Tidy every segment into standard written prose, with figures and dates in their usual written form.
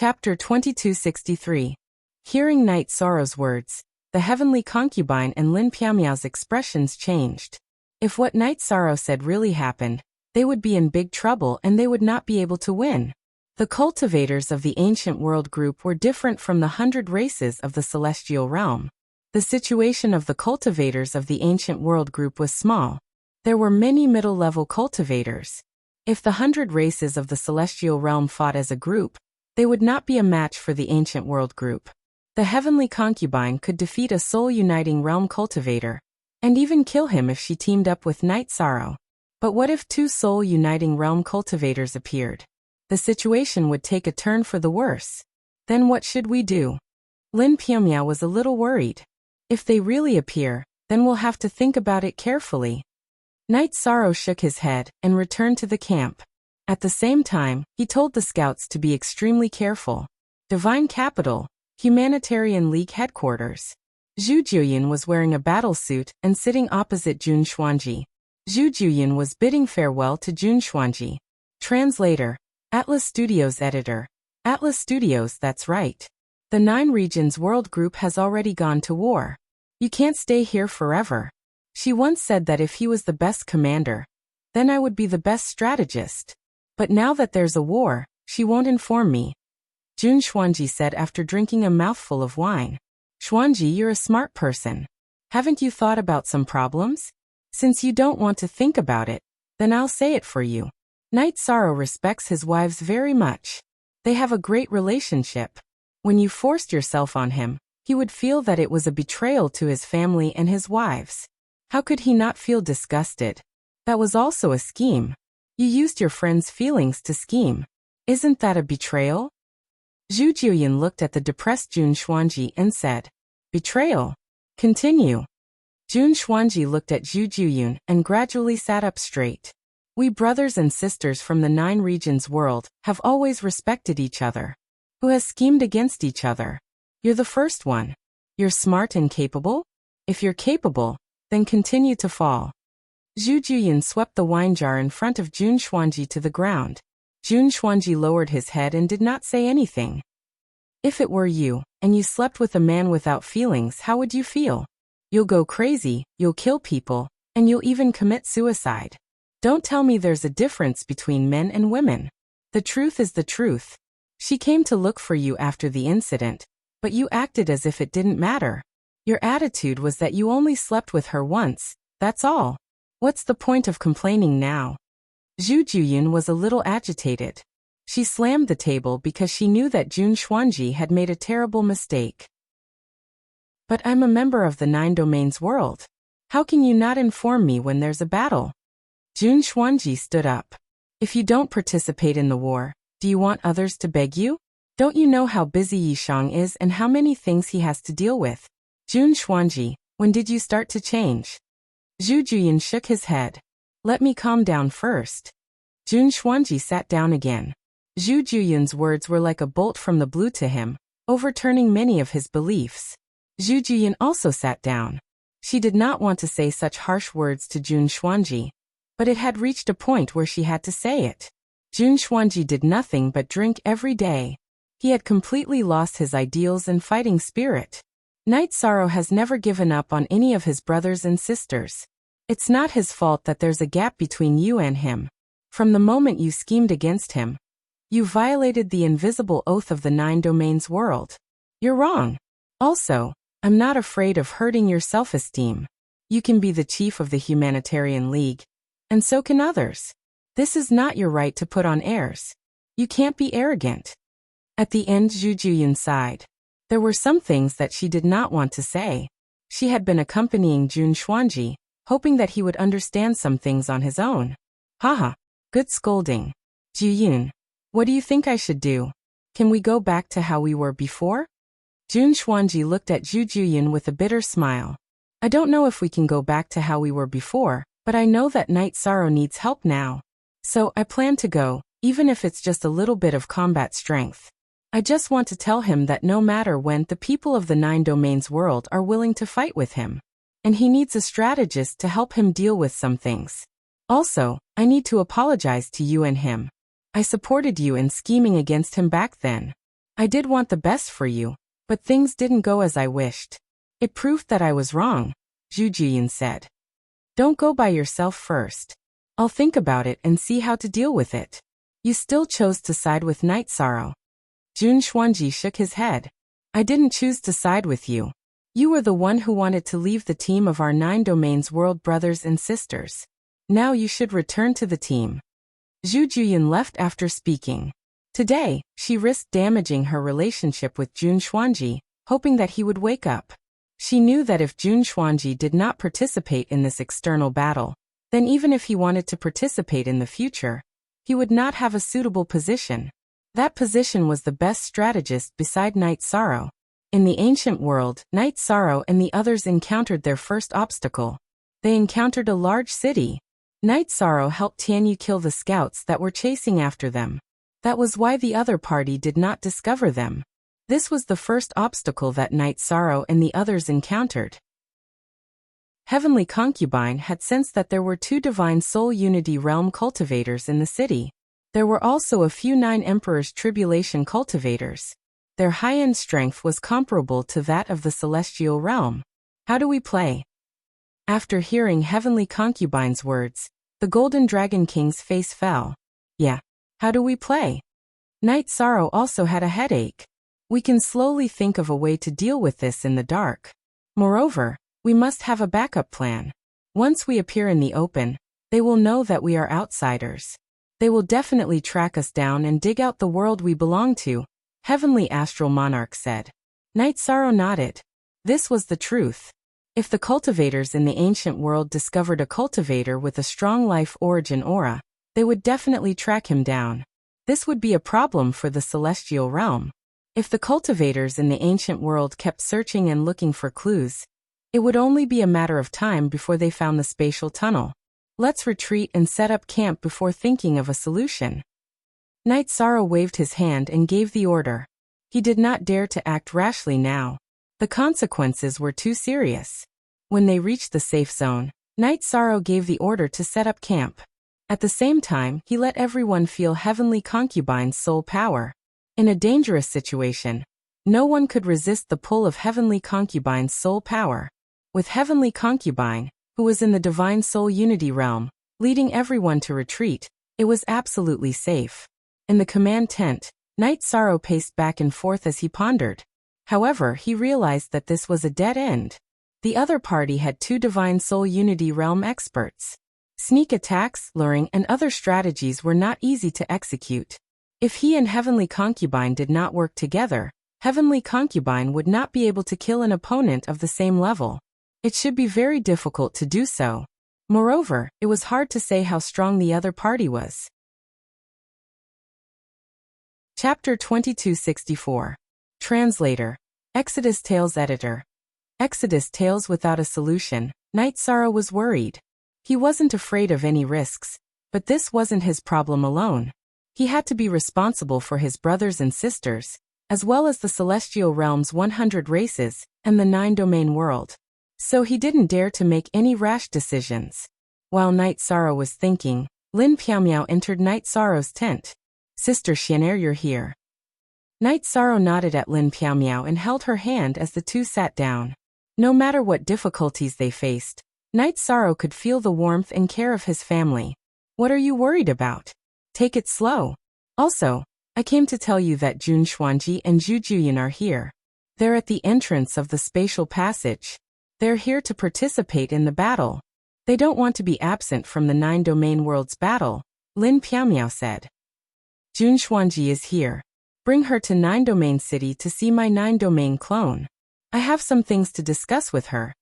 Chapter 2263. Hearing Night Sorrow's words, the heavenly concubine and Lin Piamiao's expressions changed. If what Night Sorrow said really happened, they would be in big trouble and they would not be able to win. The cultivators of the ancient world group were different from the 100 races of the celestial realm. The situation of the cultivators of the ancient world group was small. There were many middle-level cultivators. If the 100 races of the celestial realm fought as a group, they would not be a match for the ancient world group. The heavenly concubine could defeat a soul-uniting realm cultivator, and even kill him if she teamed up with Night Sorrow. But what if two soul-uniting realm cultivators appeared? The situation would take a turn for the worse. Then what should we do? Lin Piamiao was a little worried. If they really appear, then we'll have to think about it carefully. Night Sorrow shook his head and returned to the camp. At the same time, he told the scouts to be extremely careful. Divine Capital, Humanitarian League headquarters. Zhu Juyin was wearing a battle suit and sitting opposite Jun Xuanji. Zhu Juyin was bidding farewell to Jun Xuanji. Translator, Atlas Studios editor. Atlas Studios, that's right. The 9 Regions World Group has already gone to war. You can't stay here forever. She once said that if he was the best commander, then I would be the best strategist. But now that there's a war, she won't inform me. Jun Xuanji said after drinking a mouthful of wine. Xuanji, you're a smart person. Haven't you thought about some problems? Since you don't want to think about it, then I'll say it for you. Night Sorrow respects his wives very much. They have a great relationship. When you forced yourself on him, he would feel that it was a betrayal to his family and his wives. How could he not feel disgusted? That was also a scheme. You used your friend's feelings to scheme. Isn't that a betrayal? Zhu Juyin looked at the depressed Jun Xuanji and said, Betrayal? Continue. Jun Xuanji looked at Zhu Juyin and gradually sat up straight. We brothers and sisters from the 9 Regions world have always respected each other. Who has schemed against each other? You're the first one. You're smart and capable? If you're capable, then continue to fall. Zhu Juyin swept the wine jar in front of Jun Xuanji to the ground. Jun Xuanji lowered his head and did not say anything. If it were you, and you slept with a man without feelings, how would you feel? You'll go crazy, you'll kill people, and you'll even commit suicide. Don't tell me there's a difference between men and women. The truth is the truth. She came to look for you after the incident, but you acted as if it didn't matter. Your attitude was that you only slept with her once, that's all. What's the point of complaining now? Zhu Juyin was a little agitated. She slammed the table because she knew that Jun Xuanji had made a terrible mistake. But I'm a member of the 9 Domains world. How can you not inform me when there's a battle? Jun Xuanji stood up. If you don't participate in the war, do you want others to beg you? Don't you know how busy Yishang is and how many things he has to deal with? Jun Xuanji, when did you start to change? Zhu Juyin shook his head. Let me calm down first. Jun Xuanji sat down again. Zhu Juyin's words were like a bolt from the blue to him, overturning many of his beliefs. Zhu Juyin also sat down. She did not want to say such harsh words to Jun Xuanji, but it had reached a point where she had to say it. Jun Xuanji did nothing but drink every day. He had completely lost his ideals and fighting spirit. Night Sorrow has never given up on any of his brothers and sisters. It's not his fault that there's a gap between you and him. From the moment you schemed against him, you violated the invisible oath of the 9 Domains world. You're wrong. Also, I'm not afraid of hurting your self-esteem. You can be the chief of the Humanitarian League, and so can others. This is not your right to put on airs. You can't be arrogant. At the end, Zhu Juyin sighed. There were some things that she did not want to say. She had been accompanying Jun Xuanji, hoping that he would understand some things on his own. Haha, good scolding. Juyin, what do you think I should do? Can we go back to how we were before? Jun Xuanji looked at Zhu Juyin with a bitter smile. I don't know if we can go back to how we were before, but I know that Night Sorrow needs help now. So I plan to go, even if it's just a little bit of combat strength. I just want to tell him that no matter when, the people of the 9 Domains world are willing to fight with him. And he needs a strategist to help him deal with some things. Also, I need to apologize to you and him. I supported you in scheming against him back then. I did want the best for you, but things didn't go as I wished. It proved that I was wrong, Zhu Juyin said. Don't go by yourself first. I'll think about it and see how to deal with it. You still chose to side with Night Sorrow. Jun Xuanji shook his head. I didn't choose to side with you. You were the one who wanted to leave the team of our 9 domains world brothers and sisters. Now you should return to the team. Zhu Juyin left after speaking. Today, she risked damaging her relationship with Jun Xuanji, hoping that he would wake up. She knew that if Jun Xuanji did not participate in this external battle, then even if he wanted to participate in the future, he would not have a suitable position. That position was the best strategist beside Night Sorrow. In the ancient world, Night Sorrow and the others encountered their first obstacle. They encountered a large city. Night Sorrow helped Tianyu kill the scouts that were chasing after them. That was why the other party did not discover them. This was the first obstacle that Night Sorrow and the others encountered. Heavenly Concubine had sensed that there were 2 Divine Soul Unity Realm cultivators in the city. There were also a few 9 Emperor's Tribulation cultivators. Their high-end strength was comparable to that of the Celestial Realm. How do we play? After hearing Heavenly Concubine's words, the Golden Dragon King's face fell. Yeah. How do we play? Night Sorrow also had a headache. We can slowly think of a way to deal with this in the dark. Moreover, we must have a backup plan. Once we appear in the open, they will know that we are outsiders. They will definitely track us down and dig out the world we belong to, Heavenly Astral Monarch said. Night Sorrow nodded. This was the truth. If the cultivators in the ancient world discovered a cultivator with a strong life origin aura, they would definitely track him down. This would be a problem for the Celestial Realm. If the cultivators in the ancient world kept searching and looking for clues, it would only be a matter of time before they found the spatial tunnel. Let's retreat and set up camp before thinking of a solution. Night Sorrow waved his hand and gave the order. He did not dare to act rashly now. The consequences were too serious. When they reached the safe zone, Night Sorrow gave the order to set up camp. At the same time, he let everyone feel Heavenly Concubine's soul power. In a dangerous situation, no one could resist the pull of Heavenly Concubine's soul power. With Heavenly Concubine, who was in the Divine Soul Unity Realm, leading everyone to retreat, it was absolutely safe. In the command tent, Night Sorrow paced back and forth as he pondered. However, he realized that this was a dead end. The other party had 2 Divine Soul Unity Realm experts. Sneak attacks, luring, and other strategies were not easy to execute. If he and Heavenly Concubine did not work together, Heavenly Concubine would not be able to kill an opponent of the same level. It should be very difficult to do so. Moreover, it was hard to say how strong the other party was. Chapter 2264. Translator. Exodus Tales Editor. Exodus Tales without a solution. Night Sorrow was worried. He wasn't afraid of any risks, but this wasn't his problem alone. He had to be responsible for his brothers and sisters, as well as the Celestial Realm's 100 races, and the 9-domain world. So he didn't dare to make any rash decisions. While Night Sorrow was thinking, Lin Piaomiao entered Night Sorrow's tent. Sister Xianer, you're here. Night Sorrow nodded at Lin Piaomiao and held her hand as the two sat down. No matter what difficulties they faced, Night Sorrow could feel the warmth and care of his family. What are you worried about? Take it slow. Also, I came to tell you that Jun Xuanji and Zhu Juyin are here. They're at the entrance of the spatial passage. They're here to participate in the battle. They don't want to be absent from the 9-domain world's battle, Lin Piaomiao said. Jun Xuanji is here. Bring her to 9-domain city to see my 9-domain clone. I have some things to discuss with her.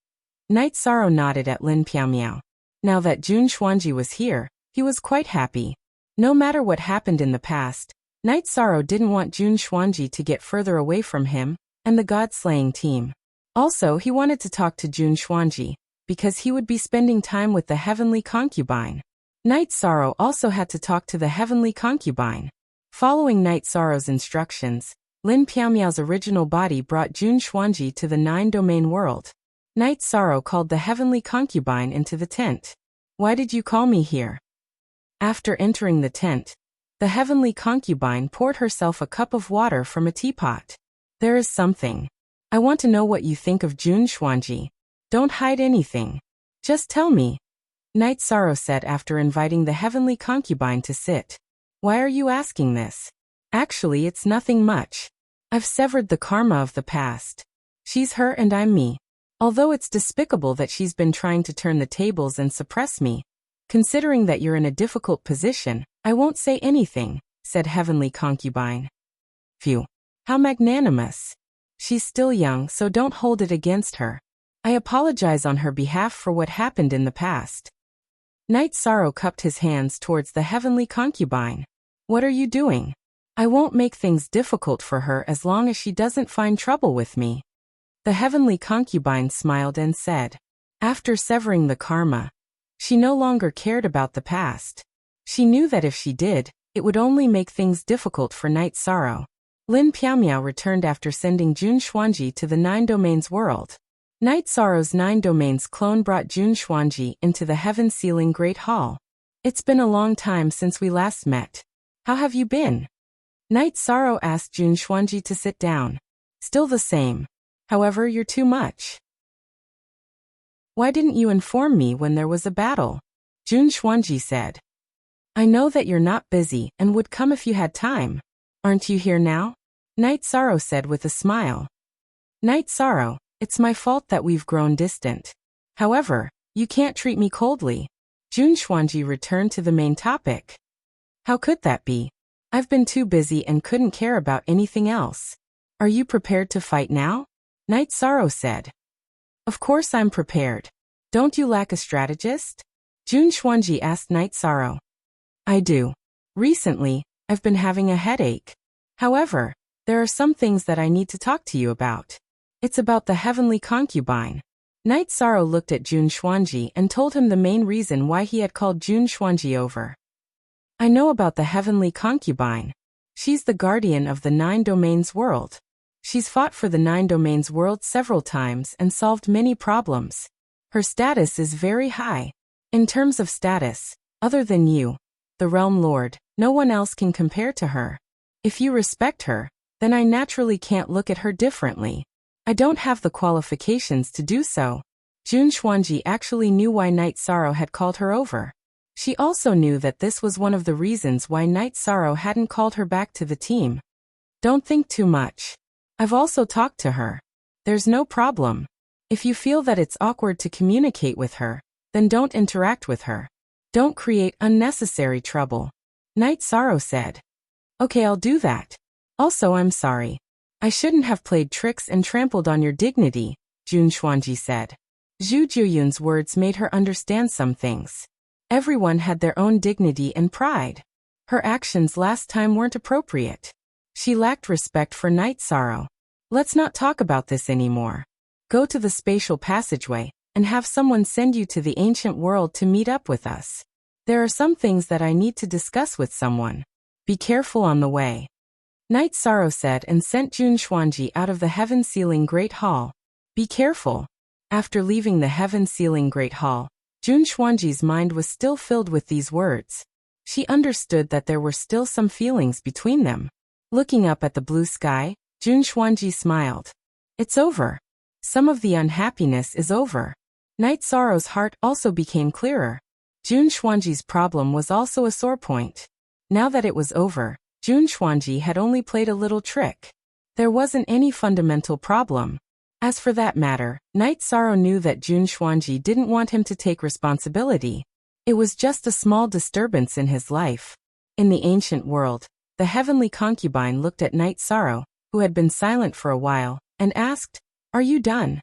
Night Sorrow nodded at Lin Piaomiao. Now that Jun Xuanji was here, he was quite happy. No matter what happened in the past, Night Sorrow didn't want Jun Xuanji to get further away from him and the God-slaying team. Also, he wanted to talk to Jun Xuanji, because he would be spending time with the Heavenly Concubine. Night Sorrow also had to talk to the Heavenly Concubine. Following Night Sorrow's instructions, Lin Piaomiao's original body brought Jun Xuanji to the 9-domain world. Night Sorrow called the Heavenly Concubine into the tent. Why did you call me here? After entering the tent, The heavenly concubine poured herself a cup of water from a teapot. There is something. I want to know what you think of Jun Xuanji. Don't hide anything. Just tell me. Night Sorrow said after inviting the heavenly concubine to sit. Why are you asking this? Actually, it's nothing much. I've severed the karma of the past. She's her and I'm me. Although it's despicable that she's been trying to turn the tables and suppress me, considering that you're in a difficult position, I won't say anything, said heavenly concubine. Phew. How magnanimous. She's still young, so don't hold it against her. I apologize on her behalf for what happened in the past. Night Sorrow cupped his hands towards the heavenly concubine. What are you doing? I won't make things difficult for her as long as she doesn't find trouble with me. The heavenly concubine smiled and said, after severing the karma, she no longer cared about the past. She knew that if she did, it would only make things difficult for Night Sorrow. Lin Piamiao returned after sending Jun Xuanji to the 9 Domains world. Night Sorrow's 9 Domains clone brought Jun Xuanji into the heaven-sealing Great Hall. It's been a long time since we last met. How have you been? Night Sorrow asked Jun Xuanji to sit down. Still the same. However, you're too much. Why didn't you inform me when there was a battle? Jun Xuanji said. I know that you're not busy and would come if you had time. Aren't you here now? Night Sorrow said with a smile. Night Sorrow, it's my fault that we've grown distant. However, you can't treat me coldly. Jun Xuanji returned to the main topic. How could that be? I've been too busy and couldn't care about anything else. Are you prepared to fight now? Night Sorrow said. Of course I'm prepared. Don't you lack a strategist? Jun Xuanji asked Night Sorrow. I do. Recently, I've been having a headache. However, there are some things that I need to talk to you about. It's about the heavenly concubine. Night Sorrow looked at Jun Xuanji and told him the main reason why he had called Jun Xuanji over. I know about the heavenly concubine. She's the guardian of the 9 Domains world. She's fought for the 9 Domains world several times and solved many problems. Her status is very high. In terms of status, other than you, the Realm Lord, no one else can compare to her. If you respect her, then I naturally can't look at her differently. I don't have the qualifications to do so. Jun Xuanji actually knew why Night Sorrow had called her over. She also knew that this was one of the reasons why Night Sorrow hadn't called her back to the team. Don't think too much. I've also talked to her. There's no problem. If you feel that it's awkward to communicate with her, then don't interact with her. Don't create unnecessary trouble. Night Sorrow said. Okay, I'll do that. Also, I'm sorry. I shouldn't have played tricks and trampled on your dignity, Jun Xuanji said. Zhu Juyun's words made her understand some things. Everyone had their own dignity and pride. Her actions last time weren't appropriate. She lacked respect for Night Sorrow. Let's not talk about this anymore. Go to the spatial passageway and have someone send you to the ancient world to meet up with us. There are some things that I need to discuss with someone. Be careful on the way. Night Sorrow said and sent Jun Xuanji out of the heaven-sealing Great Hall. Be careful. After leaving the heaven-sealing Great Hall, Jun Xuanji's mind was still filled with these words. She understood that there were still some feelings between them. Looking up at the blue sky, Jun Xuanji smiled. It's over. Some of the unhappiness is over. Night Sorrow's heart also became clearer. Jun Xuanji's problem was also a sore point. Now that it was over, Jun Xuanji had only played a little trick. There wasn't any fundamental problem. As for that matter, Night Sorrow knew that Jun Xuanji didn't want him to take responsibility. It was just a small disturbance in his life. In the ancient world, the heavenly concubine looked at Night Sorrow, who had been silent for a while, and asked, Are you done?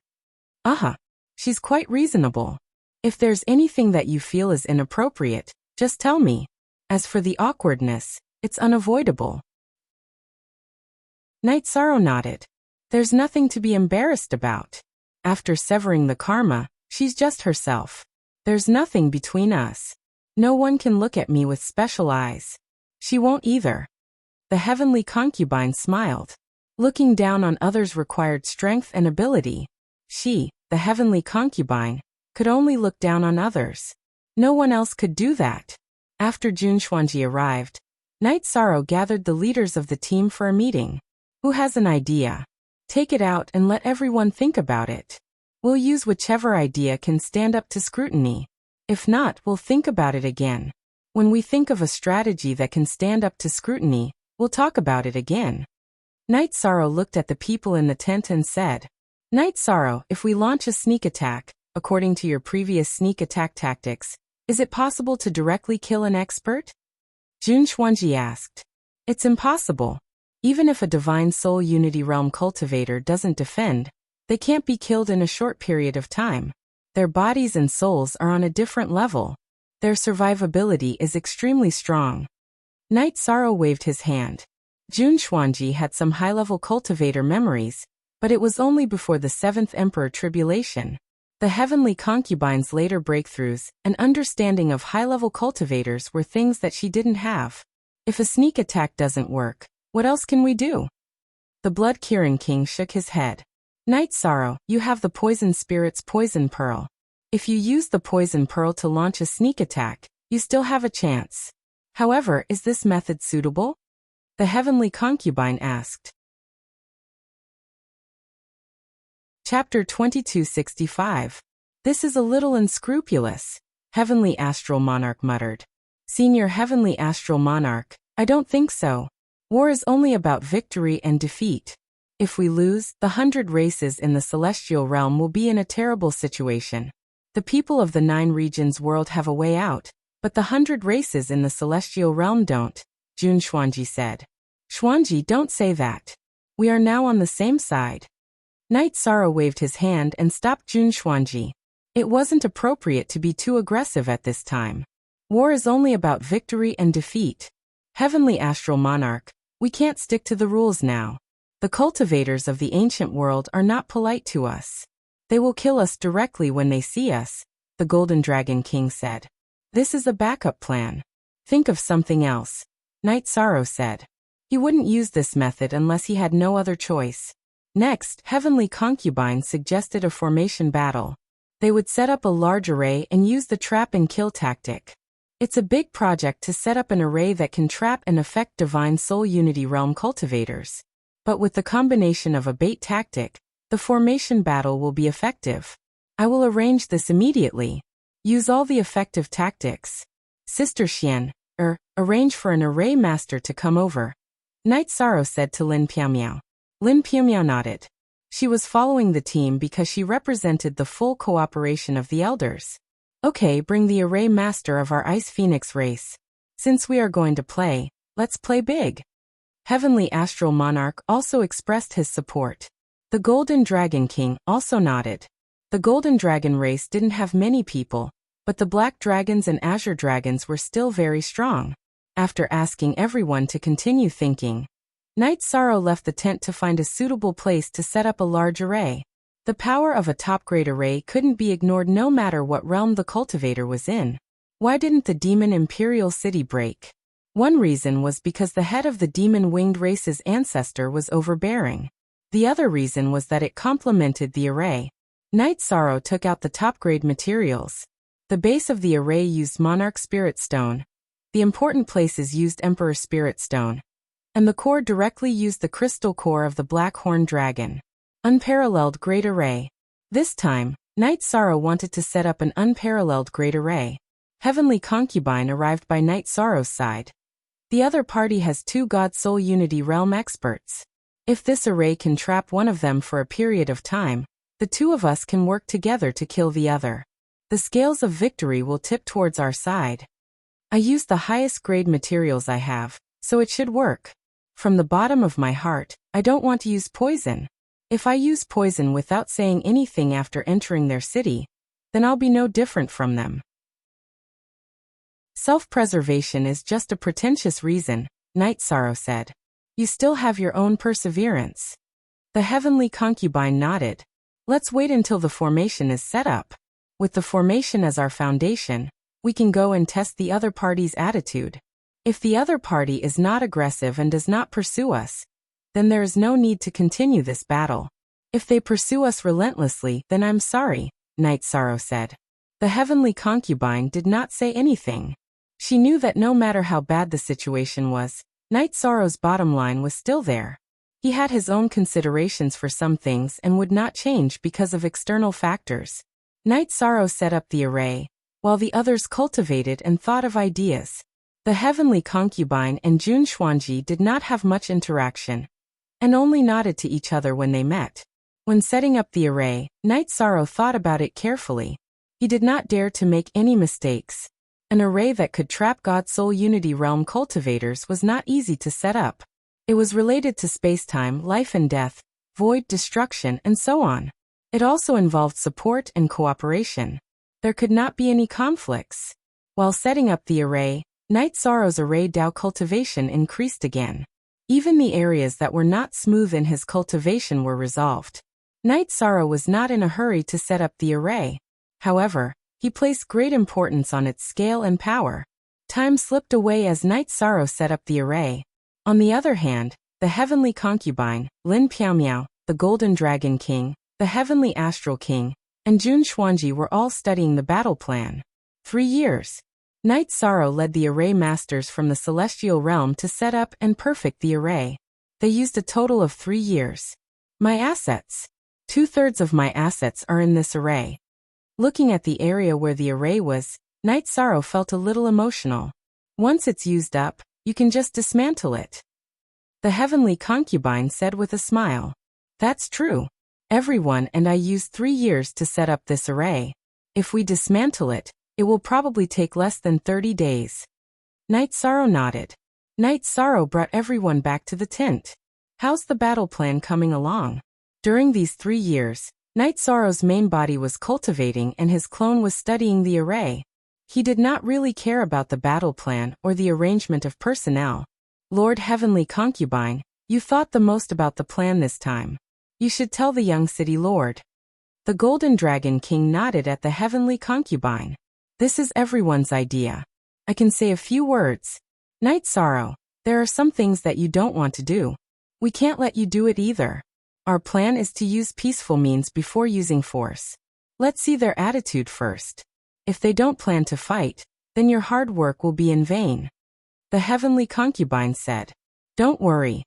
She's quite reasonable. If there's anything that you feel is inappropriate, just tell me. As for the awkwardness, it's unavoidable. Night Sorrow nodded. There's nothing to be embarrassed about. After severing the karma, she's just herself. There's nothing between us. No one can look at me with special eyes. She won't either. The heavenly concubine smiled. Looking down on others required strength and ability. She, the heavenly concubine, could only look down on others. No one else could do that. After Jun Xuanji arrived, Night Sorrow gathered the leaders of the team for a meeting. Who has an idea? Take it out and let everyone think about it. We'll use whichever idea can stand up to scrutiny. If not, we'll think about it again. When we think of a strategy that can stand up to scrutiny, we'll talk about it again. Night Sorrow looked at the people in the tent and said, Night Sorrow, if we launch a sneak attack, according to your previous sneak attack tactics, is it possible to directly kill an expert? Jun Xuanji asked. It's impossible. Even if a Divine Soul Unity Realm cultivator doesn't defend, they can't be killed in a short period of time. Their bodies and souls are on a different level. Their survivability is extremely strong. Night Sorrow waved his hand. Jun Xuanji had some high-level cultivator memories, but it was only before the 7th Emperor Tribulation. The Heavenly Concubine's later breakthroughs and understanding of high-level cultivators were things that she didn't have. If a sneak attack doesn't work, what else can we do? The Blood Kirin King shook his head. Night Sorrow, you have the Poison Spirit's Poison Pearl. If you use the Poison Pearl to launch a sneak attack, you still have a chance. However, is this method suitable? The Heavenly Concubine asked. Chapter 2265. This is a little unscrupulous, Heavenly Astral Monarch muttered. Senior Heavenly Astral Monarch, I don't think so. War is only about victory and defeat. If we lose, the 100 races in the Celestial Realm will be in a terrible situation. The people of the 9 regions world have a way out, but the 100 races in the Celestial Realm don't, Jun Xuanji said. Xuanji, don't say that. We are now on the same side. Night Sorrow waved his hand and stopped Jun Xuanji. It wasn't appropriate to be too aggressive at this time. War is only about victory and defeat. Heavenly Astral Monarch, we can't stick to the rules now. The cultivators of the ancient world are not polite to us. They will kill us directly when they see us, the Golden Dragon King said. This is a backup plan. Think of something else, Night Sorrow said. He wouldn't use this method unless he had no other choice. Next, Heavenly Concubine suggested a formation battle. They would set up a large array and use the trap and kill tactic. It's a big project to set up an array that can trap and affect Divine Soul Unity Realm cultivators. But with the combination of a bait tactic, the formation battle will be effective. I will arrange this immediately. Use all the effective tactics. Sister Xian, arrange for an array master to come over. Night Sorrow said to Lin Piamiao. Lin Piamiao nodded. She was following the team because she represented the full cooperation of the elders. Okay, bring the array master of our Ice Phoenix race. Since we are going to play, let's play big. Heavenly Astral Monarch also expressed his support. The Golden Dragon King also nodded. The Golden Dragon race didn't have many people, but the Black Dragons and Azure Dragons were still very strong. After asking everyone to continue thinking, Night Sorrow left the tent to find a suitable place to set up a large array. The power of a top-grade array couldn't be ignored no matter what realm the cultivator was in. Why didn't the Demon Imperial City break? One reason was because the head of the Demon Winged race's ancestor was overbearing. The other reason was that it complemented the array. Night Sorrow took out the top-grade materials. The base of the array used Monarch Spirit Stone. The important places used Emperor Spirit Stone. And the core directly used the crystal core of the Black Horn Dragon. Unparalleled Great Array. This time, Night Sorrow wanted to set up an unparalleled Great Array. Heavenly Concubine arrived by Night Sorrow's side. The other party has 2 God Soul Unity Realm experts. If this array can trap one of them for a period of time, the 2 of us can work together to kill the other. The scales of victory will tip towards our side. I used the highest grade materials I have, so it should work. From the bottom of my heart, I don't want to use poison. If I use poison without saying anything after entering their city, then I'll be no different from them. Self-preservation is just a pretentious reason, Night Sorrow said. You still have your own perseverance. The Heavenly Concubine nodded. Let's wait until the formation is set up. With the formation as our foundation, we can go and test the other party's attitude. If the other party is not aggressive and does not pursue us, then there is no need to continue this battle. If they pursue us relentlessly, then I'm sorry, Night Sorrow said. The Heavenly Concubine did not say anything. She knew that no matter how bad the situation was, Night Sorrow's bottom line was still there. He had his own considerations for some things and would not change because of external factors. Night Sorrow set up the array, while the others cultivated and thought of ideas. The heavenly concubine and Jun Xuanji did not have much interaction, and only nodded to each other when they met. When setting up the array, Night Sorrow thought about it carefully. He did not dare to make any mistakes. An array that could trap God Soul Unity Realm cultivators was not easy to set up. It was related to spacetime, life and death, void, destruction, and so on. It also involved support and cooperation. There could not be any conflicts. While setting up the array, Night Sorrow's array Dao cultivation increased again. Even the areas that were not smooth in his cultivation were resolved. Night Sorrow was not in a hurry to set up the array. However, he placed great importance on its scale and power. Time slipped away as Night Sorrow set up the array. On the other hand, the heavenly concubine, Lin Piaomiao, the Golden Dragon King, the Heavenly Astral King, and Jun Xuanji were all studying the battle plan. 3 years. Night Sorrow led the array masters from the celestial realm to set up and perfect the array. They used a total of 3 years. My assets. 2/3 of my assets are in this array. Looking at the area where the array was, Night Sorrow felt a little emotional. Once it's used up, you can just dismantle it. The heavenly concubine said with a smile. That's true. Everyone and I used 3 years to set up this array. If we dismantle it, it will probably take less than 30 days. Night Sorrow nodded. Night Sorrow brought everyone back to the tent. How's the battle plan coming along? During these 3 years, Night Sorrow's main body was cultivating and his clone was studying the array. He did not really care about the battle plan or the arrangement of personnel. Lord Heavenly Concubine, you thought the most about the plan this time. You should tell the young city lord. The Golden Dragon King nodded at the Heavenly Concubine. This is everyone's idea. I can say a few words. Night Sorrow, there are some things that you don't want to do. We can't let you do it either. Our plan is to use peaceful means before using force. Let's see their attitude first. If they don't plan to fight, then your hard work will be in vain. The Heavenly Concubine said. Don't worry.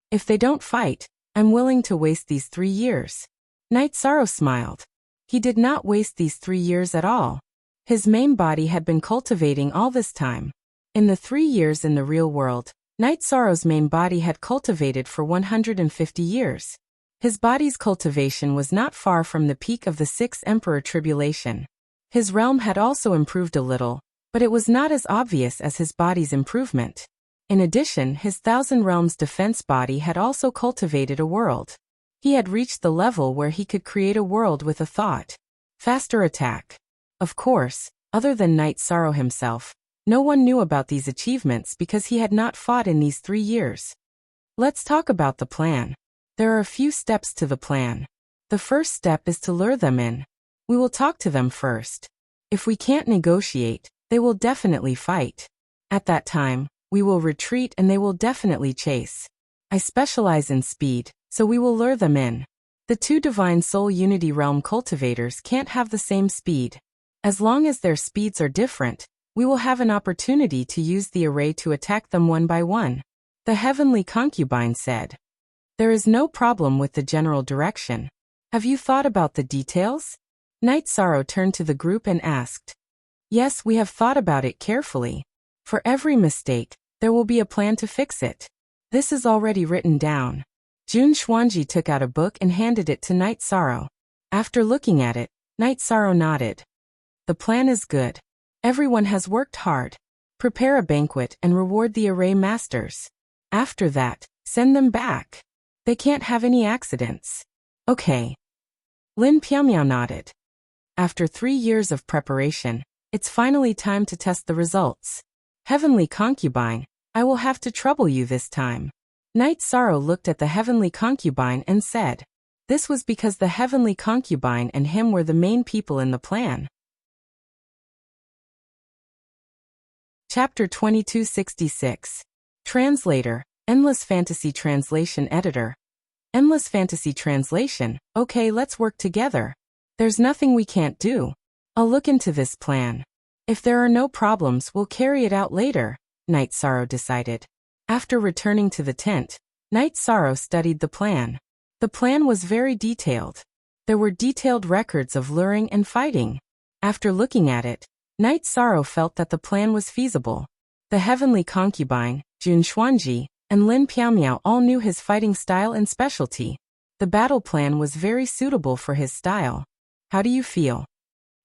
If they don't fight, I'm willing to waste these 3 years. Night Sorrow smiled. He did not waste these 3 years at all. His main body had been cultivating all this time. In the 3 years in the real world, Night Sorrow's main body had cultivated for 150 years. His body's cultivation was not far from the peak of the 6th Emperor Tribulation. His realm had also improved a little, but it was not as obvious as his body's improvement. In addition, his Thousand Realms defense body had also cultivated a world. He had reached the level where he could create a world with a thought. Faster attack. Of course, other than Night Sorrow himself, no one knew about these achievements because he had not fought in these 3 years. Let's talk about the plan. There are a few steps to the plan. The first step is to lure them in. We will talk to them first. If we can't negotiate, they will definitely fight. At that time, we will retreat and they will definitely chase. I specialize in speed, so we will lure them in. The 2 Divine Soul Unity Realm cultivators can't have the same speed. As long as their speeds are different, we will have an opportunity to use the array to attack them one by one. The Heavenly Concubine said. There is no problem with the general direction. Have you thought about the details? Night Sorrow turned to the group and asked. Yes, we have thought about it carefully. For every mistake, there will be a plan to fix it. This is already written down. Jun Xuanji took out a book and handed it to Night Sorrow. After looking at it, Night Sorrow nodded. The plan is good. Everyone has worked hard. Prepare a banquet and reward the array masters. After that, send them back. They can't have any accidents. Okay. Lin Piaomiao nodded. After 3 years of preparation, it's finally time to test the results. Heavenly Concubine, I will have to trouble you this time. Night Sorrow looked at the Heavenly Concubine and said. This was because the Heavenly Concubine and him were the main people in the plan. Chapter 2266. Translator, Endless Fantasy Translation Editor. Endless Fantasy Translation, okay, let's work together. There's nothing we can't do. I'll look into this plan. If there are no problems, we'll carry it out later, Night Sorrow decided. After returning to the tent, Night Sorrow studied the plan. The plan was very detailed. There were detailed records of luring and fighting. After looking at it, Night Sorrow felt that the plan was feasible. The heavenly concubine, Jun Xuanji, and Lin Piaomiao all knew his fighting style and specialty. The battle plan was very suitable for his style. How do you feel?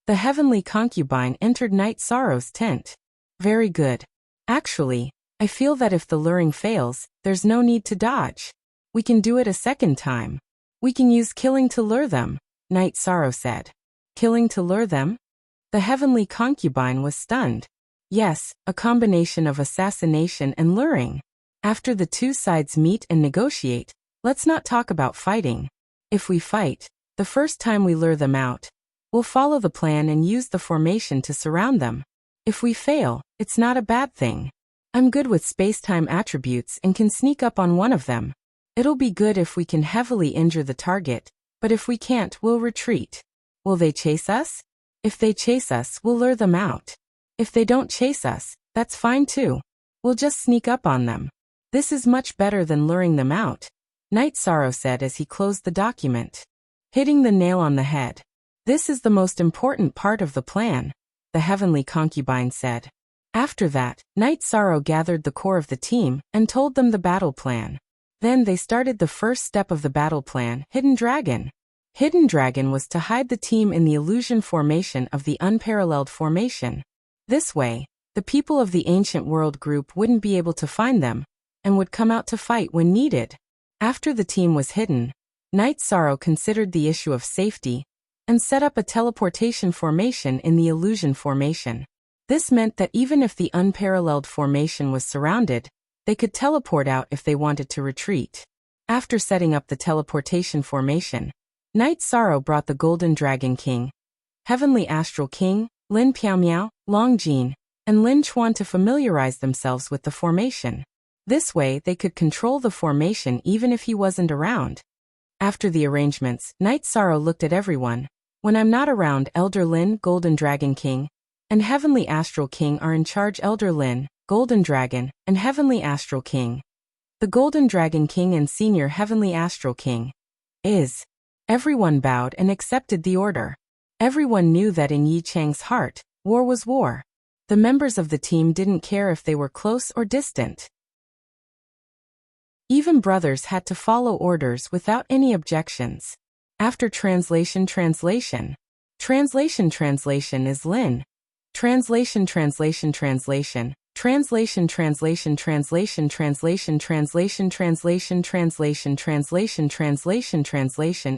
The heavenly concubine entered Night Sorrow's tent. Very good. Actually, I feel that if the luring fails, there's no need to dodge. We can do it a second time. We can use killing to lure them, Night Sorrow said. Killing to lure them? The heavenly concubine was stunned. Yes, a combination of assassination and luring. After the two sides meet and negotiate, let's not talk about fighting. If we fight, the first time we lure them out, we'll follow the plan and use the formation to surround them. If we fail, it's not a bad thing. I'm good with space-time attributes and can sneak up on one of them. It'll be good if we can heavily injure the target, but if we can't, we'll retreat. Will they chase us? If they chase us, we'll lure them out. If they don't chase us, that's fine too. We'll just sneak up on them. This is much better than luring them out, Night Sorrow said as he closed the document. Hitting the nail on the head. This is the most important part of the plan, the heavenly concubine said. After that, Night Sorrow gathered the core of the team and told them the battle plan. Then they started the first step of the battle plan, Hidden Dragon. Hidden Dragon was to hide the team in the illusion formation of the unparalleled formation. This way, the people of the ancient world group wouldn't be able to find them, and would come out to fight when needed. After the team was hidden, Night Sorrow considered the issue of safety, and set up a teleportation formation in the illusion formation. This meant that even if the unparalleled formation was surrounded, they could teleport out if they wanted to retreat. After setting up the teleportation formation, Night Sorrow brought the Golden Dragon King, Heavenly Astral King, Lin Piaomiao, Long Jin, and Lin Chuan to familiarize themselves with the formation. This way they could control the formation even if he wasn't around. After the arrangements, Night Sorrow looked at everyone. When I'm not around, Elder Lin, Golden Dragon King, and Heavenly Astral King are in charge. Elder Lin, Golden Dragon, and Heavenly Astral King. The Golden Dragon King and Senior Heavenly Astral King. Is. Everyone bowed and accepted the order. Everyone knew that in Yi Chang's heart, war was war. The members of the team didn't care if they were close or distant. Even brothers had to follow orders without any objections. After translation is Lin. Translation is Lin. Translation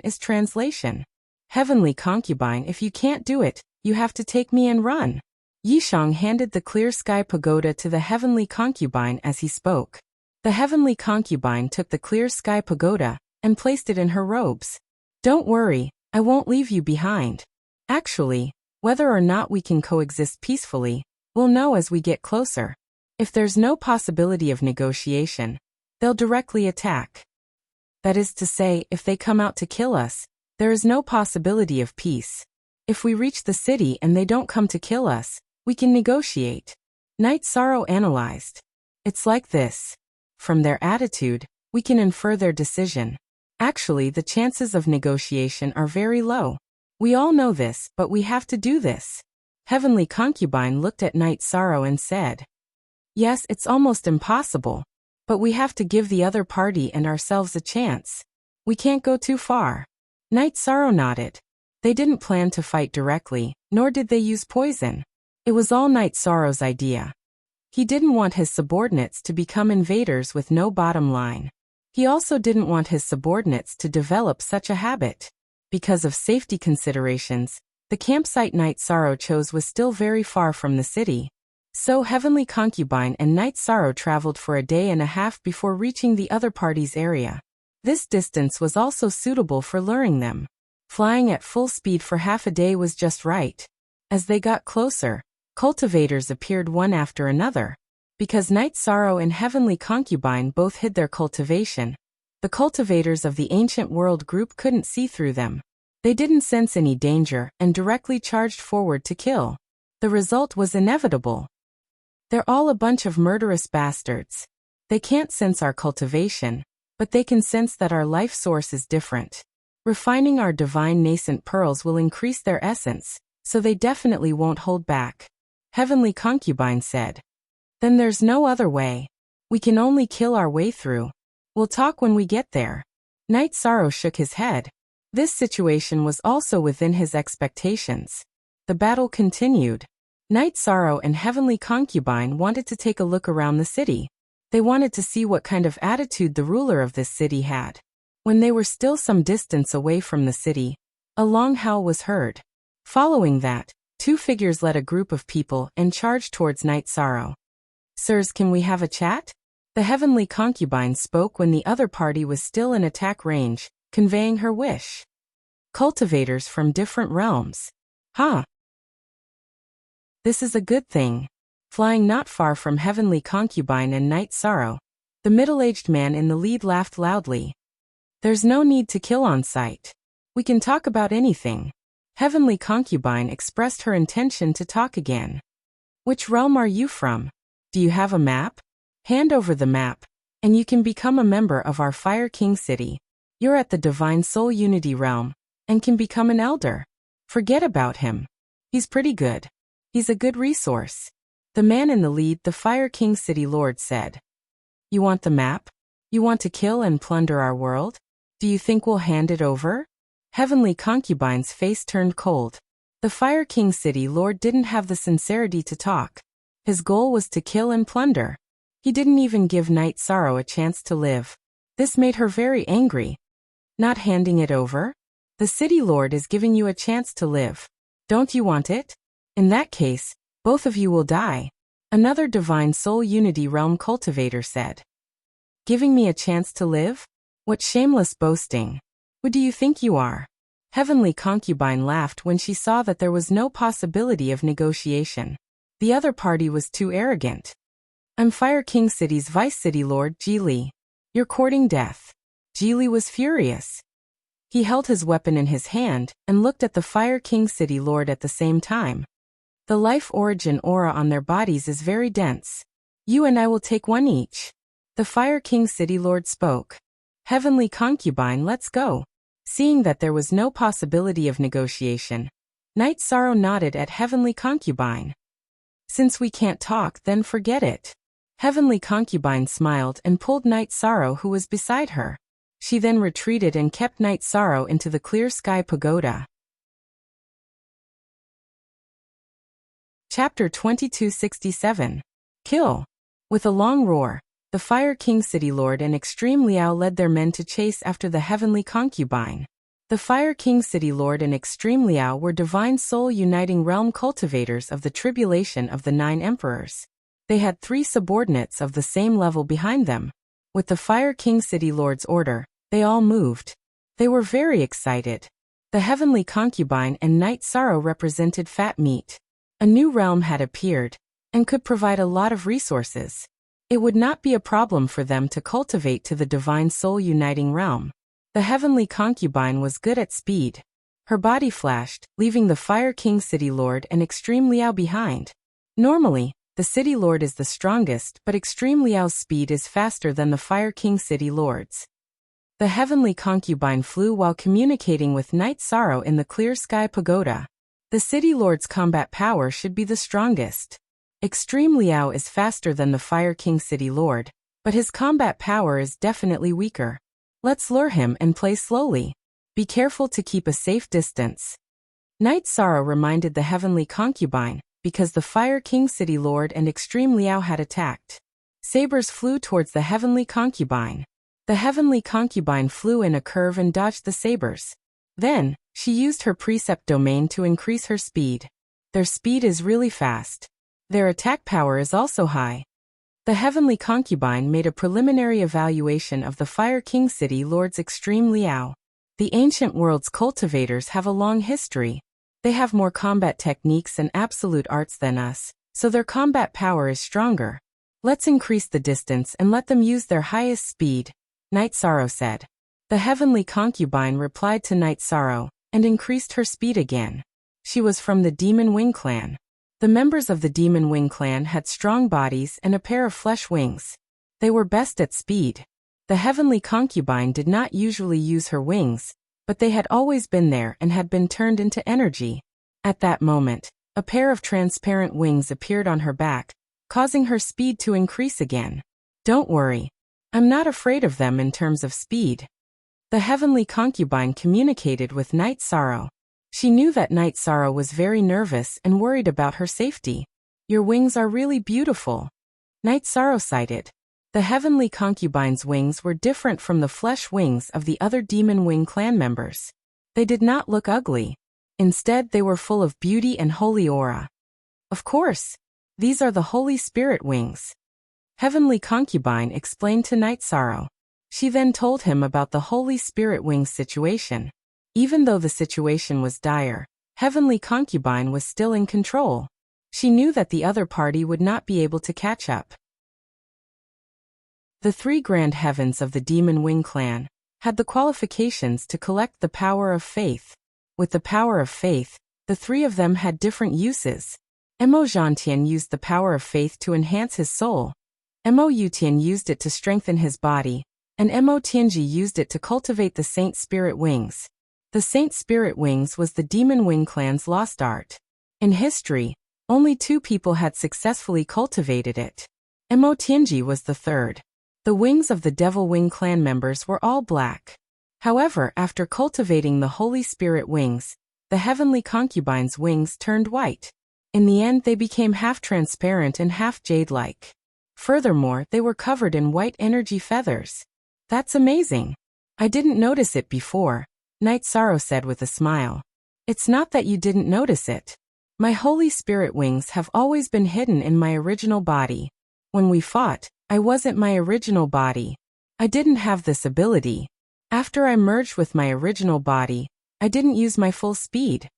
is translation. Heavenly concubine, if you can't do it, you have to take me and run. Yishang handed the clear sky pagoda to the heavenly concubine as he spoke. The heavenly concubine took the clear sky pagoda and placed it in her robes. Don't worry, I won't leave you behind. Actually, whether or not we can coexist peacefully, we'll know as we get closer. If there's no possibility of negotiation, they'll directly attack. That is to say, if they come out to kill us, there is no possibility of peace. If we reach the city and they don't come to kill us, we can negotiate. Night Sorrow analyzed. It's like this. From their attitude, we can infer their decision. Actually, the chances of negotiation are very low. We all know this, but we have to do this. Heavenly Concubine looked at Night Sorrow and said, yes, it's almost impossible, but we have to give the other party and ourselves a chance. We can't go too far. Night Sorrow nodded. They didn't plan to fight directly, nor did they use poison. It was all Night Sorrow's idea. He didn't want his subordinates to become invaders with no bottom line. He also didn't want his subordinates to develop such a habit. Because of safety considerations, the campsite Night Sorrow chose was still very far from the city. So Heavenly Concubine and Night Sorrow traveled for a day and a half before reaching the other party's area. This distance was also suitable for luring them. Flying at full speed for half a day was just right. As they got closer, cultivators appeared one after another. Because Night Sorrow and Heavenly Concubine both hid their cultivation, the cultivators of the ancient world group couldn't see through them. They didn't sense any danger and directly charged forward to kill. The result was inevitable. They're all a bunch of murderous bastards. They can't sense our cultivation, but they can sense that our life source is different. Refining our divine nascent pearls will increase their essence, so they definitely won't hold back. Heavenly Concubine said. Then there's no other way. We can only kill our way through. We'll talk when we get there. Night Sorrow shook his head. This situation was also within his expectations. The battle continued. Night Sorrow and Heavenly Concubine wanted to take a look around the city. They wanted to see what kind of attitude the ruler of this city had. When they were still some distance away from the city, a long howl was heard. Following that, two figures led a group of people and charged towards Night Sorrow. Sirs, can we have a chat? The Heavenly Concubine spoke when the other party was still in attack range, conveying her wish. Cultivators from different realms. Huh? This is a good thing. Flying not far from Heavenly Concubine and Night Sorrow, the middle-aged man in the lead laughed loudly. There's no need to kill on sight. We can talk about anything. Heavenly Concubine expressed her intention to talk again. Which realm are you from? Do you have a map? Hand over the map, and you can become a member of our Fire King City. You're at the Divine Soul Unity realm, and can become an elder. Forget about him. He's pretty good. He's a good resource. The man in the lead, the Fire King City Lord, said. You want the map? You want to kill and plunder our world? Do you think we'll hand it over? Heavenly Concubine's face turned cold. The Fire King City Lord didn't have the sincerity to talk. His goal was to kill and plunder. He didn't even give Night Sorrow a chance to live. This made her very angry. Not handing it over? The City Lord is giving you a chance to live. Don't you want it? In that case, both of you will die. Another Divine Soul Unity Realm cultivator said. Giving me a chance to live? What shameless boasting. Who do you think you are? Heavenly Concubine laughed when she saw that there was no possibility of negotiation. The other party was too arrogant. I'm Fire King City's Vice City Lord, Ji Li. You're courting death. Ji Li was furious. He held his weapon in his hand and looked at the Fire King City Lord at the same time. The life origin aura on their bodies is very dense. You and I will take one each. The Fire King City Lord spoke. Heavenly Concubine, let's go. Seeing that there was no possibility of negotiation, Night Sorrow nodded at Heavenly Concubine. Since we can't talk, then forget it. Heavenly Concubine smiled and pulled Night Sorrow, who was beside her. She then retreated and kept Night Sorrow into the clear sky pagoda. Chapter 2267. Kill. With a long roar, the Fire King City Lord and Extreme Liao led their men to chase after the Heavenly Concubine. The Fire King City Lord and Extreme Liao were Divine Soul Uniting Realm cultivators of the Tribulation of the Nine Emperors. They had 3 subordinates of the same level behind them. With the Fire King City Lord's order, they all moved. They were very excited. The Heavenly Concubine and Night Sorrow represented fat meat. A new realm had appeared, and could provide a lot of resources. It would not be a problem for them to cultivate to the Divine Soul Uniting Realm. The Heavenly Concubine was good at speed. Her body flashed, leaving the Fire King City Lord and Extreme Liao behind. Normally, the City Lord is the strongest, but Extreme Liao's speed is faster than the Fire King City Lord's. The Heavenly Concubine flew while communicating with Night Sorrow in the clear sky pagoda. The City Lord's combat power should be the strongest. Extreme Liao is faster than the Fire King City Lord, but his combat power is definitely weaker. Let's lure him and play slowly. Be careful to keep a safe distance. Night Sorrow reminded the Heavenly Concubine, because the Fire King City Lord and Extreme Liao had attacked. Sabers flew towards the Heavenly Concubine. The Heavenly Concubine flew in a curve and dodged the sabers. Then, she used her precept domain to increase her speed. Their speed is really fast. Their attack power is also high. The Heavenly Concubine made a preliminary evaluation of the Fire King City Lord's Extreme Liao. The ancient world's cultivators have a long history. They have more combat techniques and absolute arts than us, so their combat power is stronger. Let's increase the distance and let them use their highest speed, Night Sorrow said. The Heavenly Concubine replied to Night Sorrow, and increased her speed again. She was from the Demon Wing clan. The members of the Demon Wing clan had strong bodies and a pair of flesh wings. They were best at speed. The heavenly concubine did not usually use her wings, but they had always been there and had been turned into energy. At that moment, a pair of transparent wings appeared on her back, causing her speed to increase again. Don't worry. I'm not afraid of them in terms of speed. The heavenly concubine communicated with Night Sorrow. She knew that Night Sorrow was very nervous and worried about her safety. Your wings are really beautiful. Night Sorrow cited. The heavenly concubine's wings were different from the flesh wings of the other Demon Wing clan members. They did not look ugly. Instead, they were full of beauty and holy aura. Of course, these are the Holy Spirit wings. Heavenly Concubine explained to Night Sorrow. She then told him about the Holy Spirit wings situation. Even though the situation was dire, Heavenly Concubine was still in control. She knew that the other party would not be able to catch up. The three grand heavens of the Demon Wing clan had the qualifications to collect the power of faith. With the power of faith, the three of them had different uses. Mo Zhantian used the power of faith to enhance his soul. Mo Yutian used it to strengthen his body, and Mo Tianji used it to cultivate the Saint Spirit Wings. The Saint Spirit Wings was the Demon Wing clan's lost art. In history, only 2 people had successfully cultivated it. Mo Tianji was the third. The wings of the Devil Wing clan members were all black. However, after cultivating the Holy Spirit Wings, the Heavenly Concubine's wings turned white. In the end, they became half transparent and half jade-like. Furthermore, they were covered in white energy feathers. That's amazing. I didn't notice it before, Night Sorrow said with a smile. It's not that you didn't notice it. My Holy Spirit wings have always been hidden in my original body. When we fought, I wasn't my original body. I didn't have this ability. After I merged with my original body, I didn't use my full speed.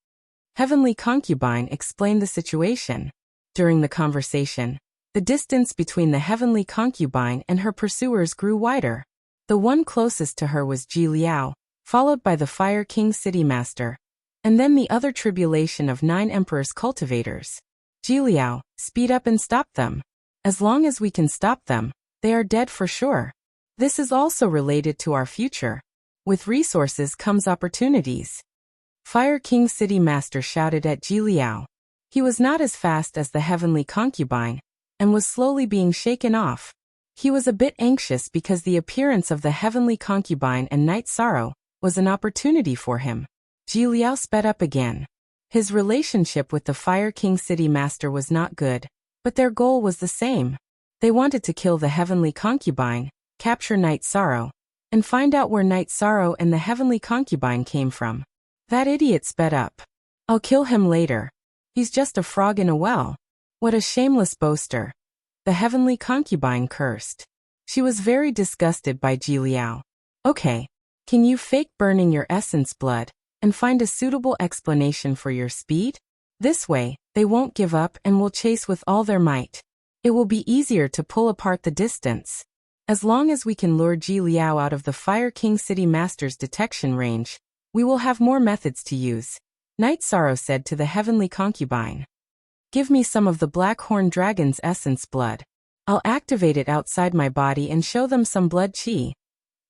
Heavenly Concubine explained the situation. During the conversation, the distance between the Heavenly Concubine and her pursuers grew wider. The one closest to her was Ji Liao, followed by the Fire King City Master, and then the other tribulation of 9 Emperor's cultivators. Ji Liao, speed up and stop them. As long as we can stop them, they are dead for sure. This is also related to our future. With resources comes opportunities. Fire King City Master shouted at Ji Liao. He was not as fast as the Heavenly Concubine, and was slowly being shaken off. He was a bit anxious because the appearance of the Heavenly Concubine and Night Sorrow was an opportunity for him. Ji Liao sped up again. His relationship with the Fire King City Master was not good, but their goal was the same. They wanted to kill the Heavenly Concubine, capture Night Sorrow, and find out where Night Sorrow and the Heavenly Concubine came from. That idiot sped up. I'll kill him later. He's just a frog in a well. What a shameless boaster. The Heavenly Concubine cursed. She was very disgusted by Ji Liao. Okay, can you fake burning your essence blood and find a suitable explanation for your speed? This way, they won't give up and will chase with all their might. It will be easier to pull apart the distance. As long as we can lure Ji Liao out of the Fire King City Master's detection range, we will have more methods to use, Night Sorrow said to the Heavenly Concubine. Give me some of the Black Horn Dragon's essence blood. I'll activate it outside my body and show them some blood chi.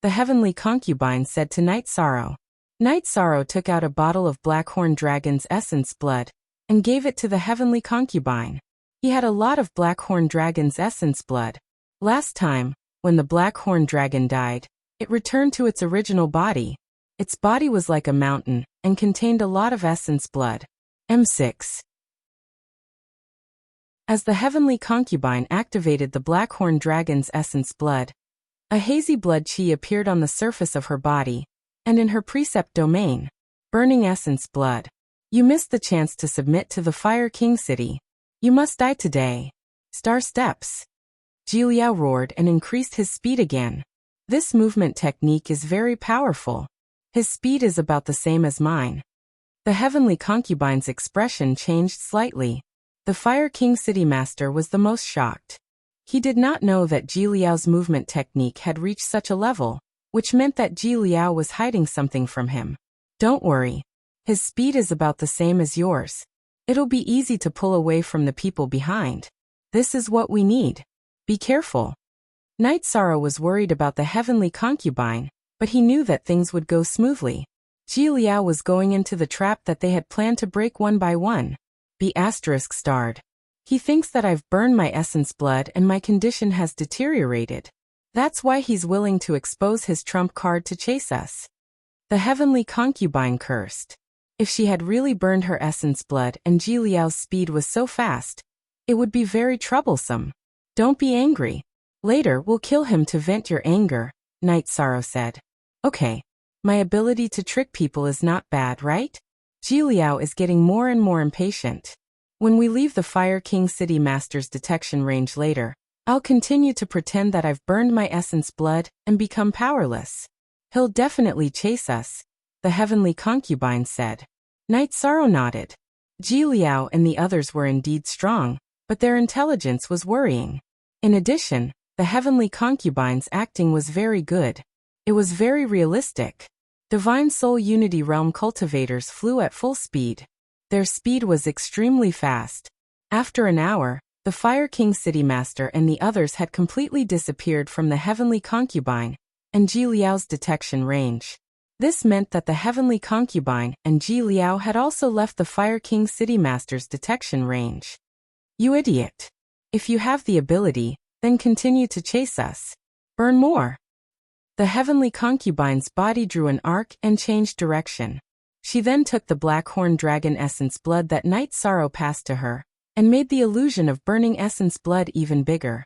The Heavenly Concubine said to Night Sorrow. Night Sorrow took out a bottle of Black Horn Dragon's essence blood and gave it to the Heavenly Concubine. He had a lot of Black Horn Dragon's essence blood. Last time, when the Black Horn Dragon died, it returned to its original body. Its body was like a mountain and contained a lot of essence blood. M6. As the Heavenly Concubine activated the Black Horn Dragon's essence blood, a hazy blood chi appeared on the surface of her body, and in her precept domain, burning essence blood. You missed the chance to submit to the Fire King City. You must die today. Star steps. Ji Liao roared and increased his speed again. This movement technique is very powerful. His speed is about the same as mine. The Heavenly Concubine's expression changed slightly. The Fire King City Master was the most shocked. He did not know that Ji Liao's movement technique had reached such a level, which meant that Ji Liao was hiding something from him. Don't worry. His speed is about the same as yours. It'll be easy to pull away from the people behind. This is what we need. Be careful. Knight Sorrow was worried about the heavenly concubine, but he knew that things would go smoothly. Ji Liao was going into the trap that they had planned to break one by one. B****. He thinks that I've burned my essence blood and my condition has deteriorated. That's why he's willing to expose his trump card to chase us. The heavenly concubine cursed. If she had really burned her essence blood and Ji Liao's speed was so fast, it would be very troublesome. Don't be angry. Later we'll kill him to vent your anger, Knight Sorrow said. Okay. My ability to trick people is not bad, right? Ji Liao is getting more and more impatient. When we leave the Fire King City Master's detection range later, I'll continue to pretend that I've burned my essence blood and become powerless. He'll definitely chase us, the heavenly concubine said. Knight Sorrow nodded. Ji Liao and the others were indeed strong, but their intelligence was worrying. In addition, the heavenly concubine's acting was very good. It was very realistic. Divine Soul Unity Realm cultivators flew at full speed. Their speed was extremely fast. After an hour, the Fire King City Master and the others had completely disappeared from the heavenly concubine and Ji Liao's detection range. This meant that the heavenly concubine and Ji Liao had also left the Fire King City Master's detection range. You idiot. If you have the ability, then continue to chase us. Burn more. The heavenly concubine's body drew an arc and changed direction. She then took the black horn dragon essence blood that Knight Sorrow passed to her, and made the illusion of burning essence blood even bigger.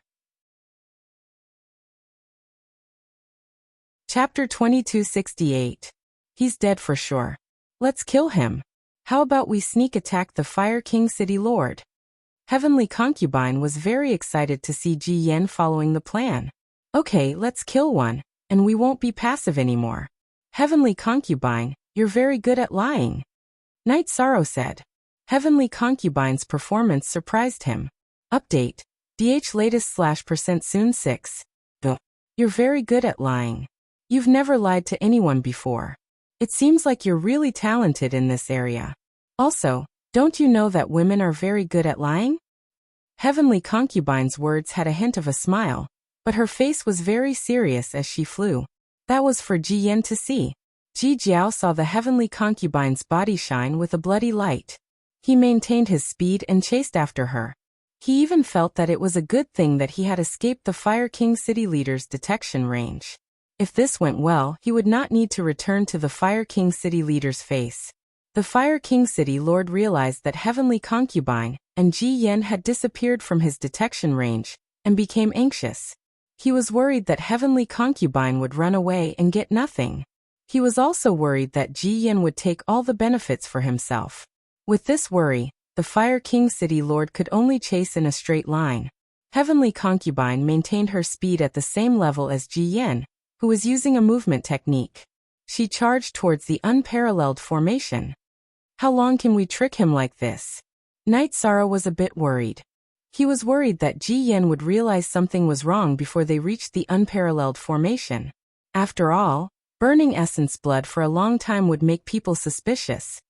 Chapter 2268. He's dead for sure. Let's kill him. How about we sneak attack the Fire King City Lord? Heavenly Concubine was very excited to see Ji Yan following the plan. Okay, let's kill one, and we won't be passive anymore. Heavenly Concubine, you're very good at lying. Knight Sorrow said. Heavenly Concubine's performance surprised him. Update. DH latest /% soon 6. Duh. You're very good at lying. You've never lied to anyone before. It seems like you're really talented in this area. Also, don't you know that women are very good at lying? Heavenly Concubine's words had a hint of a smile, but her face was very serious as she flew. That was for Ji Yan to see. Ji Jiao saw the Heavenly Concubine's body shine with a bloody light. He maintained his speed and chased after her. He even felt that it was a good thing that he had escaped the Fire King City leader's detection range. If this went well, he would not need to return to the Fire King City leader's face. The Fire King City Lord realized that Heavenly Concubine and Ji Yan had disappeared from his detection range and became anxious. He was worried that Heavenly Concubine would run away and get nothing. He was also worried that Ji Yan would take all the benefits for himself. With this worry, the Fire King City Lord could only chase in a straight line. Heavenly Concubine maintained her speed at the same level as Ji Yan, who was using a movement technique. She charged towards the unparalleled formation. How long can we trick him like this? Knight Sorrow was a bit worried. He was worried that Ji Yan would realize something was wrong before they reached the unparalleled formation. After all, burning essence blood for a long time would make people suspicious.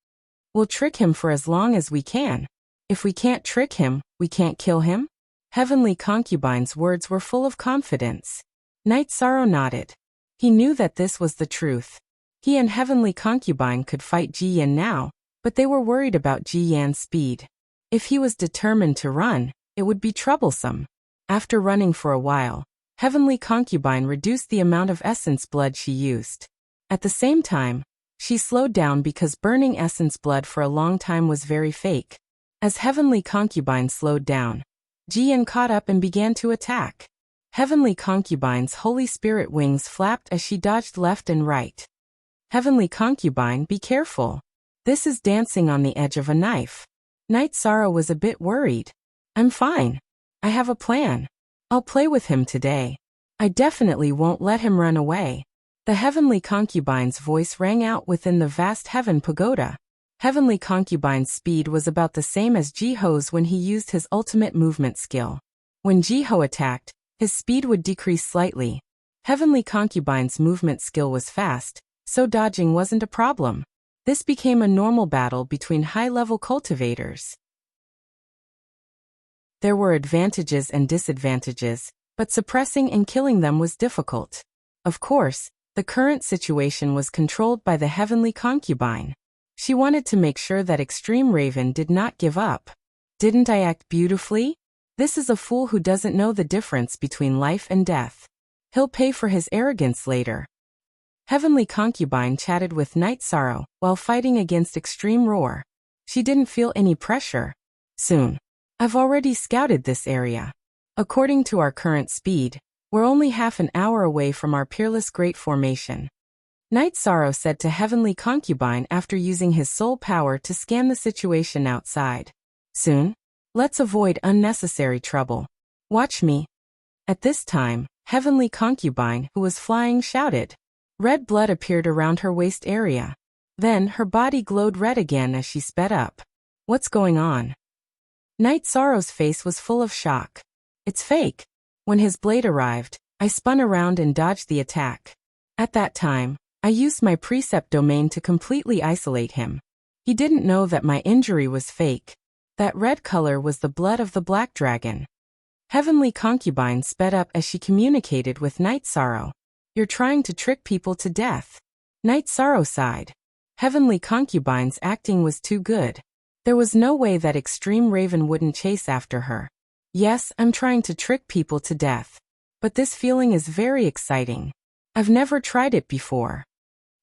We'll trick him for as long as we can. If we can't trick him, we can't kill him? Heavenly Concubine's words were full of confidence. Knight Sorrow nodded. He knew that this was the truth. He and Heavenly Concubine could fight Ji Yan now, but they were worried about Ji Yan's speed. If he was determined to run, it would be troublesome. After running for a while, Heavenly Concubine reduced the amount of essence blood she used. At the same time, she slowed down because burning essence blood for a long time was very fake. As Heavenly Concubine slowed down, Ji Yan caught up and began to attack. Heavenly Concubine's Holy Spirit wings flapped as she dodged left and right. Heavenly Concubine, be careful. This is dancing on the edge of a knife. Knight Sorrow was a bit worried. I'm fine. I have a plan. I'll play with him today. I definitely won't let him run away. The Heavenly Concubine's voice rang out within the vast heaven pagoda. Heavenly Concubine's speed was about the same as Jiho's when he used his ultimate movement skill. When Jiho attacked, his speed would decrease slightly. Heavenly Concubine's movement skill was fast, so dodging wasn't a problem. This became a normal battle between high-level cultivators. There were advantages and disadvantages, but suppressing and killing them was difficult. Of course, the current situation was controlled by the heavenly concubine. She wanted to make sure that Extreme Raven did not give up. Didn't I act beautifully? This is a fool who doesn't know the difference between life and death. He'll pay for his arrogance later. Heavenly Concubine chatted with Night Sorrow while fighting against Extreme Roar. She didn't feel any pressure. Soon. I've already scouted this area. According to our current speed, we're only half an hour away from our peerless great formation. Night Sorrow said to Heavenly Concubine after using his soul power to scan the situation outside. Soon? Let's avoid unnecessary trouble. Watch me. At this time, Heavenly Concubine, who was flying, shouted. Red blood appeared around her waist area. Then her body glowed red again as she sped up. What's going on? Night Sorrow's face was full of shock. It's fake. When his blade arrived, I spun around and dodged the attack. At that time, I used my precept domain to completely isolate him. He didn't know that my injury was fake. That red color was the blood of the black dragon. Heavenly Concubine sped up as she communicated with Night Sorrow. You're trying to trick people to death. Night Sorrow sighed. Heavenly Concubine's acting was too good. There was no way that Extreme Raven wouldn't chase after her. Yes, I'm trying to trick people to death. But this feeling is very exciting. I've never tried it before.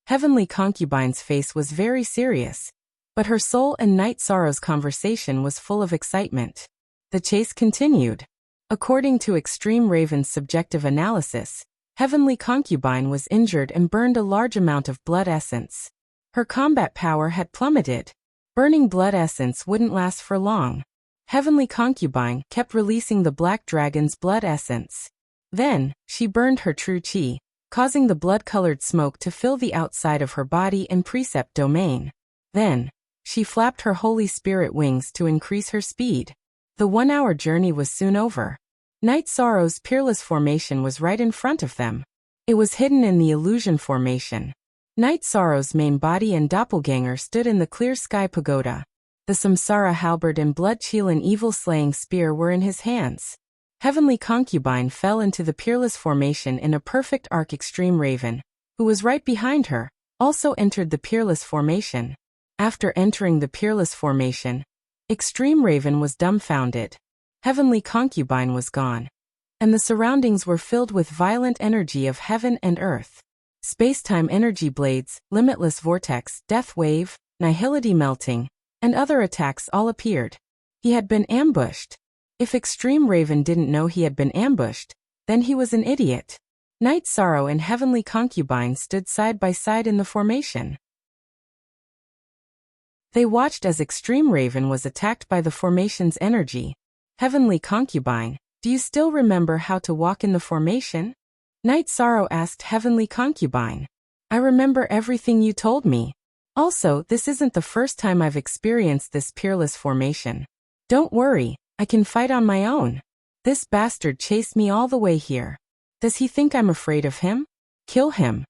Heavenly Concubine's face was very serious, but her soul and Night Sorrow's conversation was full of excitement. The chase continued. According to Extreme Raven's subjective analysis, Heavenly Concubine was injured and burned a large amount of blood essence. Her combat power had plummeted. Burning blood essence wouldn't last for long. Heavenly Concubine kept releasing the black dragon's blood essence. Then, she burned her true chi, causing the blood-colored smoke to fill the outside of her body and precept domain. Then, she flapped her Holy Spirit wings to increase her speed. The 1-hour journey was soon over. Night Sorrow's peerless formation was right in front of them. It was hidden in the illusion formation. Night Sorrow's main body and doppelganger stood in the clear sky pagoda. The Samsara halberd and blood-chilling evil-slaying spear were in his hands. Heavenly Concubine fell into the peerless formation in a perfect arc. Extreme Raven, who was right behind her, also entered the peerless formation. After entering the peerless formation, Extreme Raven was dumbfounded. Heavenly Concubine was gone, and the surroundings were filled with violent energy of heaven and earth. Space-time energy blades, limitless vortex, death wave, nihility melting, and other attacks all appeared. He had been ambushed. If Extreme Raven didn't know he had been ambushed, then he was an idiot. Night Sorrow and Heavenly Concubine stood side by side in the formation. They watched as Extreme Raven was attacked by the formation's energy. Heavenly Concubine, do you still remember how to walk in the formation? Night Sorrow asked Heavenly Concubine. I remember everything you told me. Also, this isn't the first time I've experienced this peerless formation. Don't worry, I can fight on my own. This bastard chased me all the way here. Does he think I'm afraid of him? Kill him.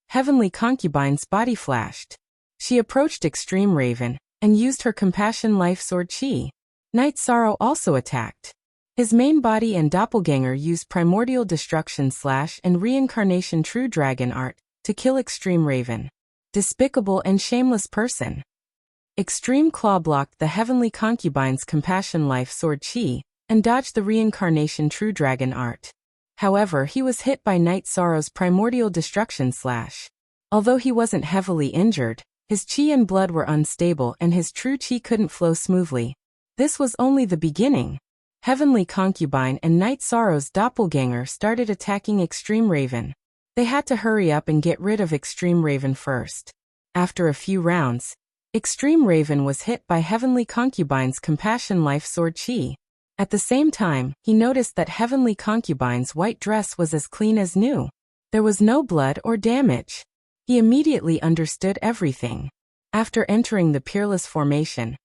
Heavenly Concubine's body flashed. She approached Extreme Raven and used her Compassion Life Sword Chi. Night Sorrow also attacked. His main body and doppelganger used Primordial Destruction / and Reincarnation True Dragon Art to kill Extreme Raven. Despicable and shameless person. Extreme Claw blocked the Heavenly Concubine's Compassion Life Sword Chi and dodged the Reincarnation True Dragon Art. However, he was hit by Night Sorrow's Primordial Destruction / Although he wasn't heavily injured, his chi and blood were unstable and his true chi couldn't flow smoothly. This was only the beginning. Heavenly Concubine and Night Sorrow's doppelganger started attacking Extreme Raven. They had to hurry up and get rid of Extreme Raven first. After a few rounds, Extreme Raven was hit by Heavenly Concubine's Compassion Life Sword Chi. At the same time, he noticed that Heavenly Concubine's white dress was as clean as new. There was no blood or damage. He immediately understood everything. After entering the peerless formation,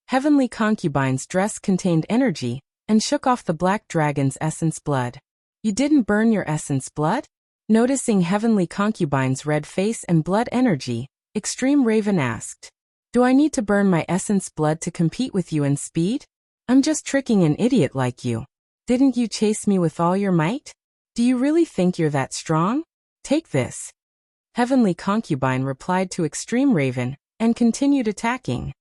Heavenly Concubine's dress contained energy and shook off the black dragon's essence blood. You didn't burn your essence blood? Noticing Heavenly Concubine's red face and blood energy, Extreme Raven asked, do I need to burn my essence blood to compete with you in speed? I'm just tricking an idiot like you. Didn't you chase me with all your might? Do you really think you're that strong? Take this. Heavenly Concubine replied to Extreme Raven, and continued attacking.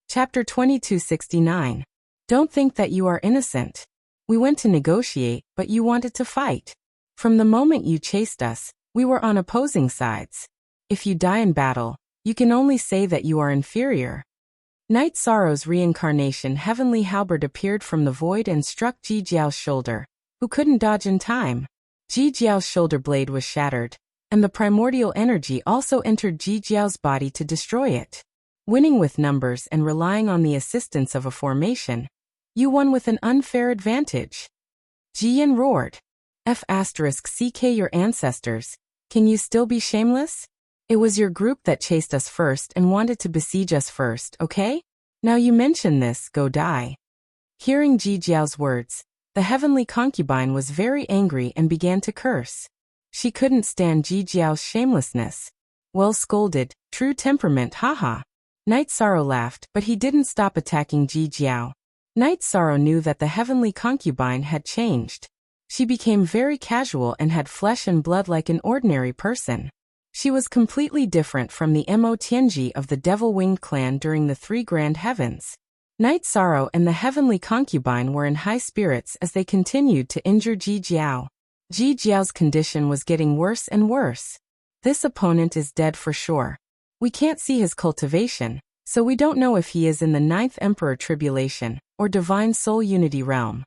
Chapter 2269. Don't think that you are innocent. We went to negotiate, but you wanted to fight. From the moment you chased us, we were on opposing sides. If you die in battle, you can only say that you are inferior. Night Sorrow's reincarnation Heavenly Halberd appeared from the void and struck Ji Jiao's shoulder, who couldn't dodge in time. Ji Jiao's shoulder blade was shattered, and the primordial energy also entered Ji Jiao's body to destroy it. Winning with numbers and relying on the assistance of a formation, you won with an unfair advantage. Ji Yin roared. F***CK your ancestors, can you still be shameless? It was your group that chased us first and wanted to besiege us first, okay? Now you mention this, go die. Hearing Ji Jiao's words, the Heavenly Concubine was very angry and began to curse. She couldn't stand Ji Jiao's shamelessness. Well scolded, true temperament, haha. Night Sorrow laughed, but he didn't stop attacking Ji Jiao. Night Sorrow knew that the Heavenly Concubine had changed. She became very casual and had flesh and blood like an ordinary person. She was completely different from the Mo Tianji of the Devil-Winged clan during the Three Grand Heavens. Night Sorrow and the Heavenly Concubine were in high spirits as they continued to injure Ji Jiao. Ji Jiao's condition was getting worse and worse. This opponent is dead for sure. We can't see his cultivation, so we don't know if he is in the 9th Emperor Tribulation or Divine Soul Unity realm.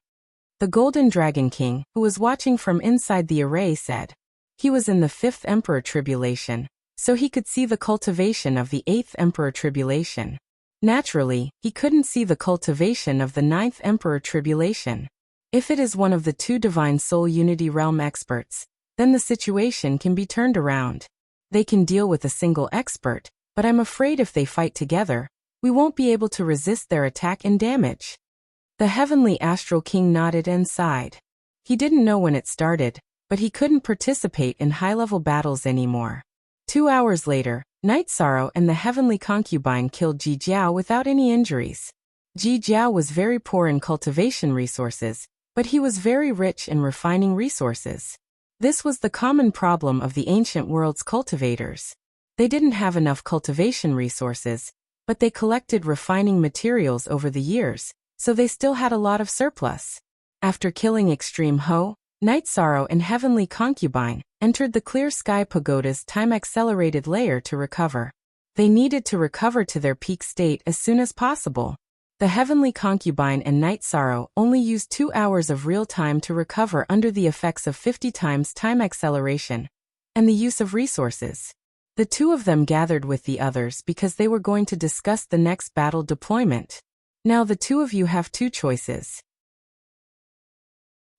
The Golden Dragon King, who was watching from inside the array, said he was in the 5th Emperor Tribulation, so he could see the cultivation of the 8th Emperor Tribulation. Naturally, he couldn't see the cultivation of the 9th Emperor Tribulation. If it is one of the 2 Divine Soul Unity realm experts, then the situation can be turned around. They can deal with a single expert, but I'm afraid if they fight together, we won't be able to resist their attack and damage. The Heavenly Astral King nodded and sighed. He didn't know when it started, but he couldn't participate in high-level battles anymore. 2 hours later, Night Sorrow and the Heavenly Concubine killed Ji Jiao without any injuries. Ji Jiao was very poor in cultivation resources, but he was very rich in refining resources. This was the common problem of the ancient world's cultivators. They didn't have enough cultivation resources, but they collected refining materials over the years, so they still had a lot of surplus. After killing Extreme Ho, Night Sorrow and Heavenly Concubine entered the Clear Sky Pagoda's time-accelerated layer to recover. They needed to recover to their peak state as soon as possible. The Heavenly Concubine and Night Sorrow only used 2 hours of real time to recover under the effects of 50 times time acceleration and the use of resources. The 2 of them gathered with the others because they were going to discuss the next battle deployment. Now the 2 of you have 2 choices.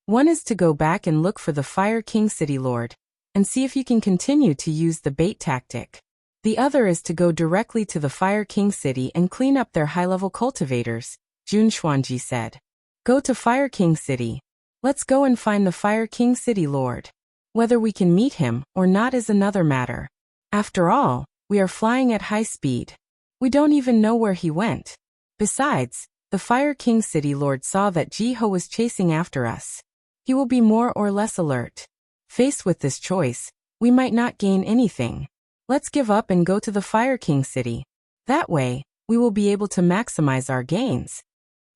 One is to go back and look for the Fire King City Lord and see if you can continue to use the bait tactic. The other is to go directly to the Fire King City and clean up their high-level cultivators, Jun Xuanji said. Go to Fire King City. Let's go and find the Fire King City Lord. Whether we can meet him or not is another matter. After all, we are flying at high speed. We don't even know where he went. Besides, the Fire King City Lord saw that Ji Ho was chasing after us. He will be more or less alert. Faced with this choice, we might not gain anything. Let's give up and go to the Fire King City. That way, we will be able to maximize our gains.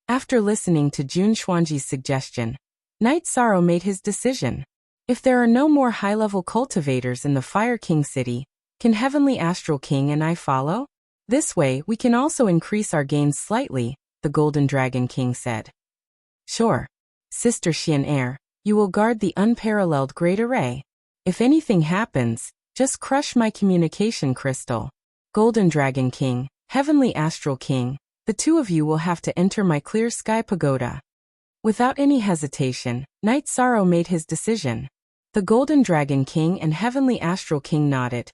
After listening to Jun Xuanji's suggestion, Night Sorrow made his decision. If there are no more high-level cultivators in the Fire King City, can Heavenly Astral King and I follow? This way, we can also increase our gains slightly, the Golden Dragon King said. Sure. Sister Xian Air, you will guard the unparalleled Great Array. If anything happens, just crush my communication crystal. Golden Dragon King, Heavenly Astral King, the 2 of you will have to enter my Clear Sky Pagoda. Without any hesitation, Night Sorrow made his decision. The Golden Dragon King and Heavenly Astral King nodded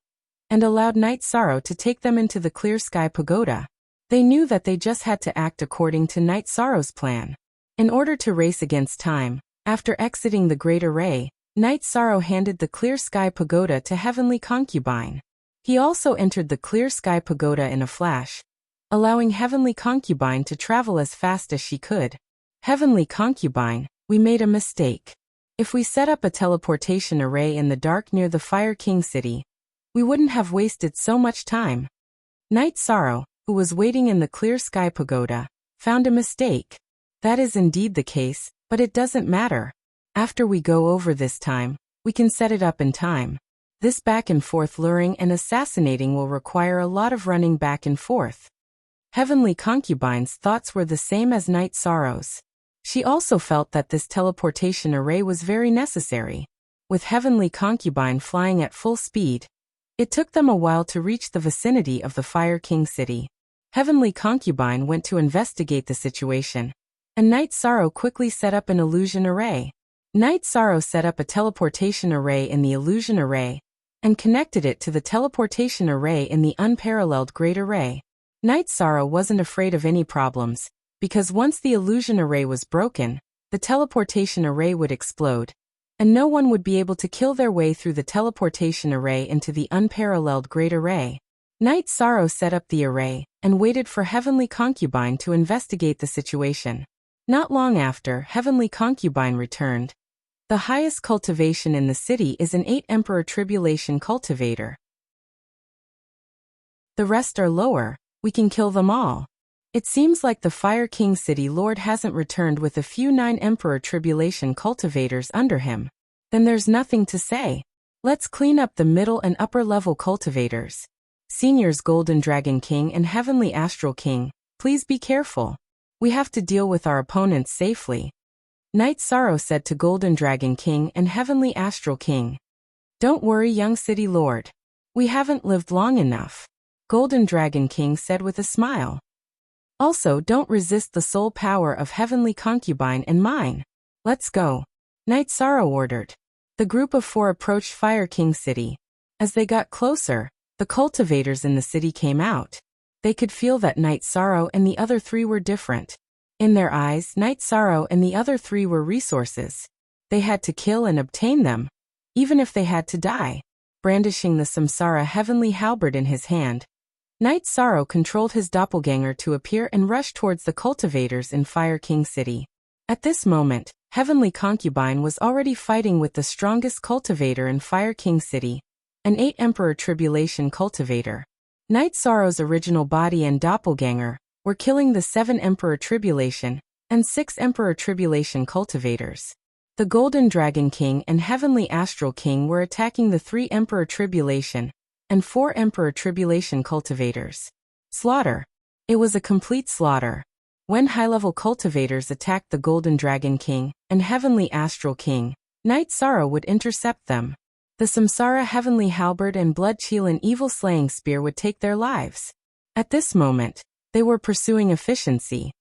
and allowed Night Sorrow to take them into the Clear Sky Pagoda. They knew that they just had to act according to Night Sorrow's plan. In order to race against time, after exiting the Great Array, Night Sorrow handed the Clear Sky Pagoda to Heavenly Concubine. He also entered the Clear Sky Pagoda in a flash, allowing Heavenly Concubine to travel as fast as she could. Heavenly Concubine, we made a mistake. If we set up a teleportation array in the dark near the Fire King city, we wouldn't have wasted so much time. Night Sorrow, who was waiting in the clear sky pagoda, found a mistake. That is indeed the case, but it doesn't matter. After we go over this time, we can set it up in time. This back and forth luring and assassinating will require a lot of running back and forth. Heavenly Concubine's thoughts were the same as Night Sorrow's. She also felt that this teleportation array was very necessary. With Heavenly Concubine flying at full speed, it took them a while to reach the vicinity of the Fire King city. Heavenly Concubine went to investigate the situation, and Night Sorrow quickly set up an illusion array. Night Sorrow set up a teleportation array in the illusion array, and connected it to the teleportation array in the unparalleled Great Array. Night Sorrow wasn't afraid of any problems, because once the illusion array was broken, the teleportation array would explode, and no one would be able to kill their way through the teleportation array into the unparalleled Great Array. Night Sorrow set up the array, and waited for Heavenly Concubine to investigate the situation. Not long after, Heavenly Concubine returned. The highest cultivation in the city is an 8 Emperor Tribulation cultivator. The rest are lower. We can kill them all. It seems like the Fire King city lord hasn't returned with a few 9 Emperor Tribulation cultivators under him. Then there's nothing to say. Let's clean up the middle and upper level cultivators. Seniors Golden Dragon King and Heavenly Astral King, please be careful. We have to deal with our opponents safely. Night Sorrow said to Golden Dragon King and Heavenly Astral King. Don't worry, young city lord. We haven't lived long enough. Golden Dragon King said with a smile. Also, don't resist the soul power of Heavenly Concubine and mine. Let's go. Night Sorrow ordered. The group of 4 approached Fire King city. As they got closer, the cultivators in the city came out. They could feel that Night Sorrow and the other 3 were different. In their eyes, Night Sorrow and the other 3 were resources. They had to kill and obtain them, even if they had to die. Brandishing the Samsara heavenly halberd in his hand, Night Sorrow controlled his doppelganger to appear and rush towards the cultivators in Fire King city. At this moment, Heavenly Concubine was already fighting with the strongest cultivator in Fire King city, an 8 Emperor Tribulation cultivator. Night Sorrow's original body and doppelganger were killing the 7 Emperor Tribulation and 6 Emperor Tribulation cultivators. The Golden Dragon King and Heavenly Astral King were attacking the 3 Emperor Tribulation and 4 Emperor Tribulation cultivators. Slaughter. It was a complete slaughter. When high-level cultivators attacked the Golden Dragon King and Heavenly Astral King, Night Sorrow would intercept them. The Samsara Heavenly Halberd and Blood Chelan Evil Slaying Spear would take their lives. At this moment, they were pursuing efficiency.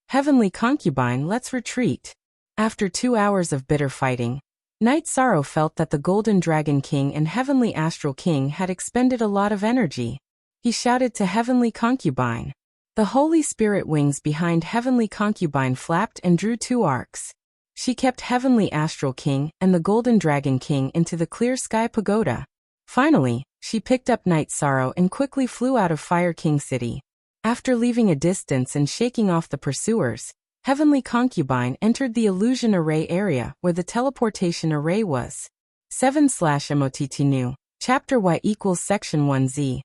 Heavenly Concubine, let's retreat. After 2 hours of bitter fighting, Night Sorrow felt that the Golden Dragon King and Heavenly Astral King had expended a lot of energy. He shouted to Heavenly Concubine. The Holy Spirit wings behind Heavenly Concubine flapped and drew 2 arcs. She kept Heavenly Astral King and the Golden Dragon King into the clear sky pagoda. Finally, she picked up Night Sorrow and quickly flew out of Fire King city. After leaving a distance and shaking off the pursuers, Heavenly Concubine entered the illusion array area where the teleportation array was. 7/MOTT new. Chapter Y equals Section 1Z.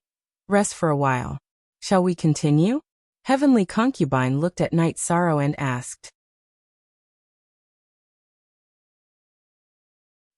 Rest for a while. Shall we continue? Heavenly Concubine looked at Night Sorrow and asked.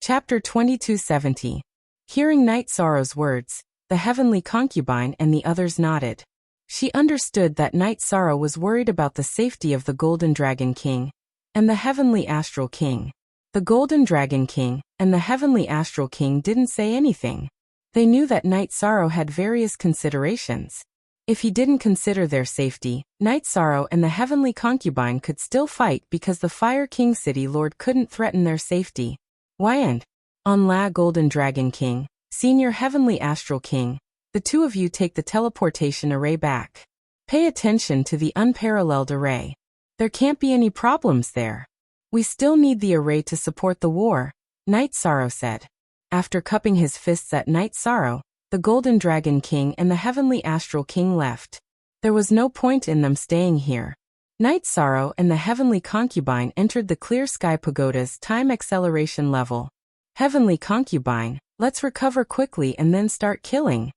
Chapter 2270. Hearing Night Sorrow's words, the Heavenly Concubine and the others nodded. She understood that Night Sorrow was worried about the safety of the Golden Dragon King and the Heavenly Astral King. The Golden Dragon King and the Heavenly Astral King didn't say anything. They knew that Night Sorrow had various considerations. If he didn't consider their safety, Night Sorrow and the Heavenly Concubine could still fight because the Fire King City Lord couldn't threaten their safety. Why and on La Golden Dragon King, Senior Heavenly Astral King, the 2 of you take the teleportation array back. Pay attention to the unparalleled array. There can't be any problems there. We still need the array to support the war, Night Sorrow said. After cupping his fists at Night Sorrow, the Golden Dragon King and the Heavenly Astral King left. There was no point in them staying here. Night Sorrow and the Heavenly Concubine entered the Clear Sky Pagoda's time acceleration level. Heavenly Concubine, let's recover quickly and then start killing.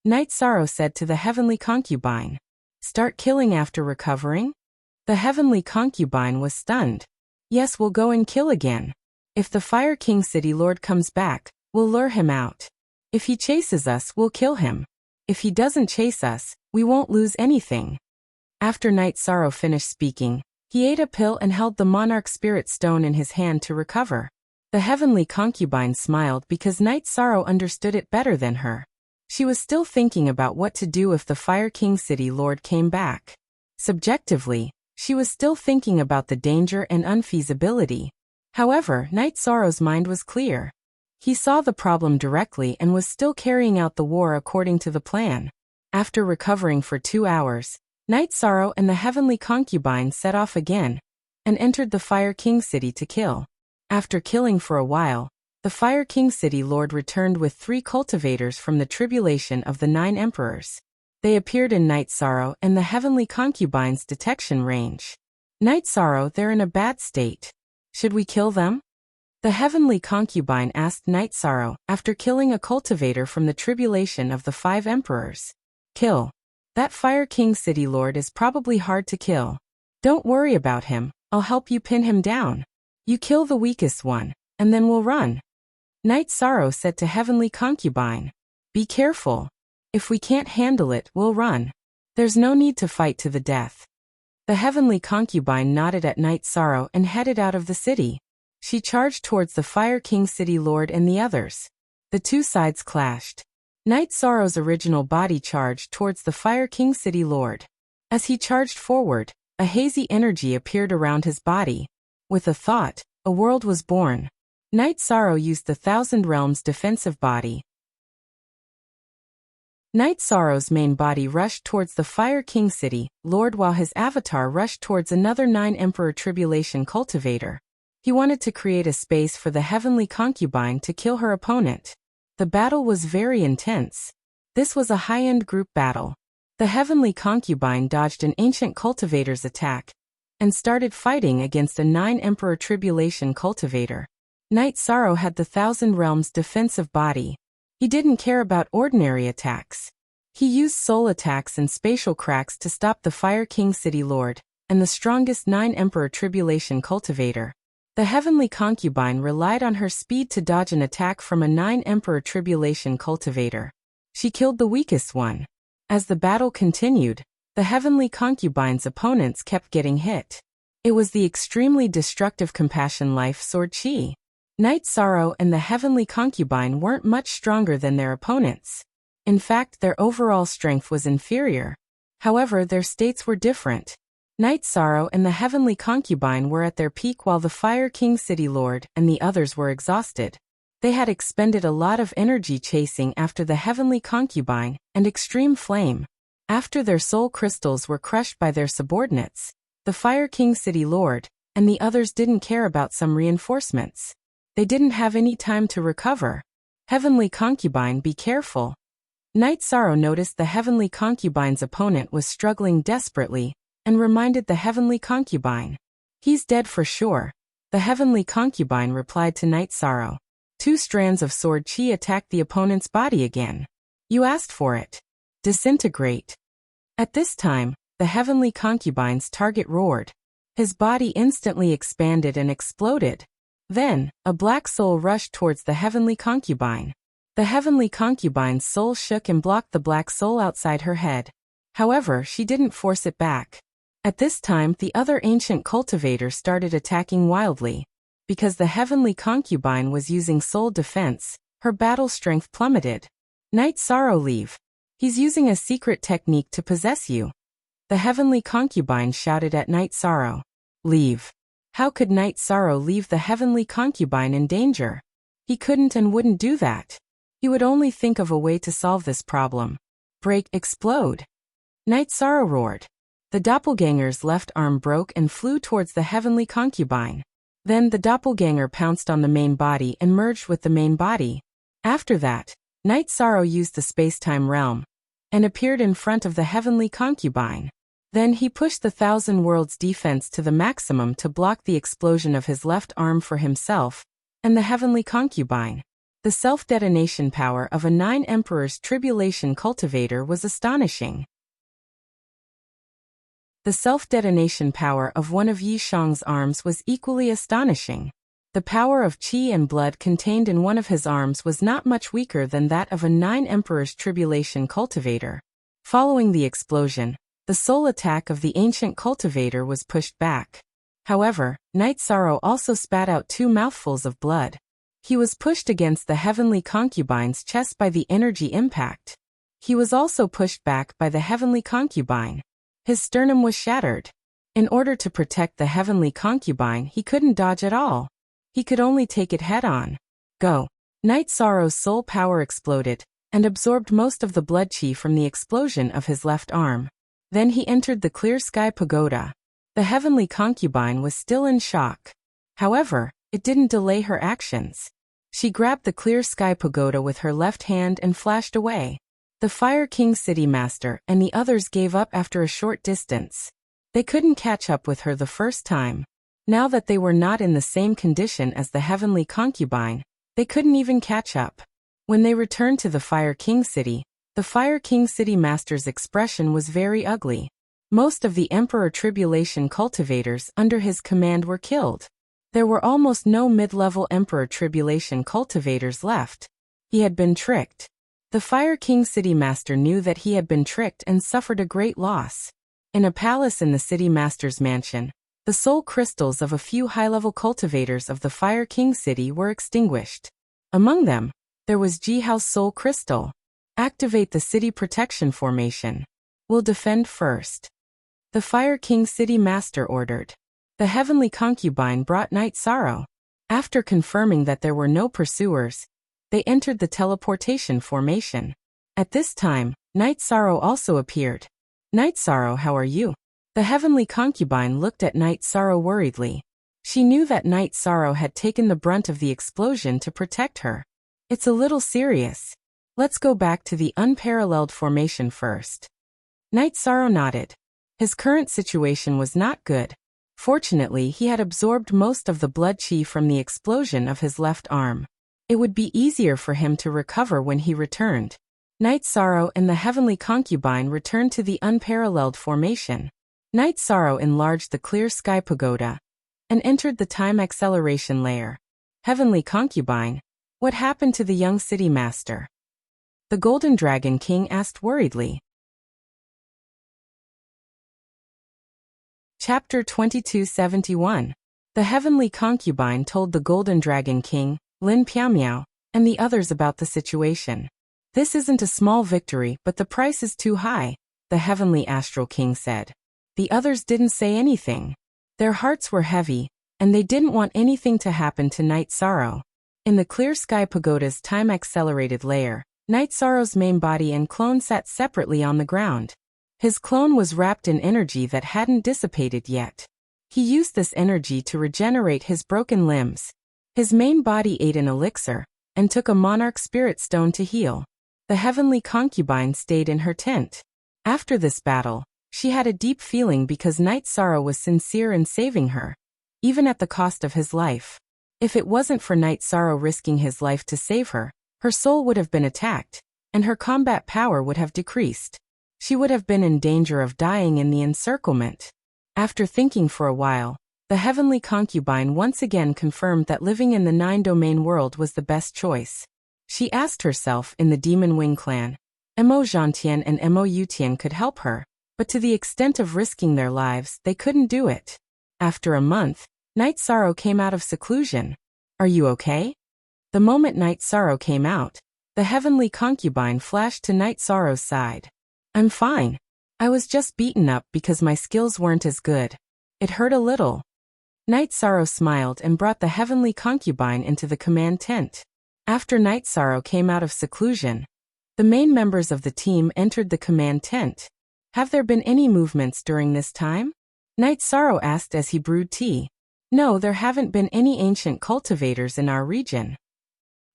Night Sorrow said to the Heavenly Concubine. Start killing after recovering? The Heavenly Concubine was stunned. Yes, we'll go and kill again. If the Fire King City Lord comes back, we'll lure him out. If he chases us, we'll kill him. If he doesn't chase us, we won't lose anything. After Night Sorrow finished speaking, he ate a pill and held the Monarch Spirit Stone in his hand to recover. The Heavenly Concubine smiled because Night Sorrow understood it better than her. She was still thinking about what to do if the Fire King City Lord came back. Subjectively, she was still thinking about the danger and unfeasibility. However, Night Sorrow's mind was clear. He saw the problem directly and was still carrying out the war according to the plan. After recovering for 2 hours, Night Sorrow and the Heavenly Concubine set off again and entered the Fire King City to kill. After killing for a while, the Fire King City Lord returned with 3 cultivators from the tribulation of the 9 emperors. They appeared in Night Sorrow and the Heavenly Concubine's detection range. Night Sorrow, they're in a bad state. Should we kill them? The Heavenly Concubine asked Night Sorrow after killing a cultivator from the tribulation of the 5 emperors. Kill. That Fire King City Lord is probably hard to kill. Don't worry about him, I'll help you pin him down. You kill the weakest one, and then we'll run. Night Sorrow said to Heavenly Concubine. Be careful. If we can't handle it, we'll run. There's no need to fight to the death. The Heavenly Concubine nodded at Night Sorrow and headed out of the city. She charged towards the Fire King City Lord and the others. The 2 sides clashed. Night Sorrow's original body charged towards the Fire King City Lord. As he charged forward, a hazy energy appeared around his body. With a thought, a world was born. Night Sorrow used the Thousand Realms defensive body. Night Sorrow's main body rushed towards the Fire King City Lord while his avatar rushed towards another 9 Emperor Tribulation cultivator. He wanted to create a space for the Heavenly Concubine to kill her opponent. The battle was very intense. This was a high-end group battle. The Heavenly Concubine dodged an ancient cultivator's attack and started fighting against a 9 Emperor Tribulation cultivator. Night Sorrow had the Thousand Realms defensive body. He didn't care about ordinary attacks. He used soul attacks and spatial cracks to stop the Fire King City Lord and the strongest 9 Emperor Tribulation cultivator. The Heavenly Concubine relied on her speed to dodge an attack from a 9 Emperor Tribulation cultivator. She killed the weakest one. As the battle continued, the Heavenly Concubine's opponents kept getting hit. It was the extremely destructive Compassion Life Sword Chi. Night Sorrow and the Heavenly Concubine weren't much stronger than their opponents. In fact, their overall strength was inferior. However, their states were different. Night Sorrow and the Heavenly Concubine were at their peak while the Fire King City Lord and the others were exhausted. They had expended a lot of energy chasing after the Heavenly Concubine and Extreme Flame. After their soul crystals were crushed by their subordinates, the Fire King City Lord and the others didn't care about some reinforcements. They didn't have any time to recover. Heavenly Concubine, be careful. Night Sorrow noticed the Heavenly Concubine's opponent was struggling desperately and reminded the Heavenly Concubine. He's dead for sure. The Heavenly Concubine replied to Night Sorrow. 2 strands of sword chi attacked the opponent's body again. You asked for it. Disintegrate. At this time, the Heavenly Concubine's target roared. His body instantly expanded and exploded. Then, a black soul rushed towards the Heavenly Concubine. The Heavenly Concubine's soul shook and blocked the black soul outside her head. However, she didn't force it back. At this time, the other ancient cultivator started attacking wildly. Because the Heavenly Concubine was using soul defense, her battle strength plummeted. Night Sorrow, leave. He's using a secret technique to possess you. The Heavenly Concubine shouted at Night Sorrow. Leave. How could Night Sorrow leave the Heavenly Concubine in danger? He couldn't and wouldn't do that. He would only think of a way to solve this problem. Break, explode. Night Sorrow roared. The doppelganger's left arm broke and flew towards the Heavenly Concubine. Then the doppelganger pounced on the main body and merged with the main body. After that, Night Sorrow used the space-time realm and appeared in front of the heavenly concubine. Then he pushed the Thousand Worlds defense to the maximum to block the explosion of his left arm for himself and the heavenly concubine. The self-detonation power of a 9 Emperors Tribulation cultivator was astonishing. The self-detonation power of one of Yi Shang's arms was equally astonishing. The power of qi and blood contained in one of his arms was not much weaker than that of a 9 Emperors Tribulation cultivator. Following the explosion, the soul attack of the ancient cultivator was pushed back. However, Night Sorrow also spat out 2 mouthfuls of blood. He was pushed against the heavenly concubine's chest by the energy impact. He was also pushed back by the heavenly concubine. His sternum was shattered. In order to protect the heavenly concubine, he couldn't dodge at all. He could only take it head-on. Go! Night Sorrow's soul power exploded, and absorbed most of the blood qi from the explosion of his left arm. Then he entered the clear sky pagoda. The heavenly concubine was still in shock. However, it didn't delay her actions. She grabbed the clear sky pagoda with her left hand and flashed away. The Fire King City Master and the others gave up after a short distance. They couldn't catch up with her the first time. Now that they were not in the same condition as the heavenly concubine, they couldn't even catch up. When they returned to the Fire King City, the Fire King City Master's expression was very ugly. Most of the Emperor Tribulation cultivators under his command were killed. There were almost no mid-level Emperor Tribulation cultivators left. He had been tricked. The Fire King City Master knew that he had been tricked and suffered a great loss. In a palace in the City Master's mansion, the soul crystals of a few high-level cultivators of the Fire King City were extinguished. Among them, there was Jihao's soul crystal. Activate the city protection formation. We'll defend first. The Fire King City Master ordered. The heavenly concubine brought Night Sorrow. After confirming that there were no pursuers, they entered the teleportation formation. At this time, Night Sorrow also appeared. Night Sorrow, how are you? The heavenly concubine looked at Night Sorrow worriedly. She knew that Night Sorrow had taken the brunt of the explosion to protect her. It's a little serious. Let's go back to the unparalleled formation first. Night Sorrow nodded. His current situation was not good. Fortunately, he had absorbed most of the blood qi from the explosion of his left arm. It would be easier for him to recover when he returned. Night Sorrow and the heavenly concubine returned to the unparalleled formation. Night Sorrow enlarged the clear sky pagoda and entered the time acceleration layer. Heavenly concubine, what happened to the young city master? The Golden Dragon King asked worriedly. Chapter 2271. The heavenly concubine told the Golden Dragon King, Lin Piamiao, and the others about the situation. This isn't a small victory, but the price is too high, the heavenly astral king said. The others didn't say anything. Their hearts were heavy, and they didn't want anything to happen to Night Sorrow. In the clear sky pagoda's time-accelerated layer, Night Sorrow's main body and clone sat separately on the ground. His clone was wrapped in energy that hadn't dissipated yet. He used this energy to regenerate his broken limbs. His main body ate an elixir, and took a monarch spirit stone to heal. The heavenly concubine stayed in her tent. After this battle, she had a deep feeling because Night Sorrow was sincere in saving her, even at the cost of his life. If it wasn't for Night Sorrow risking his life to save her, her soul would have been attacked, and her combat power would have decreased. She would have been in danger of dying in the encirclement. After thinking for a while, the heavenly concubine once again confirmed that living in the 9-domain world was the best choice. She asked herself in the Demon Wing clan, Mo Zhantian and Mo Yutian could help her, but to the extent of risking their lives, they couldn't do it. After a month, Night Sorrow came out of seclusion. Are you okay? The moment Night Sorrow came out, the heavenly concubine flashed to Night Sorrow's side. I'm fine. I was just beaten up because my skills weren't as good. It hurt a little. Night Sorrow smiled and brought the heavenly concubine into the command tent. After Night Sorrow came out of seclusion, the main members of the team entered the command tent. Have there been any movements during this time? Night Sorrow asked as he brewed tea. No, there haven't been any ancient cultivators in our region.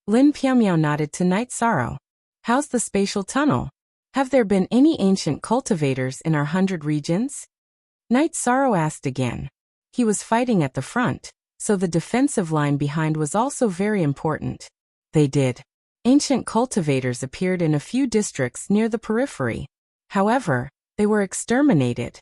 Lin Piamiao nodded to Night Sorrow. How's the spatial tunnel? Have there been any ancient cultivators in our 100 regions? Night Sorrow asked again. He was fighting at the front, so the defensive line behind was also very important. They did. Ancient cultivators appeared in a few districts near the periphery. However, they were exterminated.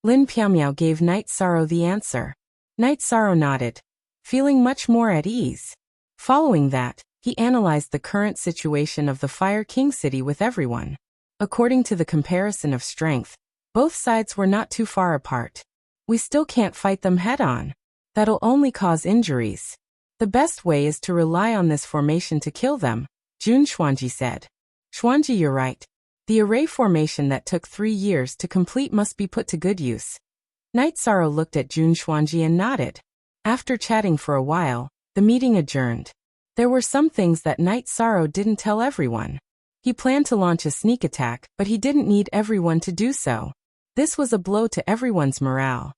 Lin Piamiao gave Night Sorrow the answer. Night Sorrow nodded, feeling much more at ease. Following that, he analyzed the current situation of the Fire King City with everyone. According to the comparison of strength, both sides were not too far apart. We still can't fight them head-on. That'll only cause injuries. The best way is to rely on this formation to kill them, Jun Xuanji said. Xuanji, you're right. The array formation that took 3 years to complete must be put to good use. Night Sorrow looked at Jun Xuanji and nodded. After chatting for a while, the meeting adjourned. There were some things that Night Sorrow didn't tell everyone. He planned to launch a sneak attack, but he didn't need everyone to do so. This was a blow to everyone's morale.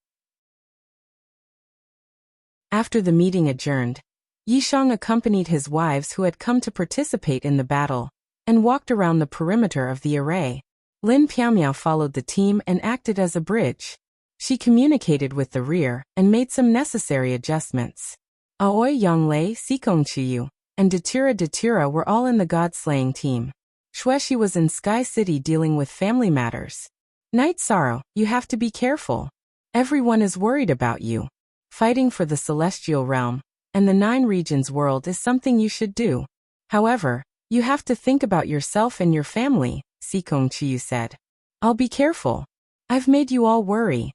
After the meeting adjourned, Yishang accompanied his wives who had come to participate in the battle, and walked around the perimeter of the array. Lin Piamiao followed the team and acted as a bridge. She communicated with the rear and made some necessary adjustments. Aoi Yonglei, Sikong Chiyu, and Datura were all in the god-slaying team. Shueshi was in Sky City dealing with family matters. Night Sorrow, you have to be careful. Everyone is worried about you. Fighting for the celestial realm and the 9 regions world is something you should do. However, you have to think about yourself and your family, Sikong Chiyu said. I'll be careful. I've made you all worry.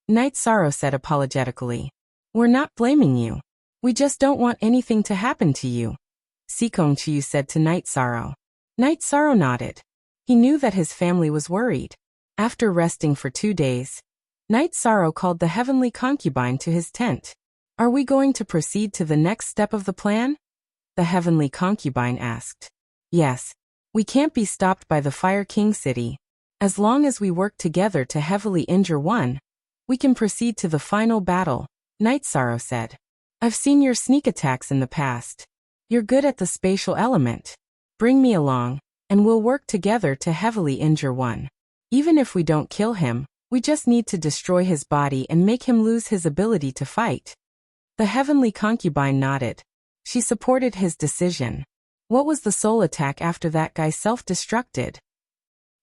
Night Sorrow said apologetically. We're not blaming you. We just don't want anything to happen to you, Sikong Chiyu said to Night Sorrow. Night Sorrow nodded. He knew that his family was worried. After resting for 2 days, Night Sorrow called the heavenly concubine to his tent. Are we going to proceed to the next step of the plan? The heavenly concubine asked. Yes. We can't be stopped by the Fire King City. As long as we work together to heavily injure one, we can proceed to the final battle, Night Sorrow said. I've seen your sneak attacks in the past. You're good at the spatial element. Bring me along, and we'll work together to heavily injure one. Even if we don't kill him, we just need to destroy his body and make him lose his ability to fight. The heavenly concubine nodded. She supported his decision. What was the soul attack after that guy self-destructed?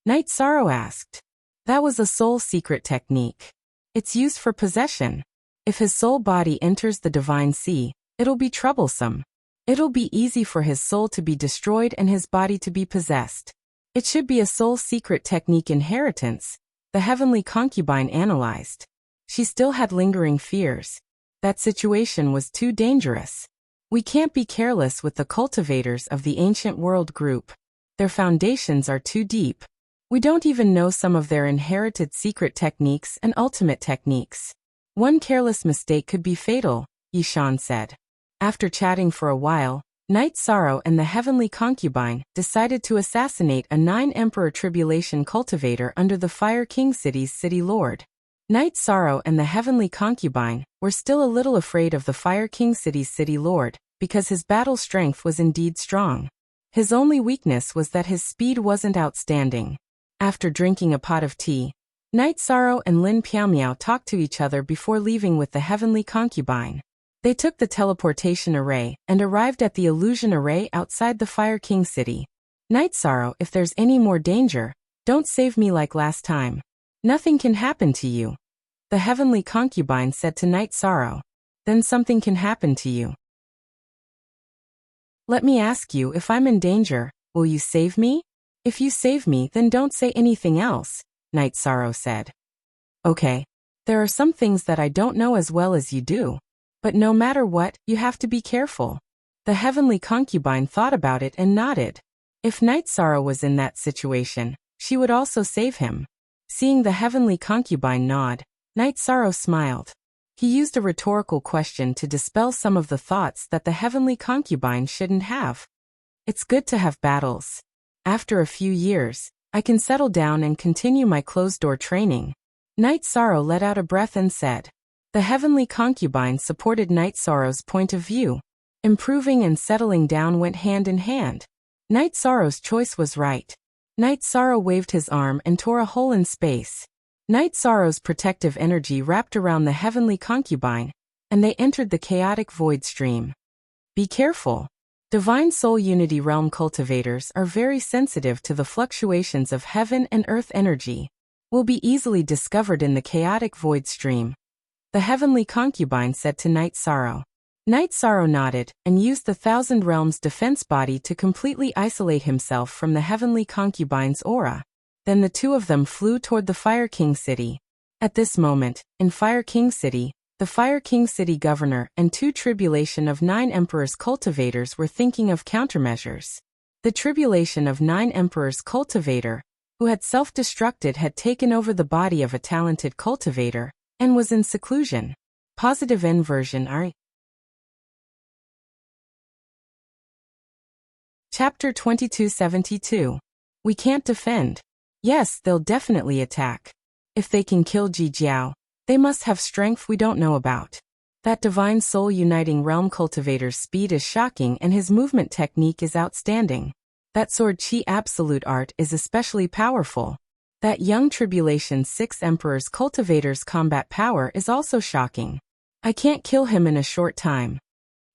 Night Sorrow asked. That was a soul secret technique. It's used for possession. If his soul body enters the divine sea, it'll be troublesome. It'll be easy for his soul to be destroyed and his body to be possessed. It should be a soul secret technique inheritance, the heavenly concubine analyzed. She still had lingering fears. That situation was too dangerous. We can't be careless with the cultivators of the ancient world group. Their foundations are too deep. We don't even know some of their inherited secret techniques and ultimate techniques. One careless mistake could be fatal, Yishan said. After chatting for a while, Night Sorrow and the heavenly concubine decided to assassinate a 9 Emperor Tribulation cultivator under the Fire King City's city lord. Night Sorrow and the heavenly concubine were still a little afraid of the Fire King City's city lord, because his battle strength was indeed strong. His only weakness was that his speed wasn't outstanding. After drinking a pot of tea, Night Sorrow and Lin Piamiao talked to each other before leaving with the heavenly concubine. They took the teleportation array and arrived at the illusion array outside the Fire King City. Night Sorrow, if there's any more danger, don't save me like last time. Nothing can happen to you, the heavenly concubine said to Night Sorrow. Then something can happen to you. Let me ask you, if I'm in danger, will you save me? If you save me, then don't say anything else, Night Sorrow said. Okay. There are some things that I don't know as well as you do. But no matter what, you have to be careful. The heavenly concubine thought about it and nodded. If Night Sorrow was in that situation, she would also save him. Seeing the heavenly concubine nod, Night Sorrow smiled. He used a rhetorical question to dispel some of the thoughts that the heavenly concubine shouldn't have. It's good to have battles. After a few years, I can settle down and continue my closed-door training. Night Sorrow let out a breath and said. The heavenly concubine supported Night Sorrow's point of view. Improving and settling down went hand in hand. Night Sorrow's choice was right. Night Sorrow waved his arm and tore a hole in space. Night Sorrow's protective energy wrapped around the heavenly concubine, and they entered the chaotic void stream. Be careful. Divine Soul Unity Realm cultivators are very sensitive to the fluctuations of heaven and earth energy. Will be easily discovered in the chaotic void stream, the heavenly concubine said to Night Sorrow. Night Sorrow nodded and used the Thousand Realms defense body to completely isolate himself from the heavenly concubine's aura. Then the two of them flew toward the Fire King City. At this moment, in Fire King City, the Fire King City governor and 2 Tribulation of 9 Emperors cultivators were thinking of countermeasures. The Tribulation of 9 Emperors cultivator, who had self-destructed, had taken over the body of a talented cultivator and was in seclusion. Positive inversion are. Chapter 2272. We can't defend. Yes, they'll definitely attack. If they can kill Ji Jiao, they must have strength we don't know about. That Divine Soul Uniting Realm cultivator's speed is shocking and his movement technique is outstanding. That Sword Chi Absolute Art is especially powerful. That Young Tribulation 6 Emperor's cultivator's combat power is also shocking. I can't kill him in a short time.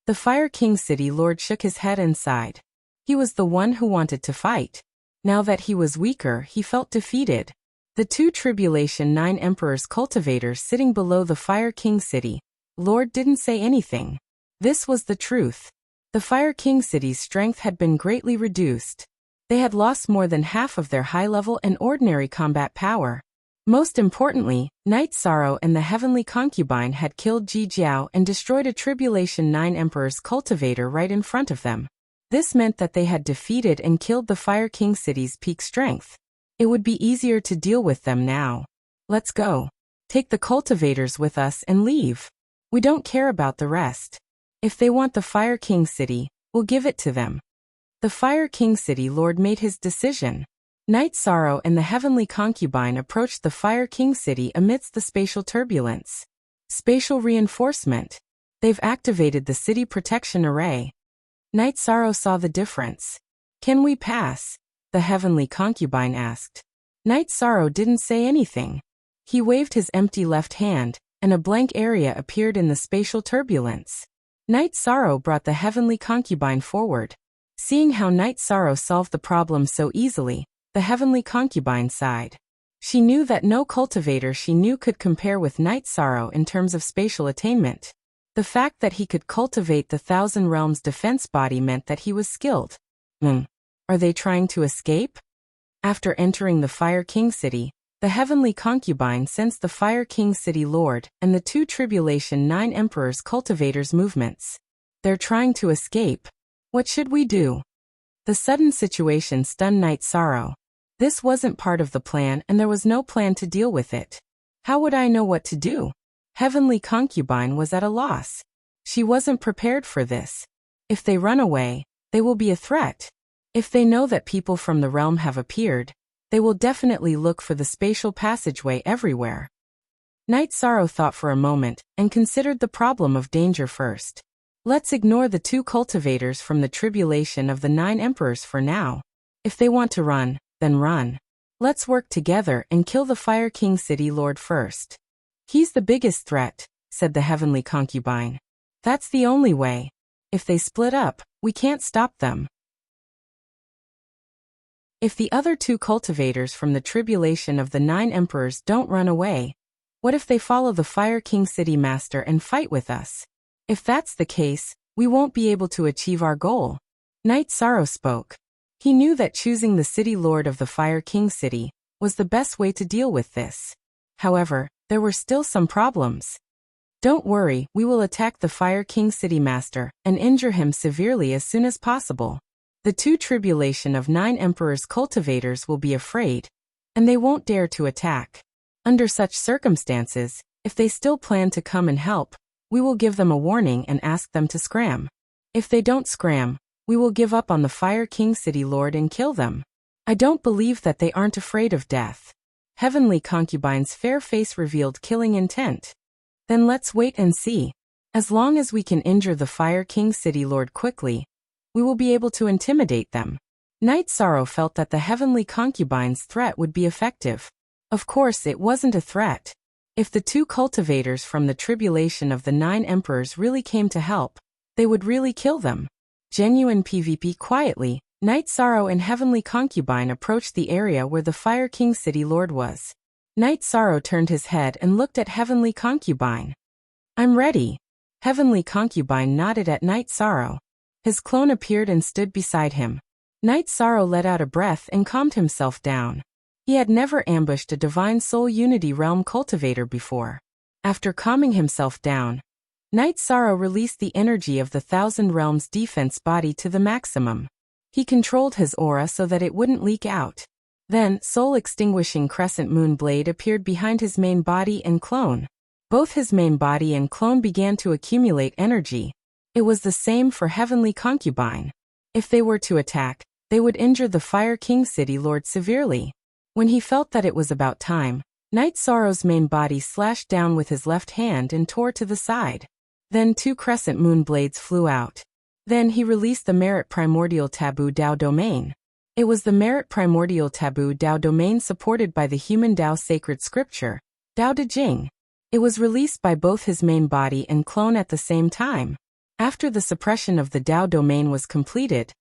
The Fire King City Lord shook his head and sighed. He was the one who wanted to fight. Now that he was weaker, he felt defeated. The 2 Tribulation 9 Emperors cultivators sitting below the Fire King City Lord didn't say anything. This was the truth. The Fire King City's strength had been greatly reduced. They had lost more than half of their high-level and ordinary combat power. Most importantly, Night Sorrow and the Heavenly Concubine had killed Ji Jiao and destroyed a Tribulation 9 Emperor's cultivator right in front of them. This meant that they had defeated and killed the Fire King City's peak strength. It would be easier to deal with them now. Let's go. Take the cultivators with us and leave. We don't care about the rest. If they want the Fire King City, we'll give it to them. The Fire King City Lord made his decision. Night Sorrow and the Heavenly Concubine approached the Fire King City amidst the spatial turbulence. Spatial reinforcement. They've activated the city protection array. Night Sorrow saw the difference. Can we pass? The Heavenly Concubine asked. Night Sorrow didn't say anything. He waved his empty left hand, and a blank area appeared in the spatial turbulence. Night Sorrow brought the Heavenly Concubine forward. Seeing how Night Sorrow solved the problem so easily, the Heavenly Concubine sighed. She knew that no cultivator she knew could compare with Night Sorrow in terms of spatial attainment. The fact that he could cultivate the Thousand Realms defense body meant that he was skilled. Are they trying to escape? After entering the Fire King City, the Heavenly Concubine sensed the Fire King City Lord and the 2 Tribulation 9 Emperors cultivators' movements. They're trying to escape. What should we do? The sudden situation stunned Night Sorrow. This wasn't part of the plan and there was no plan to deal with it. How would I know what to do? Heavenly Concubine was at a loss. She wasn't prepared for this. If they run away, they will be a threat. If they know that people from the realm have appeared, they will definitely look for the spatial passageway everywhere. Night Sorrow thought for a moment and considered the problem of danger first. Let's ignore the 2 cultivators from the Tribulation of the 9 Emperors for now. If they want to run, then run. Let's work together and kill the Fire King City Lord first. He's the biggest threat, said the Heavenly Concubine. That's the only way. If they split up, we can't stop them. If the other 2 cultivators from the Tribulation of the 9 Emperors don't run away, what if they follow the Fire King City Master and fight with us? If that's the case, we won't be able to achieve our goal. Night Sorrow spoke. He knew that choosing the City Lord of the Fire King City was the best way to deal with this. However, there were still some problems. Don't worry, we will attack the Fire King City Master and injure him severely as soon as possible. The 2 Tribulation of 9 Emperors cultivators will be afraid, and they won't dare to attack. Under such circumstances, if they still plan to come and help, we will give them a warning and ask them to scram. If they don't scram, we will give up on the Fire King City Lord and kill them. I don't believe that they aren't afraid of death. Heavenly Concubine's fair face revealed killing intent. Then let's wait and see. As long as we can injure the Fire King City Lord quickly, we will be able to intimidate them. Night Sorrow felt that the heavenly concubine's threat would be effective. Of course, it wasn't a threat. If the two cultivators from the tribulation of the 9 emperors really came to help, they would really kill them. Genuine PvP. Quietly, Night Sorrow and Heavenly Concubine approached the area where the Fire King City Lord was. Night Sorrow turned his head and looked at Heavenly Concubine. "I'm ready." Heavenly Concubine nodded at Night Sorrow. His clone appeared and stood beside him. Night Sorrow let out a breath and calmed himself down. He had never ambushed a Divine Soul Unity Realm cultivator before. After calming himself down, Night Sorrow released the energy of the Thousand Realms defense body to the maximum. He controlled his aura so that it wouldn't leak out. Then, soul-extinguishing Crescent Moon Blade appeared behind his main body and clone. Both his main body and clone began to accumulate energy. It was the same for Heavenly Concubine. If they were to attack, they would injure the Fire King City Lord severely. When he felt that it was about time, Night Sorrow's main body slashed down with his left hand and tore to the side. Then 2 Crescent Moon Blades flew out. Then he released the Merit Primordial Taboo Dao Domain. It was the Merit Primordial Taboo Dao Domain supported by the Human Dao Sacred Scripture, Dao De Jing. It was released by both his main body and clone at the same time. After the suppression of the Dao Domain was completed,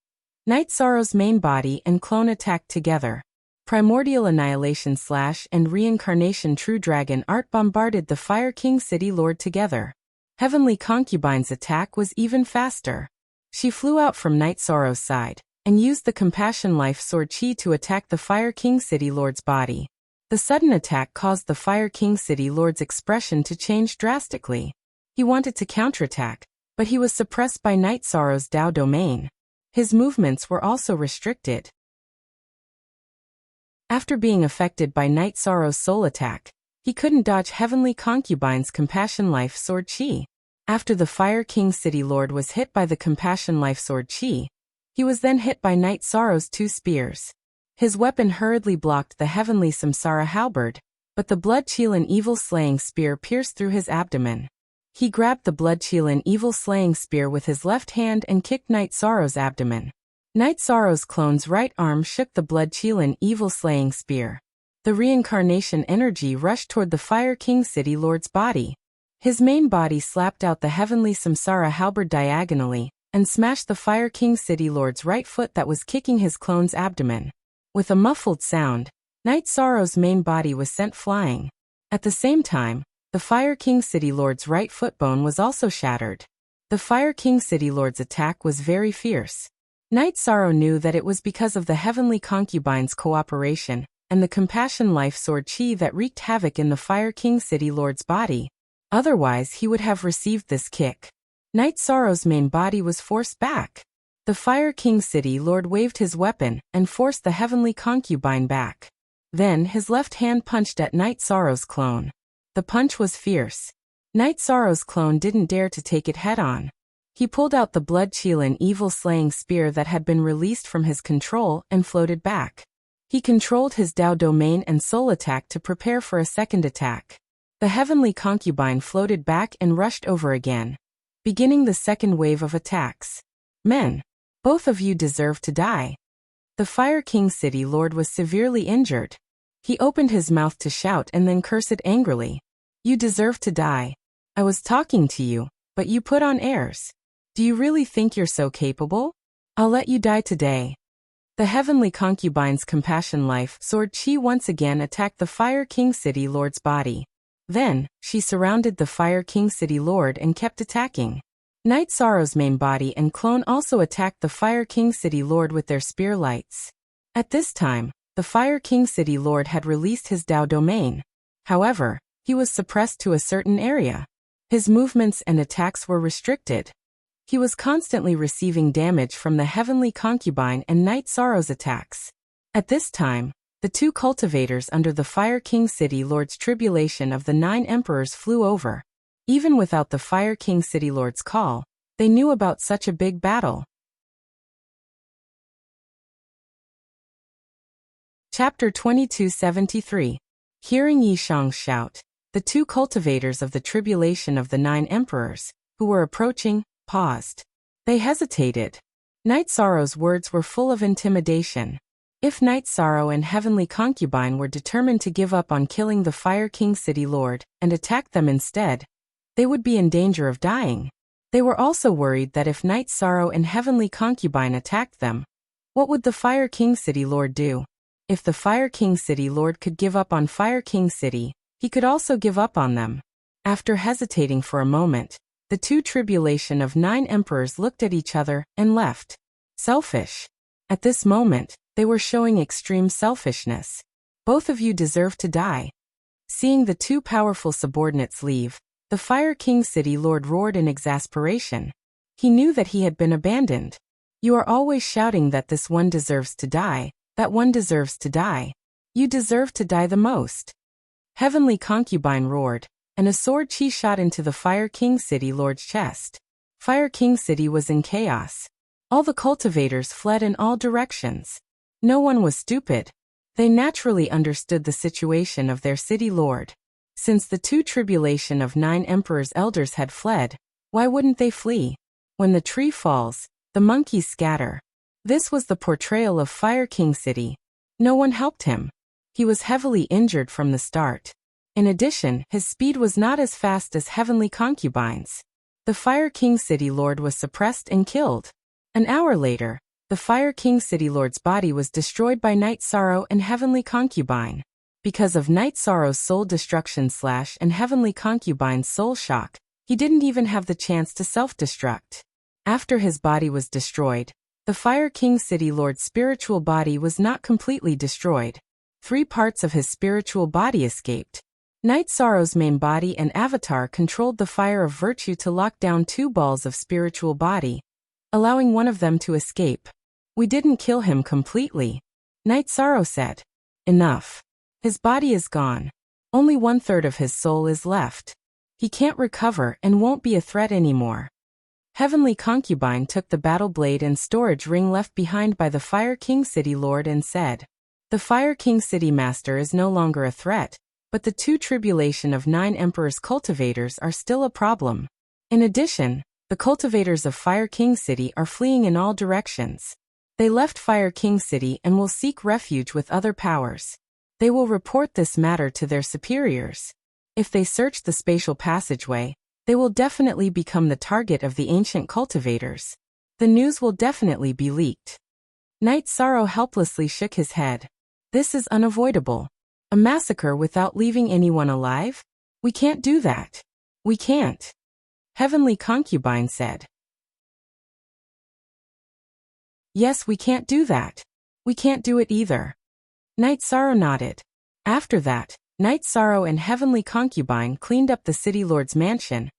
Night Sorrow's main body and clone attacked together. Primordial Annihilation / and Reincarnation True Dragon Art bombarded the Fire King City Lord together. Heavenly Concubine's attack was even faster. She flew out from Night Sorrow's side and used the Compassion Life Sword Chi to attack the Fire King City Lord's body. The sudden attack caused the Fire King City Lord's expression to change drastically. He wanted to counterattack, but he was suppressed by Night Sorrow's Dao Domain. His movements were also restricted. After being affected by Night Sorrow's soul attack, he couldn't dodge Heavenly Concubine's Compassion Life Sword Chi. After the Fire King City Lord was hit by the Compassion Life Sword Chi, he was then hit by Night Sorrow's 2 spears. His weapon hurriedly blocked the Heavenly Samsara Halberd, but the Blood-Cheelan Evil Slaying Spear pierced through his abdomen. He grabbed the Blood-Cheelan Evil Slaying Spear with his left hand and kicked Night Sorrow's abdomen. Night Sorrow's clone's right arm shook the Blood-Cheelan Evil Slaying Spear. The reincarnation energy rushed toward the Fire King City Lord's body. His main body slapped out the Heavenly Samsara Halberd diagonally and smashed the Fire King City Lord's right foot that was kicking his clone's abdomen. With a muffled sound, Night Sorrow's main body was sent flying. At the same time, the Fire King City Lord's right foot bone was also shattered. The Fire King City Lord's attack was very fierce. Night Sorrow knew that it was because of the Heavenly Concubine's cooperation and the Compassion Life Sword Chi that wreaked havoc in the Fire King City Lord's body. Otherwise, he would have received this kick. Night Sorrow's main body was forced back. The Fire King City Lord waved his weapon and forced the Heavenly Concubine back. Then his left hand punched at Night Sorrow's clone. The punch was fierce. Night Sorrow's clone didn't dare to take it head-on. He pulled out the Blood-Cheelan Evil Slaying Spear that had been released from his control and floated back. He controlled his Dao Domain and soul attack to prepare for a second attack. The Heavenly Concubine floated back and rushed over again, beginning the second wave of attacks. "Men, both of you deserve to die." The Fire King City Lord was severely injured. He opened his mouth to shout and then cursed angrily. "You deserve to die. I was talking to you, but you put on airs. Do you really think you're so capable? I'll let you die today." The Heavenly Concubine's Compassion Life Sword Chi once again attacked the Fire King City Lord's body. Then, she surrounded the Fire King City Lord and kept attacking. Night Sorrow's main body and clone also attacked the Fire King City Lord with their spear lights. At this time, the Fire King City Lord had released his Dao Domain. However, he was suppressed to a certain area. His movements and attacks were restricted. He was constantly receiving damage from the Heavenly Concubine and Night Sorrow's attacks. At this time, the 2 cultivators under the Fire King City Lord's tribulation of the 9 emperors flew over. Even without the Fire King City Lord's call, they knew about such a big battle. Chapter 2273. Hearing Yishang's shout, the 2 cultivators of the tribulation of the 9 emperors, who were approaching, paused. They hesitated. Night Sorrow's words were full of intimidation. If Night Sorrow and Heavenly Concubine were determined to give up on killing the Fire King City Lord and attack them instead, they would be in danger of dying. They were also worried that if Night Sorrow and Heavenly Concubine attacked them, what would the Fire King City Lord do? If the Fire King City Lord could give up on Fire King City, he could also give up on them. After hesitating for a moment, the two tribulation of 9 emperors looked at each other and left. Selfish. At this moment, they were showing extreme selfishness. Both of you deserve to die. Seeing the two powerful subordinates leave, the Fire King City Lord roared in exasperation. He knew that he had been abandoned. You are always shouting that this one deserves to die, that one deserves to die. You deserve to die the most. Heavenly Concubine roared, and a sword chi shot into the Fire King City Lord's chest. Fire King City was in chaos. All the cultivators fled in all directions. No one was stupid. They naturally understood the situation of their city lord. Since the two tribulation of 9 emperors' elders had fled, why wouldn't they flee? When the tree falls, the monkeys scatter. This was the portrayal of Fire King City. No one helped him. He was heavily injured from the start. In addition, his speed was not as fast as Heavenly Concubine's. The Fire King City Lord was suppressed and killed. An hour later, the Fire King City Lord's body was destroyed by Night Sorrow and Heavenly Concubine. Because of Night Sorrow's soul destruction / and Heavenly Concubine's soul shock, he didn't even have the chance to self-destruct. After his body was destroyed, the Fire King City Lord's spiritual body was not completely destroyed. 3 parts of his spiritual body escaped. Night Sorrow's main body and avatar controlled the fire of virtue to lock down 2 balls of spiritual body, allowing one of them to escape. We didn't kill him completely. Night Sorrow said. Enough. His body is gone. Only 1/3 of his soul is left. He can't recover and won't be a threat anymore. Heavenly Concubine took the battle blade and storage ring left behind by the Fire King City Lord and said, the Fire King City Master is no longer a threat, but the two tribulation of 9 emperors cultivators are still a problem. In addition, the cultivators of Fire King City are fleeing in all directions. They left Fire King City and will seek refuge with other powers. They will report this matter to their superiors. If they search the spatial passageway, they will definitely become the target of the ancient cultivators. The news will definitely be leaked. Night Sorrow helplessly shook his head. This is unavoidable. A massacre without leaving anyone alive? We can't do that. We can't. Heavenly Concubine said. Yes, we can't do that. We can't do it either. Night Sorrow nodded. After that, Night Sorrow and Heavenly Concubine cleaned up the City Lord's mansion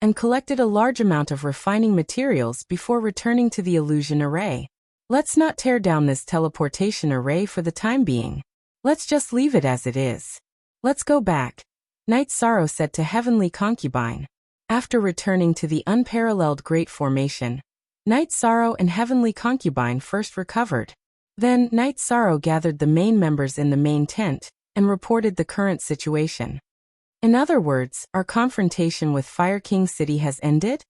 and collected a large amount of refining materials before returning to the illusion array. Let's not tear down this teleportation array for the time being. Let's just leave it as it is. Let's go back, Night Sorrow said to Heavenly Concubine. After returning to the unparalleled Great Formation, Night Sorrow and Heavenly Concubine first recovered. Then, Night Sorrow gathered the main members in the main tent and reported the current situation. In other words, our confrontation with Fire King City has ended?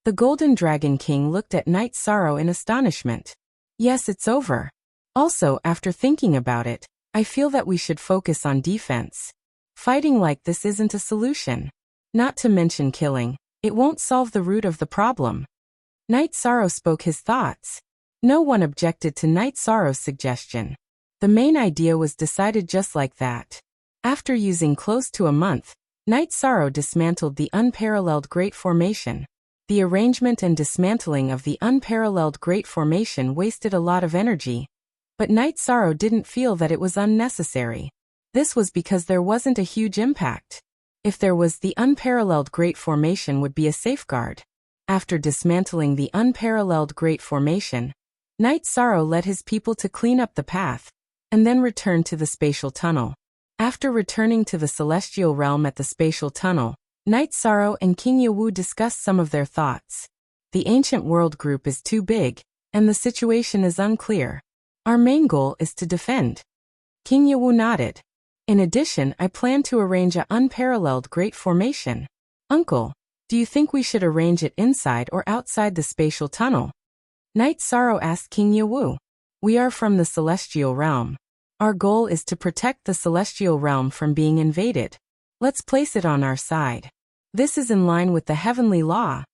The Golden Dragon King looked at Night Sorrow in astonishment. Yes, it's over. Also, after thinking about it, I feel that we should focus on defense. Fighting like this isn't a solution. Not to mention killing, it won't solve the root of the problem. Night Sorrow spoke his thoughts. No one objected to Night Sorrow's suggestion. The main idea was decided just like that. After using close to a month, Night Sorrow dismantled the unparalleled Great Formation. The arrangement and dismantling of the unparalleled Great Formation wasted a lot of energy, but Night Sorrow didn't feel that it was unnecessary. This was because there wasn't a huge impact. If there was, the unparalleled Great Formation would be a safeguard. After dismantling the unparalleled Great Formation, Night Sorrow led his people to clean up the path, and then returned to the spatial tunnel. After returning to the celestial realm at the spatial tunnel, Night Sorrow and King Yawu discussed some of their thoughts. The ancient world group is too big, and the situation is unclear. Our main goal is to defend. King Yawu nodded. In addition, I plan to arrange an unparalleled Great Formation. Uncle, do you think we should arrange it inside or outside the spatial tunnel? Night Sorrow asked King Yawu. We are from the celestial realm. Our goal is to protect the celestial realm from being invaded. Let's place it on our side. This is in line with the heavenly law.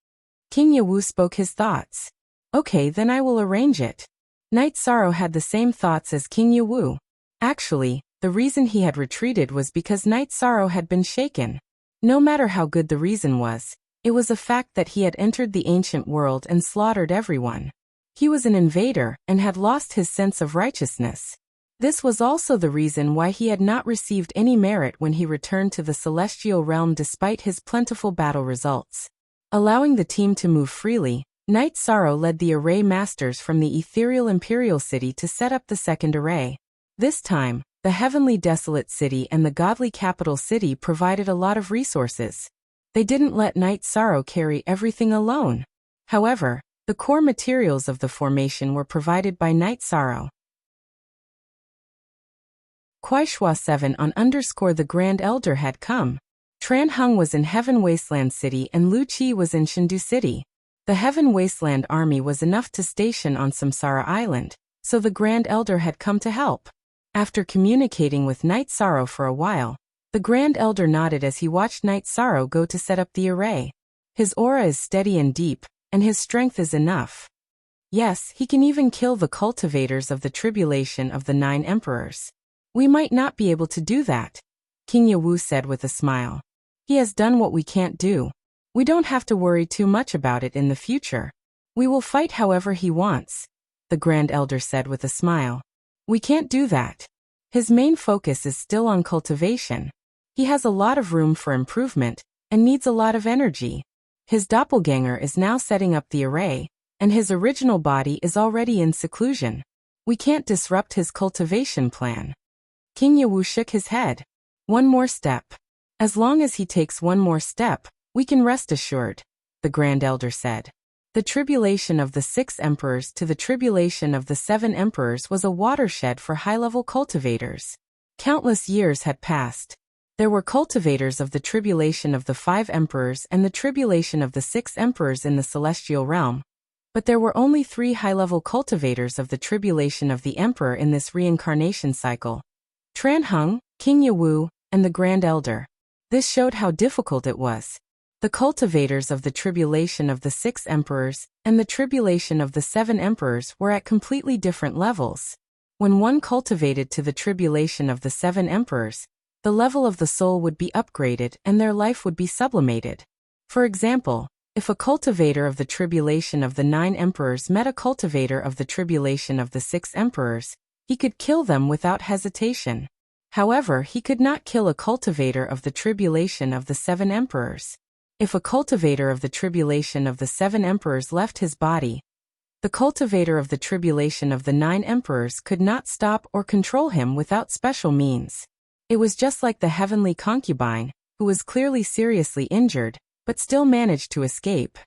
King Yawu spoke his thoughts. Okay, then I will arrange it. Night Sorrow had the same thoughts as King Yawu. Actually, the reason he had retreated was because Night Sorrow had been shaken. No matter how good the reason was, it was a fact that he had entered the ancient world and slaughtered everyone. He was an invader and had lost his sense of righteousness. This was also the reason why he had not received any merit when he returned to the celestial realm despite his plentiful battle results. Allowing the team to move freely, Night Sorrow led the array masters from the ethereal imperial city to set up the second array. This time, the heavenly desolate city and the godly capital city provided a lot of resources. They didn't let Night Sorrow carry everything alone. However, the core materials of the formation were provided by Night Sorrow. Kuaishua 7 on _ the Grand Elder had come. Tran Hung was in Heaven Wasteland City and Lu Qi was in Shindu City. The Heaven Wasteland army was enough to station on Samsara Island, so the Grand Elder had come to help. After communicating with Night Sorrow for a while, the Grand Elder nodded as he watched Night Sorrow go to set up the array. His aura is steady and deep, and his strength is enough. Yes, he can even kill the cultivators of the tribulation of the 9 emperors. We might not be able to do that, King Yawu said with a smile. He has done what we can't do. We don't have to worry too much about it in the future. We will fight however he wants, the Grand Elder said with a smile. We can't do that. His main focus is still on cultivation. He has a lot of room for improvement, and needs a lot of energy. His doppelganger is now setting up the array, and his original body is already in seclusion. We can't disrupt his cultivation plan. King Yawu shook his head. One more step. As long as he takes one more step, we can rest assured, the Grand Elder said. The tribulation of the 6 emperors to the tribulation of the 7 emperors was a watershed for high-level cultivators. Countless years had passed. There were cultivators of the tribulation of the 5 emperors and the tribulation of the 6 emperors in the celestial realm, but there were only 3 high-level cultivators of the tribulation of the emperor in this reincarnation cycle: Tran Hung, King Yawu, and the Grand Elder. This showed how difficult it was. The cultivators of the tribulation of the 6 emperors and the tribulation of the 7 emperors were at completely different levels. When one cultivated to the tribulation of the 7 emperors, the level of the soul would be upgraded and their life would be sublimated. For example, if a cultivator of the tribulation of the 9 emperors met a cultivator of the tribulation of the 6 emperors, he could kill them without hesitation. However, he could not kill a cultivator of the tribulation of the 7 emperors. If a cultivator of the tribulation of the 7 emperors left his body, the cultivator of the tribulation of the 9 emperors could not stop or control him without special means. It was just like the heavenly concubine, who was clearly seriously injured, but still managed to escape.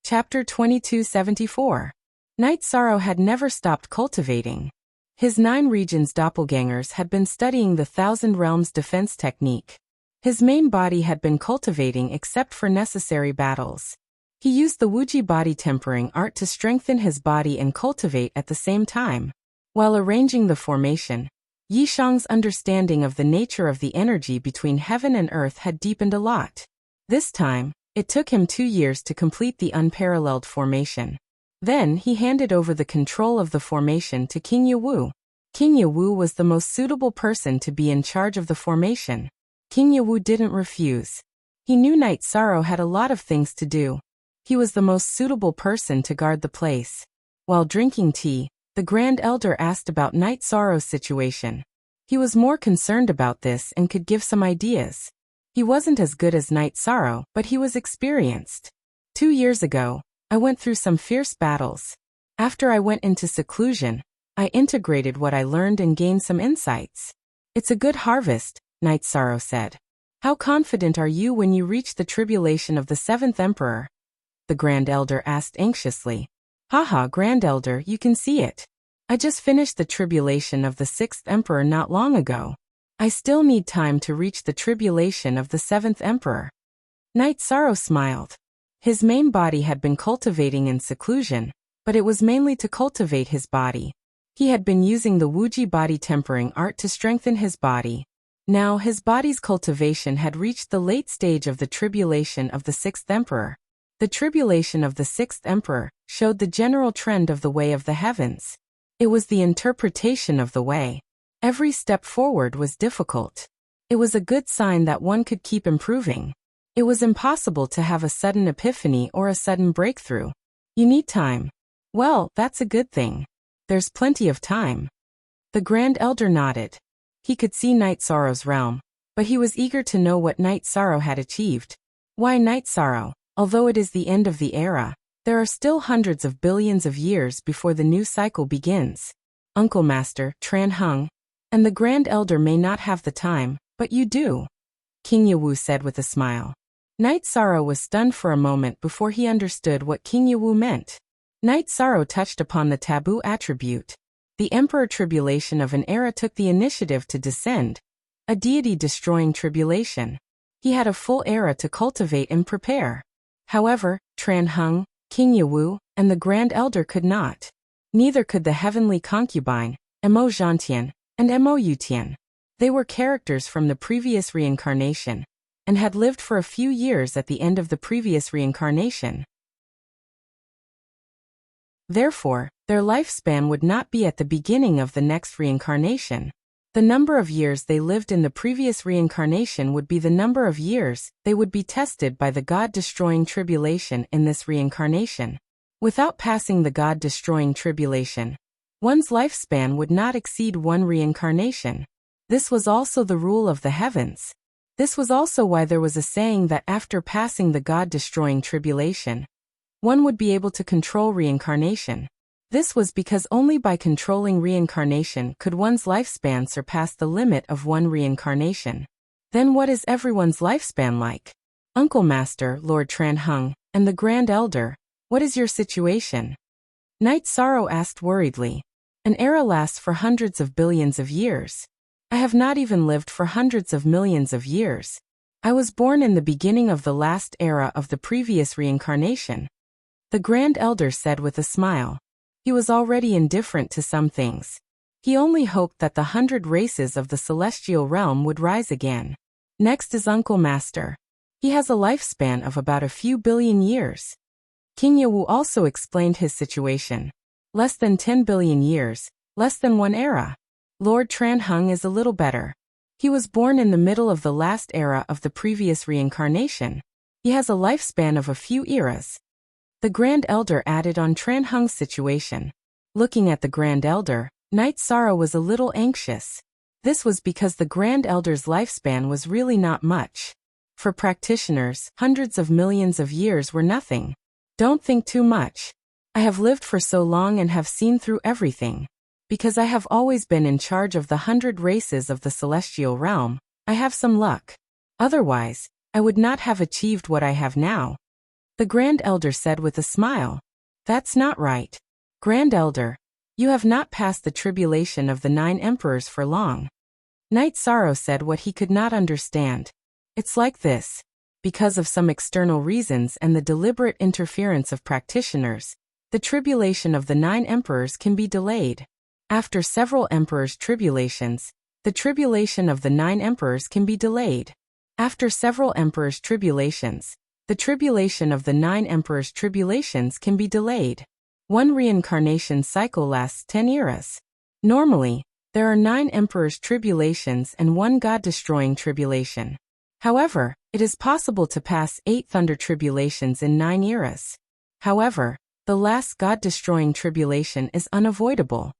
Chapter 2274. Night Sorrow had never stopped cultivating. His 9 regions doppelgangers had been studying the Thousand Realms defense technique. His main body had been cultivating except for necessary battles. He used the Wuji body tempering art to strengthen his body and cultivate at the same time. While arranging the formation, Yishang's understanding of the nature of the energy between heaven and earth had deepened a lot. This time, it took him 2 years to complete the unparalleled formation. Then he handed over the control of the formation to King Yawu. King Yawu was the most suitable person to be in charge of the formation. King Yawu didn't refuse. He knew Night Sorrow had a lot of things to do. He was the most suitable person to guard the place. While drinking tea, the Grand Elder asked about Night Sorrow's situation. He was more concerned about this and could give some ideas. He wasn't as good as Night Sorrow, but he was experienced. 2 years ago, I went through some fierce battles. After I went into seclusion, I integrated what I learned and gained some insights. It's a good harvest, Night Sorrow said. How confident are you when you reach the tribulation of the 7th Emperor? The Grand Elder asked anxiously. Haha, Grand Elder, you can see it. I just finished the tribulation of the 6th Emperor not long ago. I still need time to reach the tribulation of the 7th Emperor. Night Sorrow smiled. His main body had been cultivating in seclusion, but it was mainly to cultivate his body. He had been using the Wuji body tempering art to strengthen his body. Now his body's cultivation had reached the late stage of the tribulation of the sixth emperor. The tribulation of the sixth emperor showed the general trend of the way of the heavens. It was the interpretation of the way. Every step forward was difficult. It was a good sign that one could keep improving. It was impossible to have a sudden epiphany or a sudden breakthrough. You need time. Well, that's a good thing. There's plenty of time. The Grand Elder nodded. He could see Night Sorrow's realm, but he was eager to know what Night Sorrow had achieved. Why Night Sorrow? Although it is the end of the era, there are still hundreds of billions of years before the new cycle begins. Uncle Master, Tran Hung, and the Grand Elder may not have the time, but you do, King Yewu said with a smile. Night Sorrow was stunned for a moment before he understood what King Yewu meant. Night Sorrow touched upon the taboo attribute. The Emperor Tribulation of an era took the initiative to descend, a deity-destroying tribulation. He had a full era to cultivate and prepare. However, Tran Hung, King Yewu, and the Grand Elder could not. Neither could the heavenly concubine, Mo Zhantian, and Mo Yutian. They were characters from the previous reincarnation, and had lived for a few years at the end of the previous reincarnation. Therefore, their lifespan would not be at the beginning of the next reincarnation. The number of years they lived in the previous reincarnation would be the number of years they would be tested by the God-destroying tribulation in this reincarnation. Without passing the God-destroying tribulation, one's lifespan would not exceed one reincarnation. This was also the rule of the heavens. This was also why there was a saying that after passing the God-destroying tribulation, one would be able to control reincarnation. This was because only by controlling reincarnation could one's lifespan surpass the limit of one reincarnation. Then what is everyone's lifespan like? Uncle Master, Lord Tran Hung, and the Grand Elder, what is your situation? Night Sorrow asked worriedly. An era lasts for hundreds of billions of years. I have not even lived for hundreds of millions of years. I was born in the beginning of the last era of the previous reincarnation. The Grand Elder said with a smile. He was already indifferent to some things. He only hoped that the 100 races of the celestial realm would rise again. Next is Uncle Master. He has a lifespan of about a few billion years. King Yewu also explained his situation. Less than 10 billion years, less than one era. Lord Tran Hung is a little better. He was born in the middle of the last era of the previous reincarnation. He has a lifespan of a few eras. The Grand Elder added on Tran Hung's situation. Looking at the Grand Elder, Night Sorrow was a little anxious. This was because the Grand Elder's lifespan was really not much. For practitioners, hundreds of millions of years were nothing. Don't think too much. I have lived for so long and have seen through everything. Because I have always been in charge of the 100 races of the celestial realm, I have some luck. Otherwise, I would not have achieved what I have now. The Grand Elder said with a smile. That's not right. Grand Elder, you have not passed the tribulation of the 9 emperors for long. Night Sorrow said what he could not understand. It's like this. Because of some external reasons and the deliberate interference of practitioners, the tribulation of the 9 emperors can be delayed. After several emperors' tribulations, the tribulation of the 9 emperors can be delayed. After several emperors' tribulations, the tribulation of the 9 emperors' tribulations can be delayed. One reincarnation cycle lasts 10 eras. Normally, there are 9 emperors' tribulations and one God-destroying tribulation. However, it is possible to pass 8 thunder tribulations in 9 eras. However, the last God-destroying tribulation is unavoidable.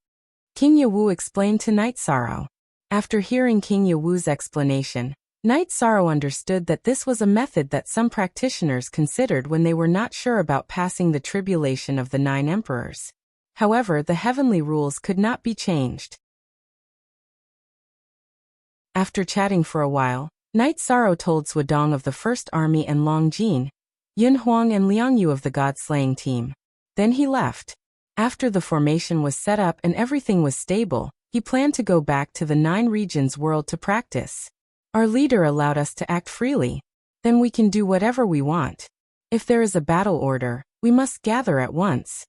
King Yewu explained to Night Sorrow. After hearing King Yewu's explanation, Night Sorrow understood that this was a method that some practitioners considered when they were not sure about passing the tribulation of the 9 emperors. However, the heavenly rules could not be changed. After chatting for a while, Night Sorrow told Swadong of the First Army and Long Jin, Yun Huang and Liang Yu of the God-slaying team. Then he left. After the formation was set up and everything was stable, he planned to go back to the 9 regions world to practice. Our leader allowed us to act freely. Then we can do whatever we want. If there is a battle order, we must gather at once.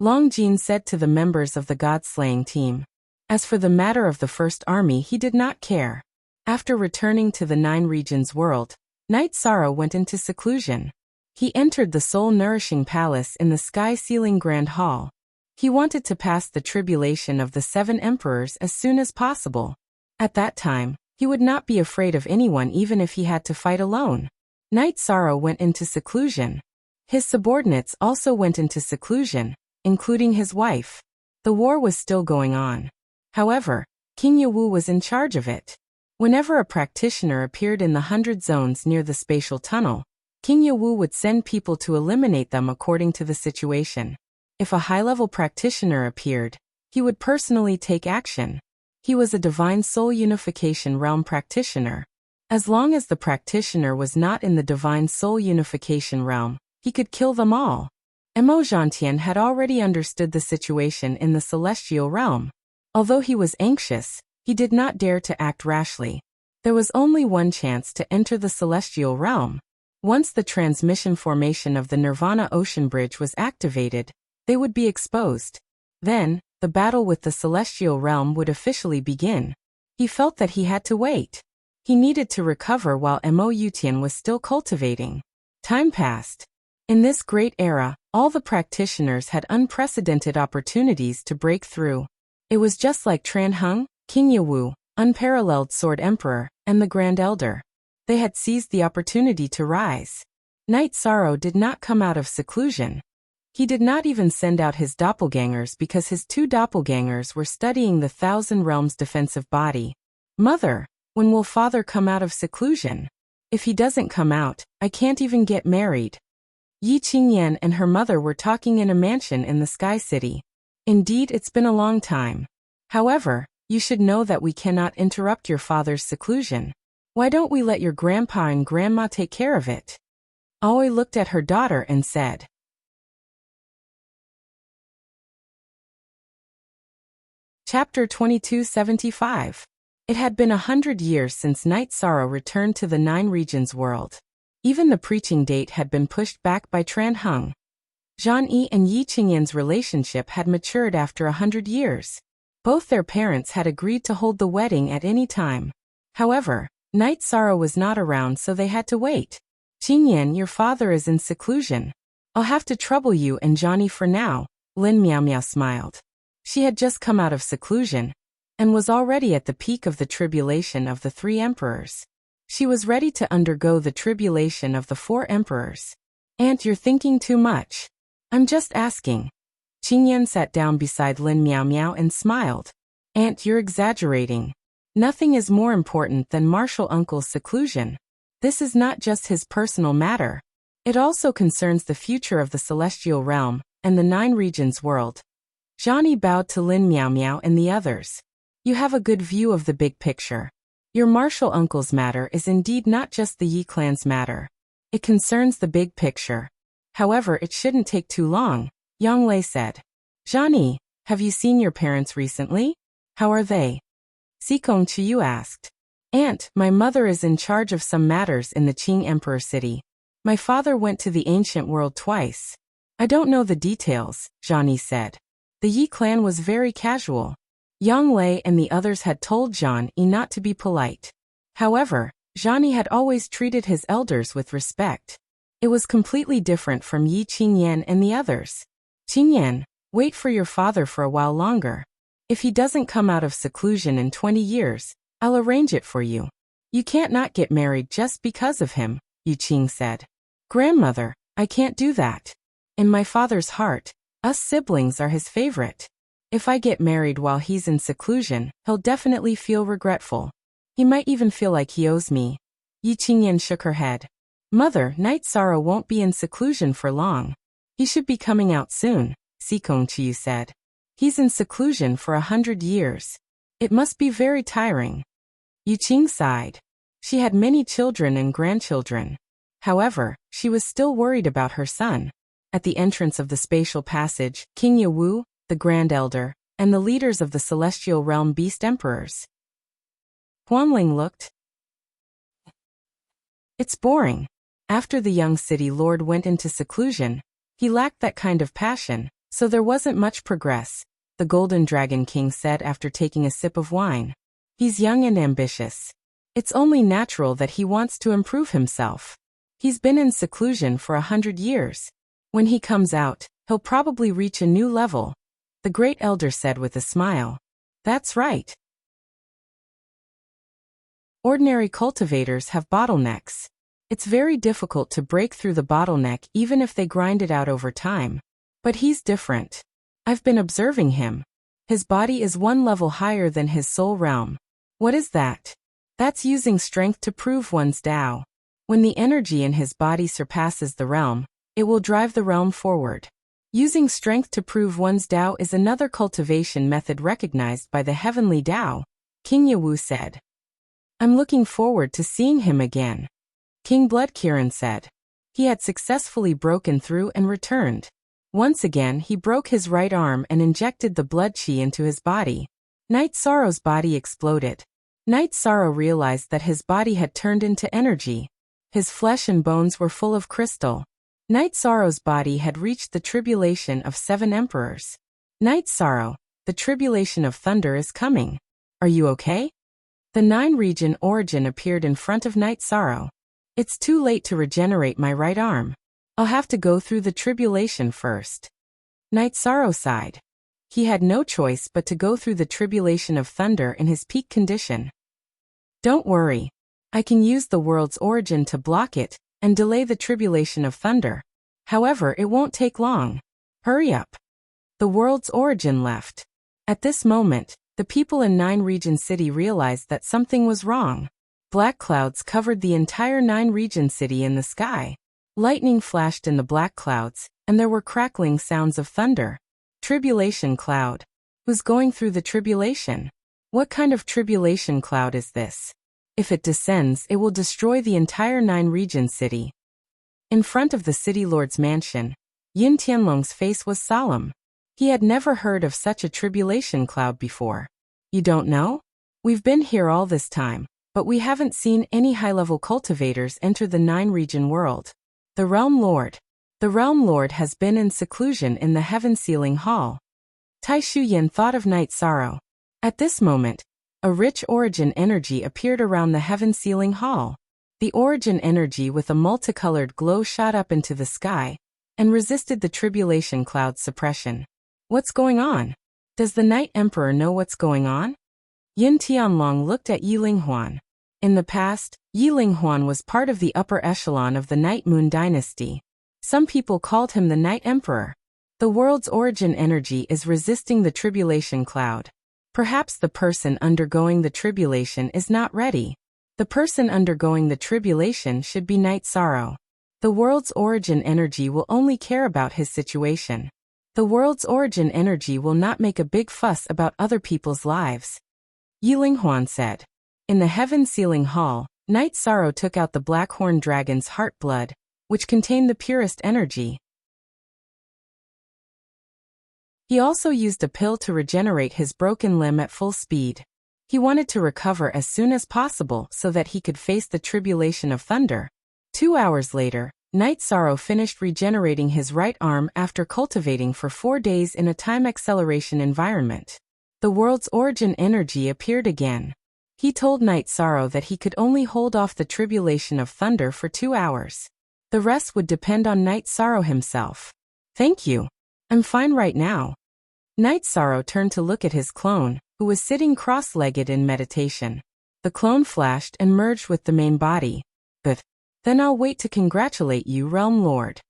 Long Jin said to the members of the god-slaying team. As for the matter of the First Army, he did not care. After returning to the Nine Regions world, Knight Sorrow went into seclusion. He entered the soul-nourishing palace in the sky-ceiling Grand Hall. He wanted to pass the tribulation of the 7 emperors as soon as possible. At that time, he would not be afraid of anyone even if he had to fight alone. Knight Sorrow went into seclusion. His subordinates also went into seclusion, including his wife. The war was still going on. However, King Yawu was in charge of it. Whenever a practitioner appeared in the 100 zones near the spatial tunnel, King Yawu would send people to eliminate them according to the situation. If a high-level practitioner appeared, he would personally take action. He was a divine soul unification realm practitioner. As long as the practitioner was not in the divine soul unification realm, he could kill them all. Mo Zhantian had already understood the situation in the celestial realm. Although he was anxious, he did not dare to act rashly. There was only one chance to enter the celestial realm. Once the transmission formation of the Nirvana Ocean Bridge was activated, they would be exposed. Then, the battle with the celestial realm would officially begin. He felt that he had to wait. He needed to recover while Mo Yutian was still cultivating. Time passed. In this great era, all the practitioners had unprecedented opportunities to break through. It was just like Tran Hung, King Yawu, Unparalleled Sword Emperor, and the Grand Elder. They had seized the opportunity to rise. Knight Sorrow did not come out of seclusion. He did not even send out his doppelgangers because his 2 doppelgangers were studying the 1,000 Realms defensive body. Mother, when will father come out of seclusion? If he doesn't come out, I can't even get married. Yi Qingyan and her mother were talking in a mansion in the Sky City. Indeed, it's been a long time. However, you should know that we cannot interrupt your father's seclusion. Why don't we let your grandpa and grandma take care of it? Aoi looked at her daughter and said. Chapter 2275. It had been 100 years since Knight Sorrow returned to the Nine Regions world. Even the preaching date had been pushed back by Tran Hung. Zhan Yi and Yi Qingyan's relationship had matured after 100 years. Both their parents had agreed to hold the wedding at any time. However, Knight Sorrow was not around, so they had to wait. Qingyan, your father is in seclusion. I'll have to trouble you and Johnny for now, Lin Miao Miao smiled. She had just come out of seclusion and was already at the peak of the tribulation of the 3 emperors. She was ready to undergo the tribulation of the 4 emperors. Aunt, you're thinking too much. I'm just asking. Qingyan sat down beside Lin Miao Miao and smiled. Aunt, you're exaggerating. Nothing is more important than Martial Uncle's seclusion. This is not just his personal matter. It also concerns the future of the celestial realm and the Nine Regions world. Johnny bowed to Lin Miao Miao and the others. You have a good view of the big picture. Your Martial Uncle's matter is indeed not just the Yi clan's matter. It concerns the big picture. However, it shouldn't take too long, Yang Lei said. Johnny, have you seen your parents recently? How are they? Sikong Chiyu asked. Aunt, my mother is in charge of some matters in the Qing Emperor city. My father went to the ancient world twice. I don't know the details, Johnny said. The Yi clan was very casual. Yang Lei and the others had told Zhan Yi not to be polite. However, Zhan Yi had always treated his elders with respect. It was completely different from Yi Qingyan and the others. Qingyan, wait for your father for a while longer. If he doesn't come out of seclusion in 20 years, I'll arrange it for you. You can't not get married just because of him, Yu Qing said. Grandmother, I can't do that. In my father's heart, us siblings are his favorite. If I get married while he's in seclusion, he'll definitely feel regretful. He might even feel like he owes me. Yi Qingyan shook her head. Mother, Knight Sorrow won't be in seclusion for long. He should be coming out soon, Sikong Chiyu said. He's in seclusion for 100 years. It must be very tiring. Yu Qing sighed. She had many children and grandchildren. However, she was still worried about her son. At the entrance of the spatial passage, King Yawu, the Grand Elder, and the leaders of the Celestial Realm Beast Emperors. Huanling looked It's boring. After the young city lord went into seclusion, he lacked that kind of passion, so there wasn't much progress, the Golden Dragon King said after taking a sip of wine. He's young and ambitious. It's only natural that he wants to improve himself. He's been in seclusion for 100 years. When he comes out, he'll probably reach a new level, the great elder said with a smile. That's right. Ordinary cultivators have bottlenecks. It's very difficult to break through the bottleneck even if they grind it out over time. But he's different. I've been observing him. His body is one level higher than his soul realm. What is that? That's using strength to prove one's Tao. When the energy in his body surpasses the realm, it will drive the realm forward. Using strength to prove one's Tao is another cultivation method recognized by the heavenly Tao, King Yawu said. I'm looking forward to seeing him again. King Bloodkirin said. He had successfully broken through and returned. Once again he broke his right arm and injected the blood qi into his body. Night Sorrow's body exploded. Night Sorrow realized that his body had turned into energy. His flesh and bones were full of crystal. Night Sorrow's body had reached the tribulation of 7 emperors. Night Sorrow, the tribulation of thunder is coming. Are you okay? The 9-region origin appeared in front of Night Sorrow. It's too late to regenerate my right arm. I'll have to go through the tribulation first. Night Sorrow sighed. He had no choice but to go through the tribulation of thunder in his peak condition. Don't worry. I can use the world's origin to block it and delay the tribulation of thunder. However, it won't take long. Hurry up. The world's origin left. At this moment, the people in 9-region city realized that something was wrong. Black clouds covered the entire 9-region city in the sky. Lightning flashed in the black clouds, and there were crackling sounds of thunder. Tribulation cloud. Who's going through the tribulation? What kind of tribulation cloud is this? If it descends, it will destroy the entire 9-region city. In front of the city lord's mansion, Yin Tianlong's face was solemn. He had never heard of such a tribulation cloud before. You don't know? We've been here all this time, but we haven't seen any high-level cultivators enter the 9-region world. The Realm Lord. The Realm Lord has been in seclusion in the Heaven Sealing Hall. Tai Shuyan thought of Night Sorrow. At this moment, a rich origin energy appeared around the Heaven Sealing Hall. The origin energy with a multicolored glow shot up into the sky and resisted the tribulation cloud's suppression. What's going on? Does the Night Emperor know what's going on? Yin Tianlong looked at Yi Linghuan. In the past, Yi Linghuan was part of the upper echelon of the Night Moon dynasty. Some people called him the Night Emperor. The world's origin energy is resisting the tribulation cloud. Perhaps the person undergoing the tribulation is not ready. The person undergoing the tribulation should be Night Sorrow. The world's origin energy will only care about his situation. The world's origin energy will not make a big fuss about other people's lives. Yi Linghuan said. In the Heaven Sealing Hall, Night Sorrow took out the Blackhorn Dragon's heart blood, which contained the purest energy. He also used a pill to regenerate his broken limb at full speed. He wanted to recover as soon as possible so that he could face the tribulation of thunder. 2 hours later, Night Sorrow finished regenerating his right arm after cultivating for 4 days in a time acceleration environment. The world's origin energy appeared again. He told Night Sorrow that he could only hold off the tribulation of thunder for 2 hours. The rest would depend on Night Sorrow himself. Thank you. I'm fine right now. Night Sorrow turned to look at his clone, who was sitting cross-legged in meditation. The clone flashed and merged with the main body. But then I'll wait to congratulate you, Realm Lord.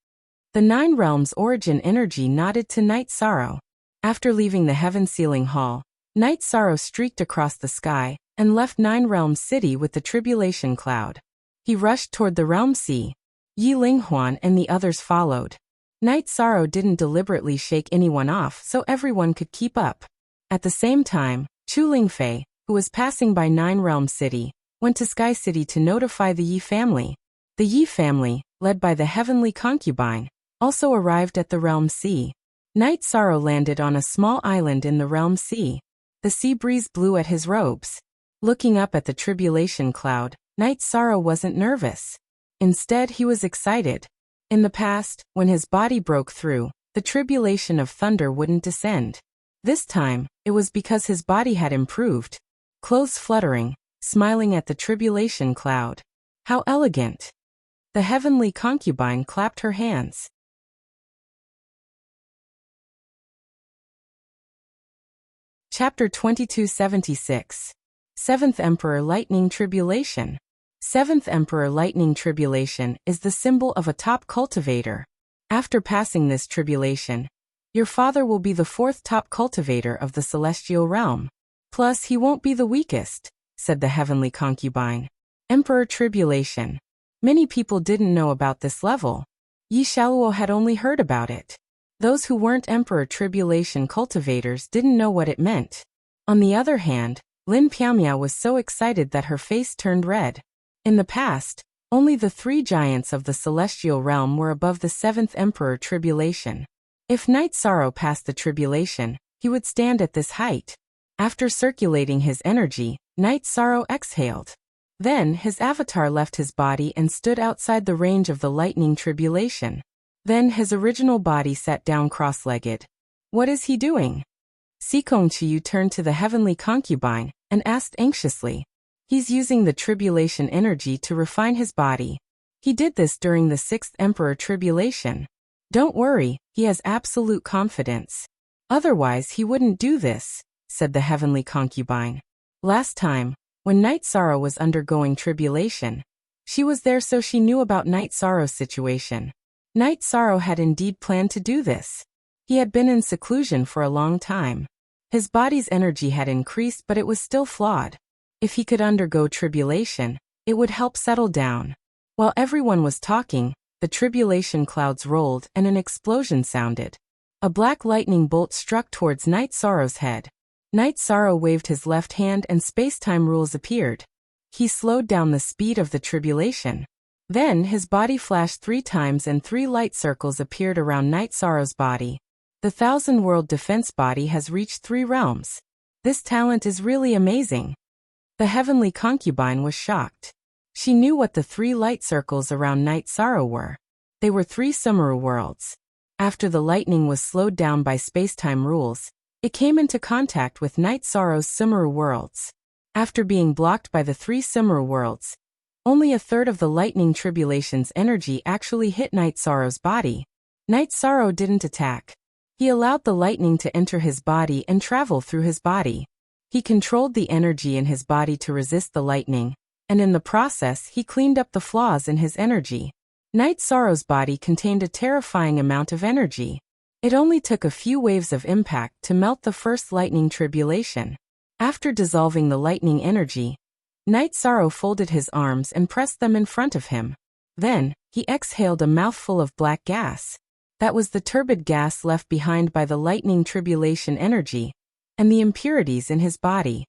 The 9 realms origin energy nodded to Night Sorrow. After leaving the Heaven Sealing Hall, Night Sorrow streaked across the sky and left 9 realms city with the tribulation cloud. He rushed toward the realm sea. Yi Linghuan and the others followed. Night Sorrow didn't deliberately shake anyone off so everyone could keep up. At the same time, Chu Lingfei, who was passing by 9 realm city, went to Sky City to notify the Yi family. The Yi family, led by the heavenly concubine, also arrived at the realm sea. Night Sorrow landed on a small island in the realm sea. The sea breeze blew at his robes. Looking up at the tribulation cloud, Night Sorrow wasn't nervous. Instead, he was excited. In the past, when his body broke through, the tribulation of thunder wouldn't descend. This time, it was because his body had improved. Clothes fluttering, smiling at the tribulation cloud. How elegant! The heavenly concubine clapped her hands. Chapter 2276. Seventh Emperor Lightning Tribulation. Seventh Emperor Lightning Tribulation is the symbol of a top cultivator. After passing this tribulation, your father will be the fourth top cultivator of the celestial realm. Plus, he won't be the weakest, said the heavenly concubine. Emperor Tribulation. Many people didn't know about this level. Yi Shaluo had only heard about it. Those who weren't Emperor Tribulation cultivators didn't know what it meant. On the other hand, Lin Piamia was so excited that her face turned red. In the past, only the 3 giants of the celestial realm were above the 7th Emperor Tribulation. If Night Sorrow passed the tribulation, he would stand at this height. After circulating his energy, Night Sorrow exhaled. Then his avatar left his body and stood outside the range of the lightning tribulation. Then his original body sat down cross-legged. What is he doing? Sikong Chiyu turned to the heavenly concubine and asked anxiously. He's using the tribulation energy to refine his body. He did this during the 6th Emperor Tribulation. Don't worry, he has absolute confidence. Otherwise he wouldn't do this, said the heavenly concubine. Last time, when Night Sorrow was undergoing tribulation, she was there, so she knew about Night Sorrow's situation. Night Sorrow had indeed planned to do this. He had been in seclusion for a long time. His body's energy had increased, but it was still flawed. If he could undergo tribulation, it would help settle down. While everyone was talking, the tribulation clouds rolled and an explosion sounded. A black lightning bolt struck towards Night Sorrow's head. Night Sorrow waved his left hand and space-time rules appeared. He slowed down the speed of the tribulation. Then his body flashed 3 times and 3 light circles appeared around Night Sorrow's body. The 1,000-world defense body has reached 3 realms. This talent is really amazing. The heavenly concubine was shocked. She knew what the 3 light circles around Night Sorrow were. They were 3 Sumeru worlds. After the lightning was slowed down by space-time rules, it came into contact with Night Sorrow's Sumeru worlds. After being blocked by the 3 Sumeru worlds, only a third of the lightning tribulation's energy actually hit Night Sorrow's body. Night Sorrow didn't attack. He allowed the lightning to enter his body and travel through his body. He controlled the energy in his body to resist the lightning, and in the process he cleaned up the flaws in his energy. Night Sorrow's body contained a terrifying amount of energy. It only took a few waves of impact to melt the first lightning tribulation. After dissolving the lightning energy, Night Sorrow folded his arms and pressed them in front of him. Then, he exhaled a mouthful of black gas. That was the turbid gas left behind by the lightning tribulation energy, and the impurities in his body.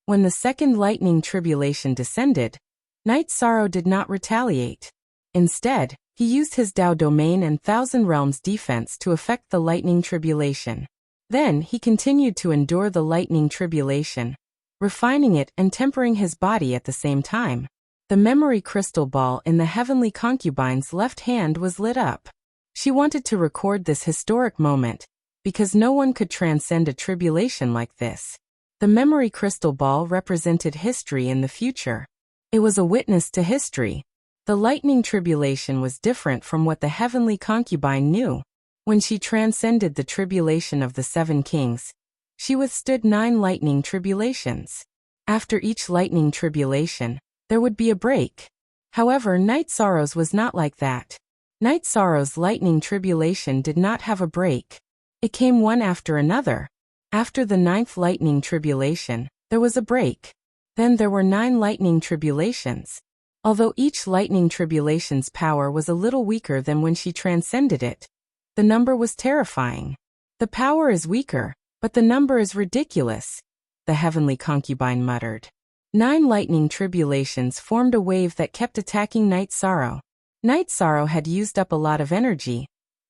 When the second lightning tribulation descended, Night Sorrow did not retaliate. Instead, he used his Tao domain and 1,000 realms defense to affect the lightning tribulation. Then he continued to endure the lightning tribulation, refining it and tempering his body at the same time. The memory crystal ball in the heavenly concubine's left hand was lit up. She wanted to record this historic moment, because no one could transcend a tribulation like this. The memory crystal ball represented history in the future. It was a witness to history. The lightning tribulation was different from what the heavenly concubine knew. When she transcended the tribulation of the 7 kings, she withstood 9 lightning tribulations. After each lightning tribulation, there would be a break. However, Night Sorrow's was not like that. Night Sorrow's lightning tribulation did not have a break. It came one after another. After the 9th lightning tribulation, there was a break. Then there were 9 lightning tribulations. Although each lightning tribulation's power was a little weaker than when she transcended it, the number was terrifying. The power is weaker, but the number is ridiculous, the heavenly concubine muttered. 9 lightning tribulations formed a wave that kept attacking Night Sorrow. Night Sorrow had used up a lot of energy,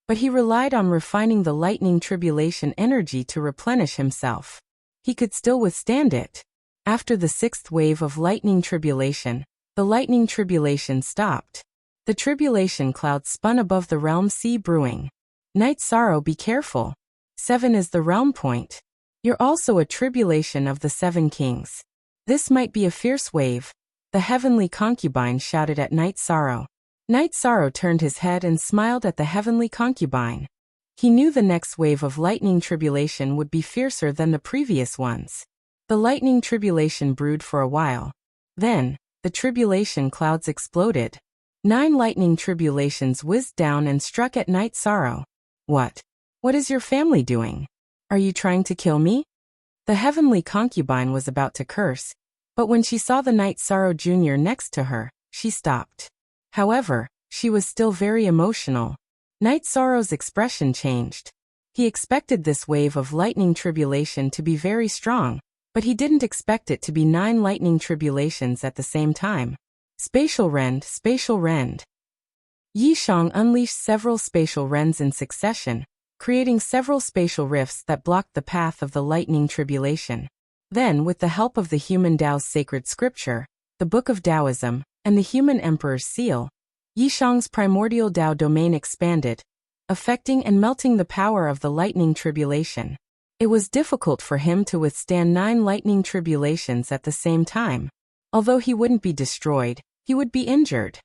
but he relied on refining the lightning tribulation energy to replenish himself. He could still withstand it. After the 6th wave of lightning tribulation, The lightning tribulation stopped. The tribulation cloud spun above the realm sea brewing. Night sorrow, be careful. 7 is the realm point. You're also a tribulation of the 7 kings. This might be a fierce wave, the heavenly concubine shouted at Night Sorrow. Night Sorrow turned his head and smiled at the heavenly concubine. He knew the next wave of lightning tribulation would be fiercer than the previous ones. The lightning tribulation brewed for a while. Then, the tribulation clouds exploded. 9 lightning tribulations whizzed down and struck at Night Sorrow. What? What is your family doing? Are you trying to kill me? The heavenly concubine was about to curse, but when she saw the Night Sorrow Jr. next to her, she stopped. However, she was still very emotional. Night Sorrow's expression changed. He expected this wave of lightning tribulation to be very strong, but he didn't expect it to be 9 lightning tribulations at the same time. Spatial rend, spatial rend. Yi Shang unleashed several spatial rends in succession, creating several spatial rifts that blocked the path of the lightning tribulation. Then, with the help of the human Tao's sacred scripture, the Book of Taoism, and the human emperor's seal, Yi Shang's primordial Tao domain expanded, affecting and melting the power of the lightning tribulation. It was difficult for him to withstand 9 lightning tribulations at the same time. Although he wouldn't be destroyed, he would be injured.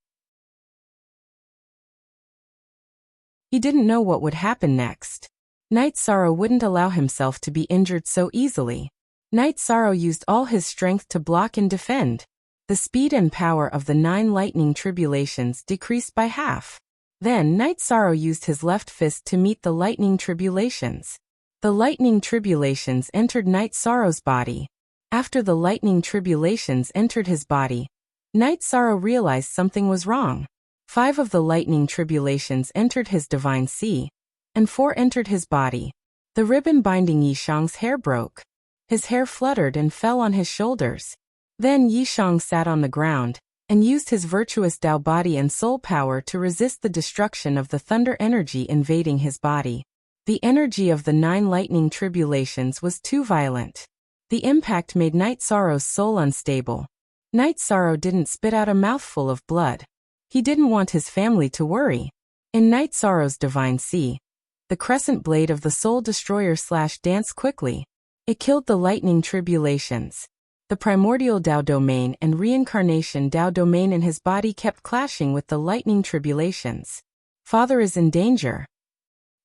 He didn't know what would happen next. Night Sorrow wouldn't allow himself to be injured so easily. Night Sorrow used all his strength to block and defend. The speed and power of the 9 lightning tribulations decreased by half. Then Night Sorrow used his left fist to meet the lightning tribulations. The lightning tribulations entered Night Sorrow's body. After the lightning tribulations entered his body, Night Sorrow realized something was wrong. 5 of the lightning tribulations entered his divine sea, and 4 entered his body. The ribbon binding Yi Shang's hair broke. His hair fluttered and fell on his shoulders. Then Yi Shang sat on the ground, and used his virtuous Tao body and soul power to resist the destruction of the thunder energy invading his body. The energy of the 9 lightning tribulations was too violent. The impact made Night Sorrow's soul unstable. Night Sorrow didn't spit out a mouthful of blood. He didn't want his family to worry. In Night Sorrow's divine sea, the crescent blade of the soul destroyer danced quickly. It killed the lightning tribulations. The primordial Tao domain and reincarnation Tao domain in his body kept clashing with the lightning tribulations. Father is in danger.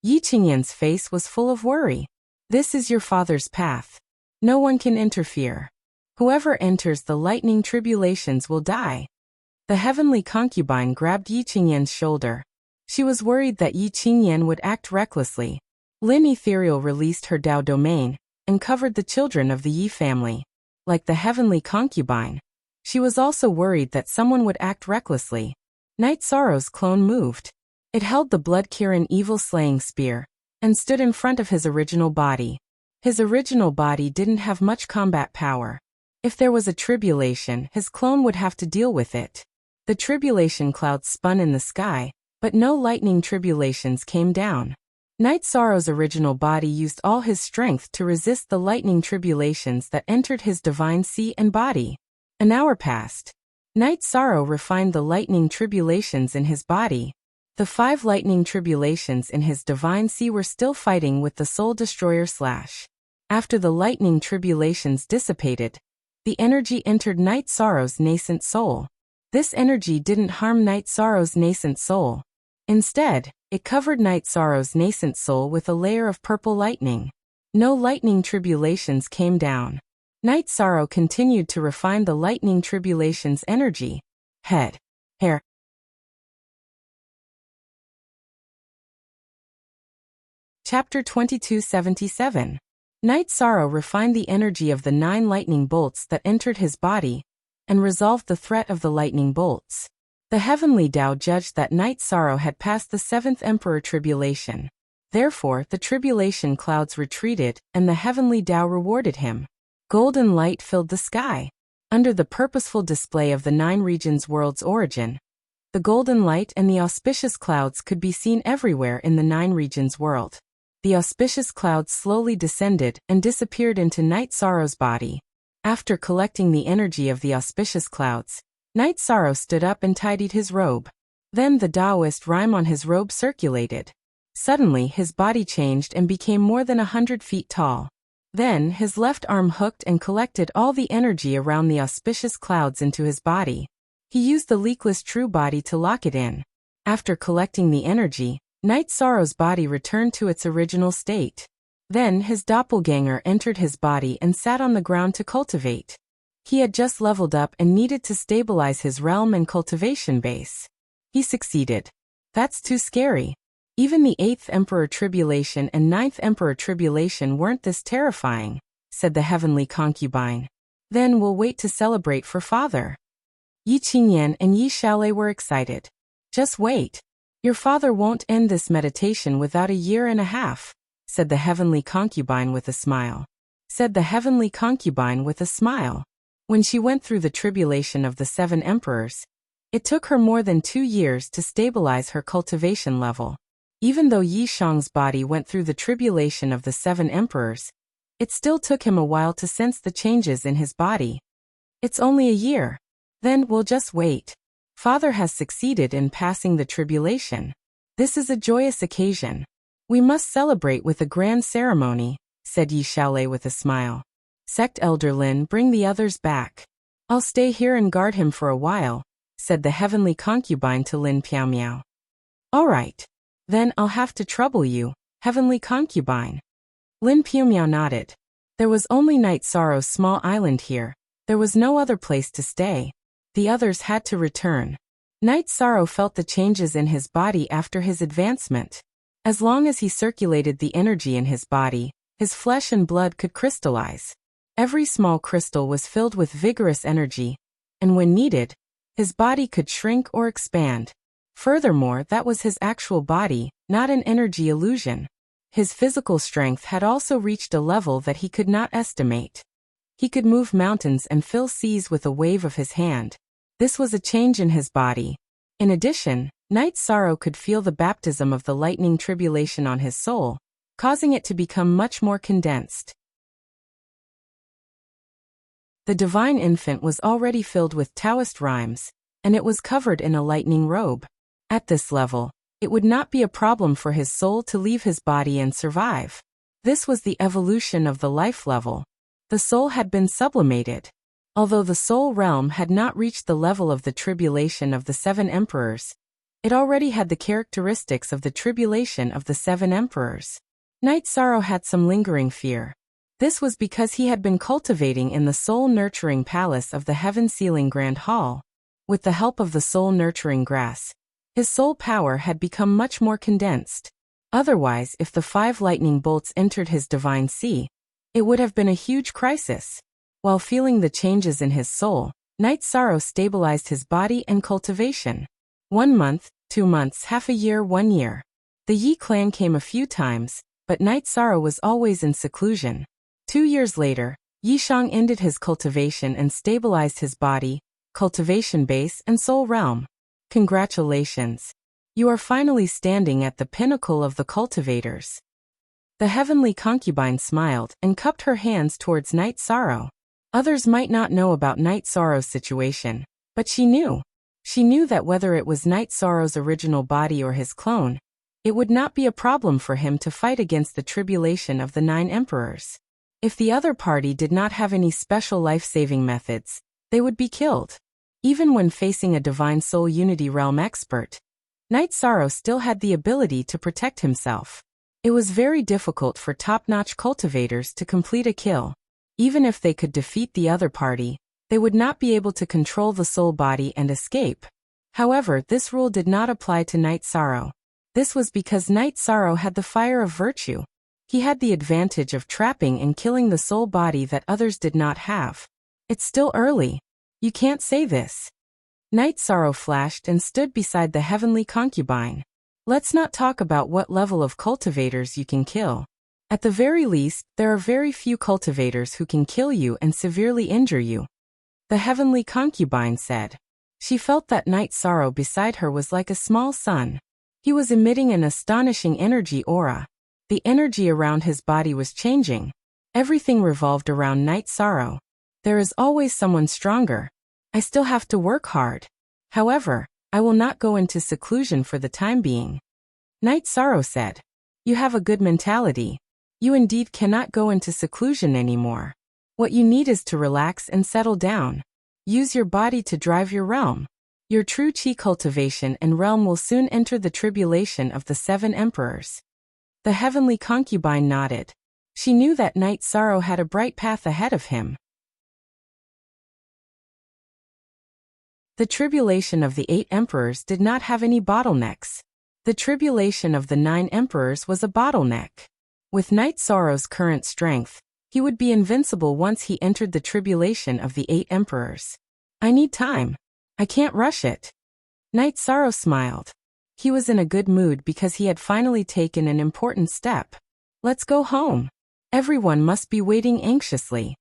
Yi Qingyan's face was full of worry. This is your father's path. No one can interfere. Whoever enters the lightning tribulations will die. The heavenly concubine grabbed Yi Qingyan's shoulder. She was worried that Yi Qingyan would act recklessly. Lin Ethereal released her Tao domain and covered the children of the Yi family. Like the heavenly concubine, she was also worried that someone would act recklessly. Night Sorrow's clone moved. It held the blood-Kirin evil-slaying spear and stood in front of his original body. His original body didn't have much combat power. If there was a tribulation, his clone would have to deal with it. The tribulation clouds spun in the sky, but no lightning tribulations came down. Night Sorrow's original body used all his strength to resist the lightning tribulations that entered his divine sea and body. An hour passed. Night Sorrow refined the lightning tribulations in his body. The 5 lightning tribulations in his divine sea were still fighting with the soul destroyer / After the lightning tribulations dissipated, the energy entered Night Sorrow's nascent soul. This energy didn't harm Night Sorrow's nascent soul. Instead, it covered Night Sorrow's nascent soul with a layer of purple lightning. No lightning tribulations came down. Night Sorrow continued to refine the lightning tribulation's energy. Head. Hair. Chapter 2277. Night Sorrow refined the energy of the 9 lightning bolts that entered his body, and resolved the threat of the lightning bolts. The heavenly Tao judged that Night Sorrow had passed the 7th Emperor Tribulation. Therefore, the tribulation clouds retreated, and the heavenly Tao rewarded him. Golden light filled the sky. Under the purposeful display of the 9 regions' world's origin, the golden light and the auspicious clouds could be seen everywhere in the 9 regions' world. The auspicious clouds slowly descended and disappeared into Night Sorrow's body. After collecting the energy of the auspicious clouds, Night Sorrow stood up and tidied his robe. Then the Taoist rhyme on his robe circulated. Suddenly his body changed and became more than 100 feet tall. Then his left arm hooked and collected all the energy around the auspicious clouds into his body. He used the leakless true body to lock it in. After collecting the energy, Night Sorrow's body returned to its original state. Then his doppelganger entered his body and sat on the ground to cultivate. He had just leveled up and needed to stabilize his realm and cultivation base. He succeeded. That's too scary. Even the 8th Emperor Tribulation and 9th Emperor Tribulation weren't this terrifying, said the heavenly concubine. Then we'll wait to celebrate for father. Yi Qingyan and Yi Xiaolei were excited. Just wait. Your father won't end this meditation without a year and a half, said the heavenly concubine with a smile. When she went through the tribulation of the 7 emperors, it took her more than 2 years to stabilize her cultivation level. Even though Yi Shang's body went through the tribulation of the 7 emperors, it still took him a while to sense the changes in his body. It's only a year. Then we'll just wait. Father has succeeded in passing the tribulation. This is a joyous occasion. We must celebrate with a grand ceremony, said Yi Xiaolei with a smile. Sect Elder Lin, bring the others back. I'll stay here and guard him for a while, said the heavenly concubine to Lin Piaomiao. All right. Then I'll have to trouble you, heavenly concubine. Lin Piaomiao nodded. There was only Night Sorrow's small island here. There was no other place to stay. The others had to return. Night Sorrow felt the changes in his body after his advancement. As long as he circulated the energy in his body, his flesh and blood could crystallize. Every small crystal was filled with vigorous energy, and when needed, his body could shrink or expand. Furthermore, that was his actual body, not an energy illusion. His physical strength had also reached a level that he could not estimate. He could move mountains and fill seas with a wave of his hand. This was a change in his body. In addition, Night Sorrow could feel the baptism of the lightning tribulation on his soul, causing it to become much more condensed. The divine infant was already filled with Taoist rhymes, and it was covered in a lightning robe. At this level, it would not be a problem for his soul to leave his body and survive. This was the evolution of the life level. The soul had been sublimated. Although the soul realm had not reached the level of the tribulation of the 7 emperors, it already had the characteristics of the tribulation of the 7 emperors. Night Sorrow had some lingering fear. This was because he had been cultivating in the soul-nurturing palace of the heaven-sealing Grand Hall. With the help of the soul-nurturing grass, his soul power had become much more condensed. Otherwise, if the 5 lightning bolts entered his divine sea, it would have been a huge crisis. While feeling the changes in his soul, Night Sorrow stabilized his body and cultivation. 1 month, 2 months, half a year, 1 year. The Yi clan came a few times, but Night Sorrow was always in seclusion. 2 years later, Yi Shang ended his cultivation and stabilized his body, cultivation base, and soul realm. Congratulations. You are finally standing at the pinnacle of the cultivators. The heavenly concubine smiled and cupped her hands towards Night Sorrow. Others might not know about Night Sorrow's situation, but she knew. She knew that whether it was Night Sorrow's original body or his clone, it would not be a problem for him to fight against the tribulation of the 9 emperors. If the other party did not have any special life-saving methods, they would be killed. Even when facing a divine soul unity realm expert, Night Sorrow still had the ability to protect himself. It was very difficult for top-notch cultivators to complete a kill. Even if they could defeat the other party, they would not be able to control the soul body and escape. However, this rule did not apply to Night Sorrow. This was because Night Sorrow had the fire of virtue. He had the advantage of trapping and killing the soul body that others did not have. It's still early. You can't say this. Night Sorrow flashed and stood beside the heavenly concubine. Let's not talk about what level of cultivators you can kill. At the very least, there are very few cultivators who can kill you and severely injure you. The heavenly concubine said. She felt that Night Sorrow beside her was like a small sun. He was emitting an astonishing energy aura. The energy around his body was changing. Everything revolved around Night Sorrow. There is always someone stronger. I still have to work hard. However, I will not go into seclusion for the time being. Night Sorrow said, "You have a good mentality. You indeed cannot go into seclusion anymore. What you need is to relax and settle down. Use your body to drive your realm. Your true chi cultivation and realm will soon enter the tribulation of the 7 emperors." The heavenly concubine nodded. She knew that Night Sorrow had a bright path ahead of him. The tribulation of the 8 emperors did not have any bottlenecks. The tribulation of the 9 emperors was a bottleneck. With Night Sorrow's current strength, he would be invincible once he entered the tribulation of the 8 emperors. I need time. I can't rush it. Night Sorrow smiled. He was in a good mood because he had finally taken an important step. Let's go home. Everyone must be waiting anxiously.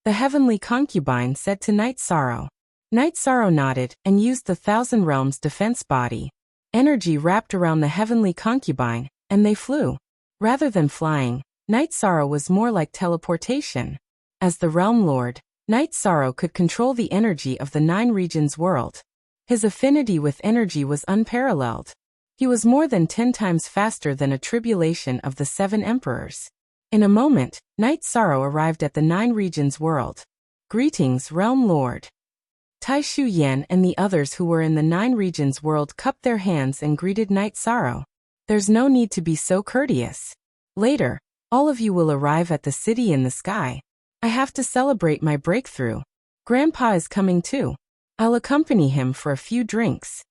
The heavenly concubine said to Night Sorrow. Night Sorrow nodded and used the 1,000 Realms defense body. Energy wrapped around the heavenly concubine, and they flew. Rather than flying, Night Sorrow was more like teleportation. As the Realm Lord, Night Sorrow could control the energy of the 9 regions world. His affinity with energy was unparalleled. He was more than 10 times faster than a tribulation of the 7 emperors. In a moment, Night Sorrow arrived at the 9 regions world. Greetings, Realm Lord. Tai Shu Yan and the others who were in the 9 regions world cupped their hands and greeted Night Sorrow. There's no need to be so courteous. Later, all of you will arrive at the city in the sky. I have to celebrate my breakthrough. Grandpa is coming too. I'll accompany him for a few drinks.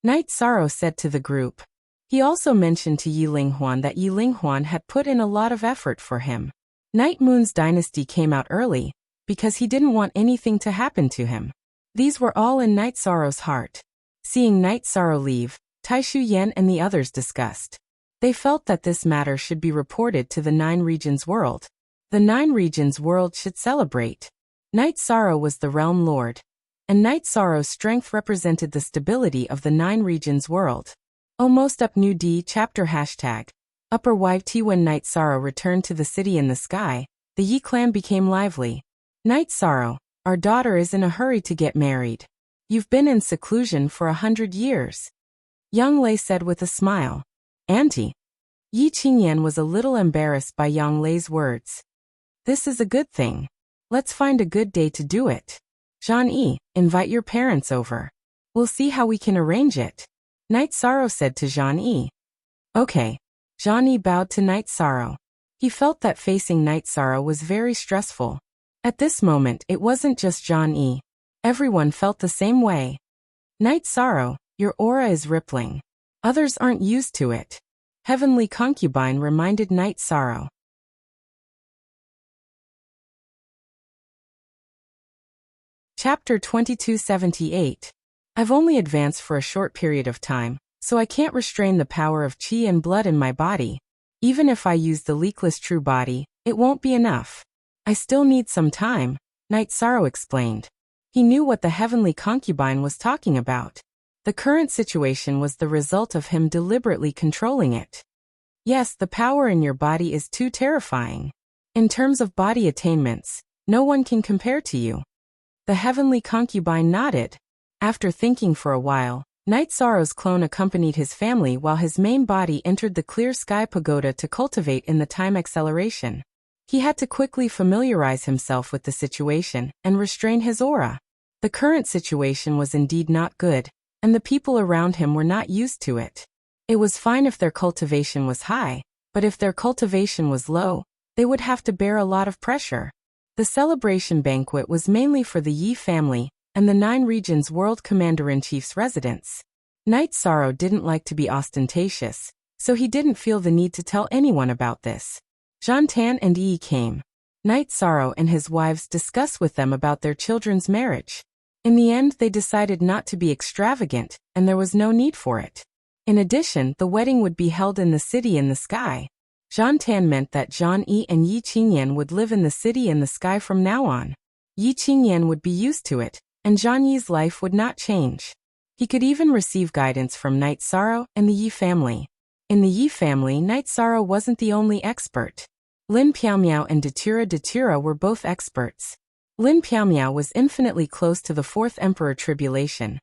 Night Sorrow said to the group. He also mentioned to Yi Linghuan that Yi Linghuan had put in a lot of effort for him. Night Moon's dynasty came out early, because he didn't want anything to happen to him. These were all in Night Sorrow's heart. Seeing Night Sorrow leave, Tai Shu Yan and the others discussed. They felt that this matter should be reported to the 9 regions world. The 9 regions world should celebrate. Night Sorrow was the Realm Lord, and Night Sorrow's strength represented the stability of the 9 regions world. Almost up new D chapter hashtag. Upper YT. When Night Sorrow returned to the city in the sky, the Yi clan became lively. Night Sorrow, our daughter is in a hurry to get married. You've been in seclusion for 100 years. Yang Lei said with a smile. Auntie. Yi Qingyan was a little embarrassed by Yang Lei's words. This is a good thing. Let's find a good day to do it. Zhang-Yi, invite your parents over. We'll see how we can arrange it. Night Sorrow said to Zhang-Yi. Okay. Zhang-Yi bowed to Night Sorrow. He felt that facing Night Sorrow was very stressful. At this moment, it wasn't just Zhang-Yi. Everyone felt the same way. Night Sorrow, your aura is rippling. Others aren't used to it. Heavenly Concubine reminded Night Sorrow. Chapter 2278. I've only advanced for a short period of time, so I can't restrain the power of chi and blood in my body. Even if I use the leakless true body, it won't be enough. I still need some time, Night Sorrow explained. He knew what the heavenly concubine was talking about. The current situation was the result of him deliberately controlling it. Yes, the power in your body is too terrifying. In terms of body attainments, no one can compare to you. The heavenly concubine nodded. After thinking for a while, Night Sorrow's clone accompanied his family while his main body entered the clear sky pagoda to cultivate in the time acceleration. He had to quickly familiarize himself with the situation and restrain his aura. The current situation was indeed not good, and the people around him were not used to it. It was fine if their cultivation was high, but if their cultivation was low, they would have to bear a lot of pressure. The celebration banquet was mainly for the Yi family and the 9 regions world commander-in-chief's residence. Night Sorrow didn't like to be ostentatious, so he didn't feel the need to tell anyone about this. Zhan Tan and Yi came. Night Sorrow and his wives discussed with them about their children's marriage. In the end, they decided not to be extravagant, and there was no need for it. In addition, the wedding would be held in the city in the sky. Zhan Tan meant that Zhang-Yi and Yi Qingyan would live in the city in the sky from now on. Yi Qingyan would be used to it, and Zhang-Yi's life would not change. He could even receive guidance from Night Sorrow and the Yi family. In the Yi family, Night Sorrow wasn't the only expert. Lin Piaomiao and Datura were both experts. Lin Piaomiao was infinitely close to the fourth emperor Tribulation,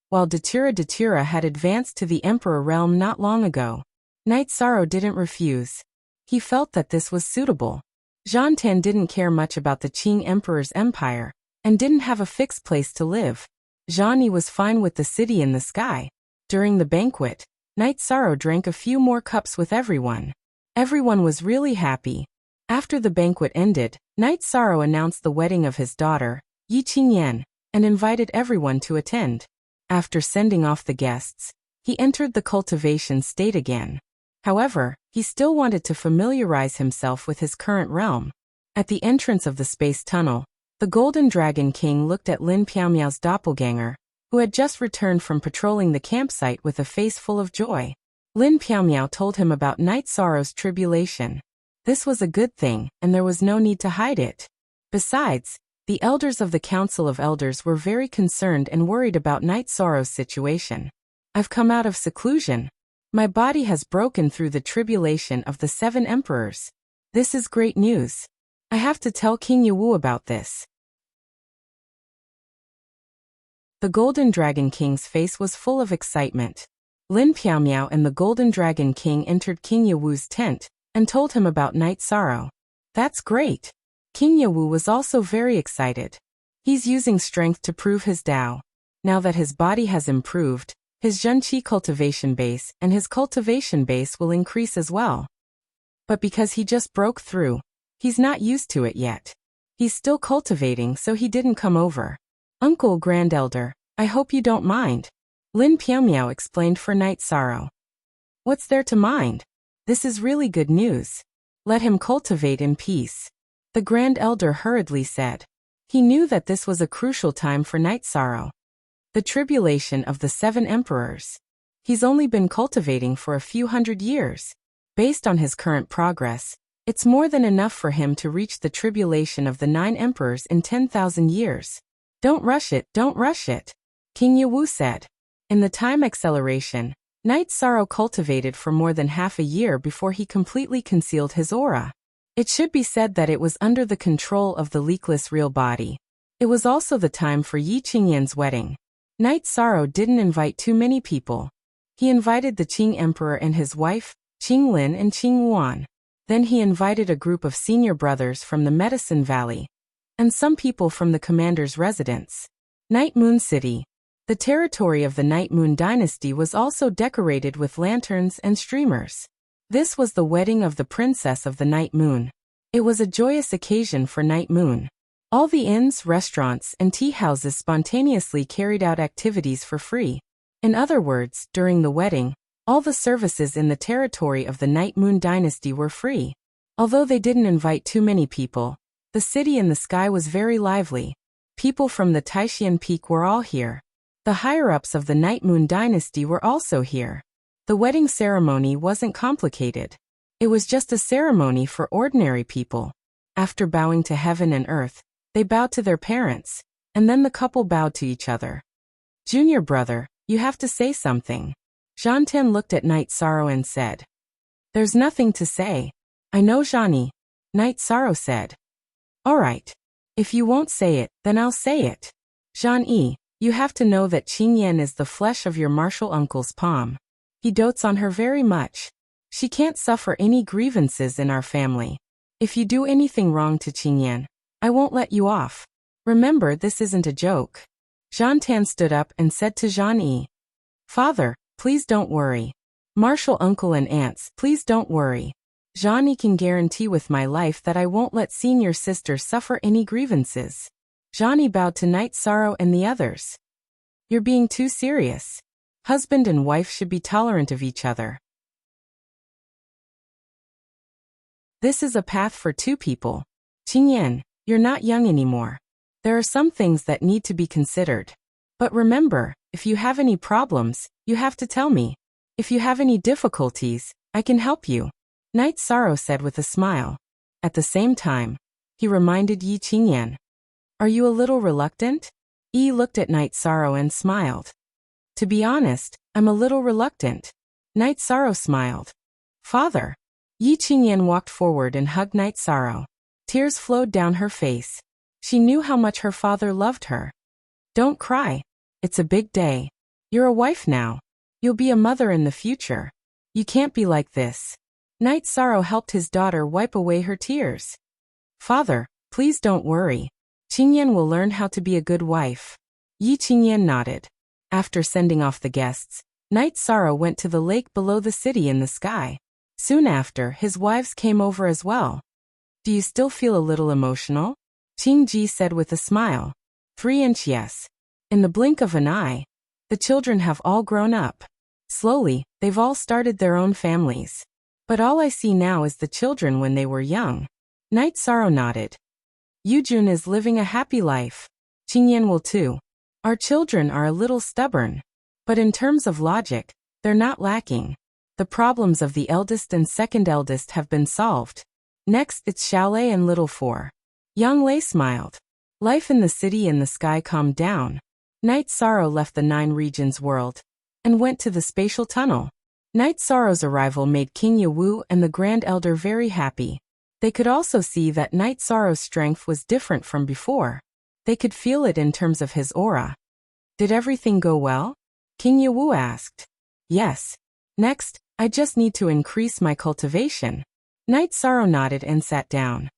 while Datura had advanced to the emperor realm not long ago. Knight Sorrow didn't refuse. He felt that this was suitable. Zhang Tan didn't care much about the Qing emperor's empire, and didn't have a fixed place to live. Zhang Yi was fine with the city in the sky. During the banquet, Knight Sorrow drank a few more cups with everyone. Everyone was really happy. After the banquet ended, Knight Sorrow announced the wedding of his daughter, Yi Qingyan, and invited everyone to attend. After sending off the guests, he entered the cultivation state again. However, he still wanted to familiarize himself with his current realm. At the entrance of the space tunnel, the Golden Dragon King looked at Lin Piaomiao's doppelganger, who had just returned from patrolling the campsite with a face full of joy. Lin Piaomiao told him about Knight Sorrow's tribulation. This was a good thing, and there was no need to hide it. Besides, the elders of the Council of Elders were very concerned and worried about Knight Sorrow's situation. I've come out of seclusion. My body has broken through the tribulation of the 7 emperors. This is great news. I have to tell King Yiwu about this. The Golden Dragon King's face was full of excitement. Lin Piaomiao and the Golden Dragon King entered King Yiwu's tent and told him about Knight Sorrow. That's great. King Yiwu was also very excited. He's using strength to prove his Tao. Now that his body has improved, his Zhenqi cultivation base and his cultivation base will increase as well. But because he just broke through, he's not used to it yet. He's still cultivating, so he didn't come over. Uncle Grand Elder, I hope you don't mind. Lin Piaomiao explained for Knight Sorrow. What's there to mind? This is really good news. Let him cultivate in peace. The Grand Elder hurriedly said. He knew that this was a crucial time for Knight Sorrow. The tribulation of the 7 emperors. He's only been cultivating for a few hundred years. Based on his current progress, it's more than enough for him to reach the tribulation of the 9 emperors in 10,000 years. Don't rush it, don't rush it. King Yiwu said. In the time acceleration, Knight Sorrow cultivated for more than half a year before he completely concealed his aura. It should be said that it was under the control of the leakless real body. It was also the time for Yi Qingyan's wedding. Knight Sorrow didn't invite too many people. He invited the Qing Emperor and his wife, Qing Lin and Qing Yuan. Then he invited a group of senior brothers from the Medicine Valley, and some people from the commander's residence. Night Moon City. The territory of the Night Moon dynasty was also decorated with lanterns and streamers. This was the wedding of the princess of the Night Moon. It was a joyous occasion for Night Moon. All the inns, restaurants, and tea houses spontaneously carried out activities for free. In other words, during the wedding, all the services in the territory of the Night Moon dynasty were free. Although they didn't invite too many people, the city in the sky was very lively. People from the Taishan Peak were all here. The higher-ups of the Night Moon dynasty were also here. The wedding ceremony wasn't complicated. It was just a ceremony for ordinary people. After bowing to heaven and earth, they bowed to their parents, and then the couple bowed to each other. Junior brother, you have to say something. Zhang Tan looked at Knight Sorrow and said. There's nothing to say. I know Zhani. Knight Sorrow said. All right. If you won't say it, then I'll say it. Zhang Yi, you have to know that Qingyan is the flesh of your martial uncle's palm. He dotes on her very much. She can't suffer any grievances in our family. If you do anything wrong to Qingyan, I won't let you off. Remember, this isn't a joke. Zhang Tan stood up and said to Zhang Yi, Father, please don't worry. Martial uncle and aunts, please don't worry. Zhang Yi can guarantee with my life that I won't let senior sister suffer any grievances. Zhang Yi bowed to Knight Sorrow and the others. You're being too serious. Husband and wife should be tolerant of each other. This is a path for 2 people. Qingyan, you're not young anymore. There are some things that need to be considered. But remember, if you have any problems, you have to tell me. If you have any difficulties, I can help you. Knight Sorrow said with a smile. At the same time, he reminded Yi Qingyan. Are you a little reluctant? Yi looked at Knight Sorrow and smiled. To be honest, I'm a little reluctant. Knight Sorrow smiled. Father. Yi Qingyan walked forward and hugged Knight Sorrow. Tears flowed down her face. She knew how much her father loved her. Don't cry. It's a big day. You're a wife now. You'll be a mother in the future. You can't be like this. Night Sorrow helped his daughter wipe away her tears. Father, please don't worry. Qingyan will learn how to be a good wife. Yi Qingyan nodded. After sending off the guests, Night Sorrow went to the lake below the city in the sky. Soon after, his wives came over as well. Do you still feel a little emotional? Qing Ji said with a smile. 3-inch yes. In the blink of an eye. The children have all grown up. Slowly, they've all started their own families. But all I see now is the children when they were young. Night Sorrow nodded. Yujun is living a happy life. Qingyan will too. Our children are a little stubborn. But in terms of logic, they're not lacking. The problems of the eldest and second eldest have been solved. Next it's Xiaolei and Little Four. Yang Lei smiled. Life in the city and the sky calmed down. Night Sorrow left the 9 regions world and went to the spatial tunnel. Night Sorrow's arrival made King Yawu and the Grand Elder very happy. They could also see that Night Sorrow's strength was different from before. They could feel it in terms of his aura. Did everything go well? King Yawu asked. Yes. Next, I just need to increase my cultivation. Night Sorrow nodded and sat down.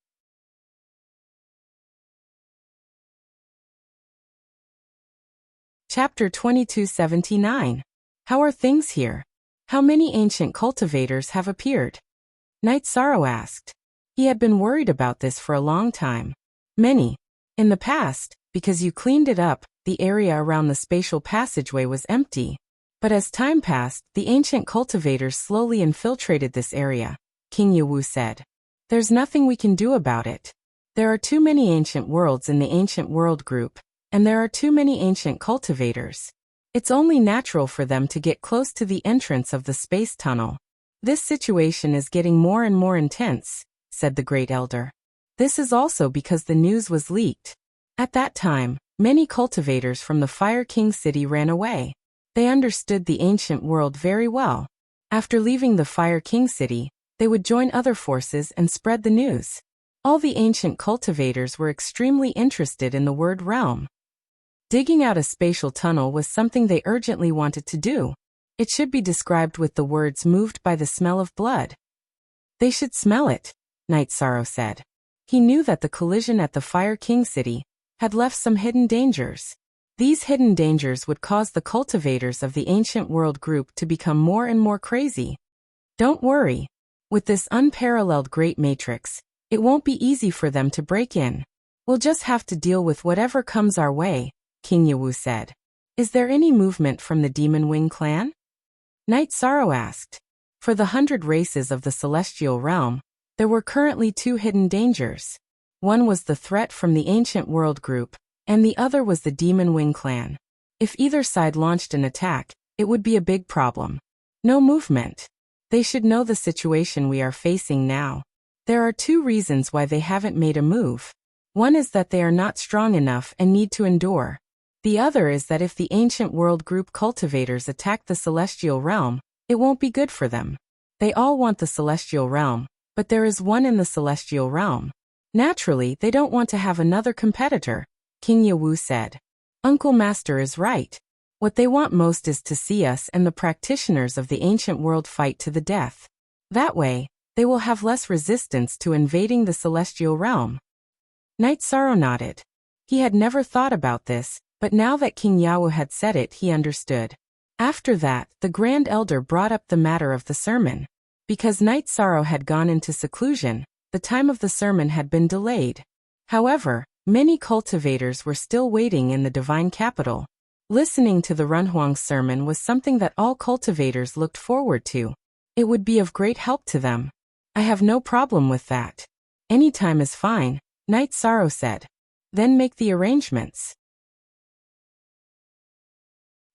Chapter 2279. How are things here? How many ancient cultivators have appeared? Night Sorrow asked. He had been worried about this for a long time. Many. In the past, because you cleaned it up, the area around the spatial passageway was empty. But as time passed, the ancient cultivators slowly infiltrated this area, King Yawu said. There's nothing we can do about it. There are too many ancient worlds in the ancient world group, and there are too many ancient cultivators. It's only natural for them to get close to the entrance of the space tunnel. This situation is getting more and more intense, said the Great Elder. This is also because the news was leaked. At that time, many cultivators from the Fire King city ran away. They understood the ancient world very well. After leaving the Fire King city, they would join other forces and spread the news. All the ancient cultivators were extremely interested in the word realm. Digging out a spatial tunnel was something they urgently wanted to do. It should be described with the words moved by the smell of blood. They should smell it, Night Sorrow said. He knew that the collision at the Fire King city had left some hidden dangers. These hidden dangers would cause the cultivators of the ancient world group to become more and more crazy. Don't worry. With this unparalleled great matrix, it won't be easy for them to break in. We'll just have to deal with whatever comes our way, King Yawu said. Is there any movement from the Demon Wing clan? Night Sorrow asked. For the 100 races of the celestial realm, there were currently 2 hidden dangers. One was the threat from the ancient world group, and the other was the Demon Wing clan. If either side launched an attack, it would be a big problem. No movement. They should know the situation we are facing now. There are 2 reasons why they haven't made a move. One is that they are not strong enough and need to endure. The other is that if the ancient world group cultivators attack the celestial realm, it won't be good for them. They all want the celestial realm, but there is one in the celestial realm. Naturally, they don't want to have another competitor, King Yawu said. Uncle Master is right. What they want most is to see us and the practitioners of the ancient world fight to the death. That way, they will have less resistance to invading the celestial realm. Night Sorrow nodded. He had never thought about this, but now that King Yawu had said it, he understood. After that, the Grand Elder brought up the matter of the sermon. Because Night Sorrow had gone into seclusion, the time of the sermon had been delayed. However, many cultivators were still waiting in the divine capital. Listening to the Runhuang sermon was something that all cultivators looked forward to. It would be of great help to them. I have no problem with that. Any time is fine, Night Sorrow said. Then make the arrangements.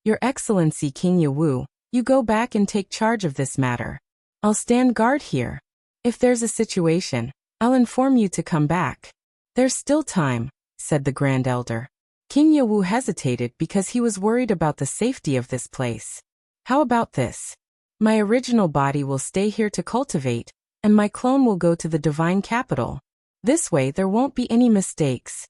Your Excellency King Yawu, you go back and take charge of this matter. I'll stand guard here. If there's a situation, I'll inform you to come back. There's still time, said the Grand Elder. King Yawu hesitated because he was worried about the safety of this place. How about this? My original body will stay here to cultivate, and my clone will go to the divine capital. This way there won't be any mistakes.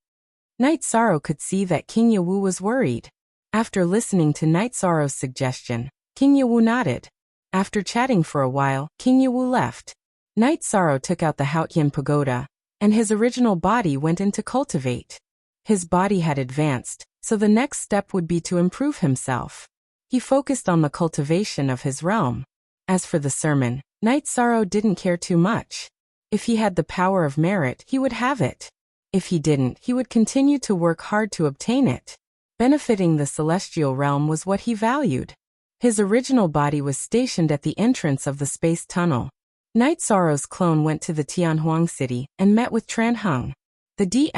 Night Sorrow could see that King Yawu was worried. After listening to Night Sorrow's suggestion, King Yawu nodded. After chatting for a while, King Yawu left. Night Sorrow took out the Haotian pagoda, and his original body went into cultivate. His body had advanced, so the next step would be to improve himself. He focused on the cultivation of his realm. As for the sermon, Night Sorrow didn't care too much. If he had the power of merit, he would have it. If he didn't, he would continue to work hard to obtain it. Benefiting the celestial realm was what he valued. His original body was stationed at the entrance of the space tunnel. Night Sorrow's clone went to the Tianhuang city and met with Tran Hung, the D****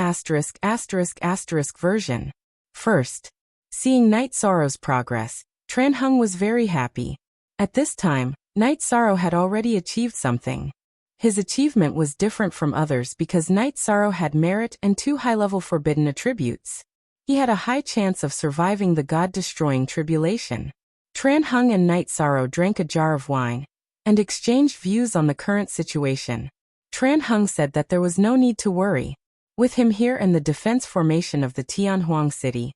version. First, seeing Night Sorrow's progress, Tran Hung was very happy. At this time, Night Sorrow had already achieved something. His achievement was different from others because Night Sorrow had merit and 2 high-level forbidden attributes. He had a high chance of surviving the god-destroying tribulation. Tran Hung and Night Sorrow drank a jar of wine and exchanged views on the current situation. Tran Hung said that there was no need to worry. With him here and the defense formation of the Tianhuang city,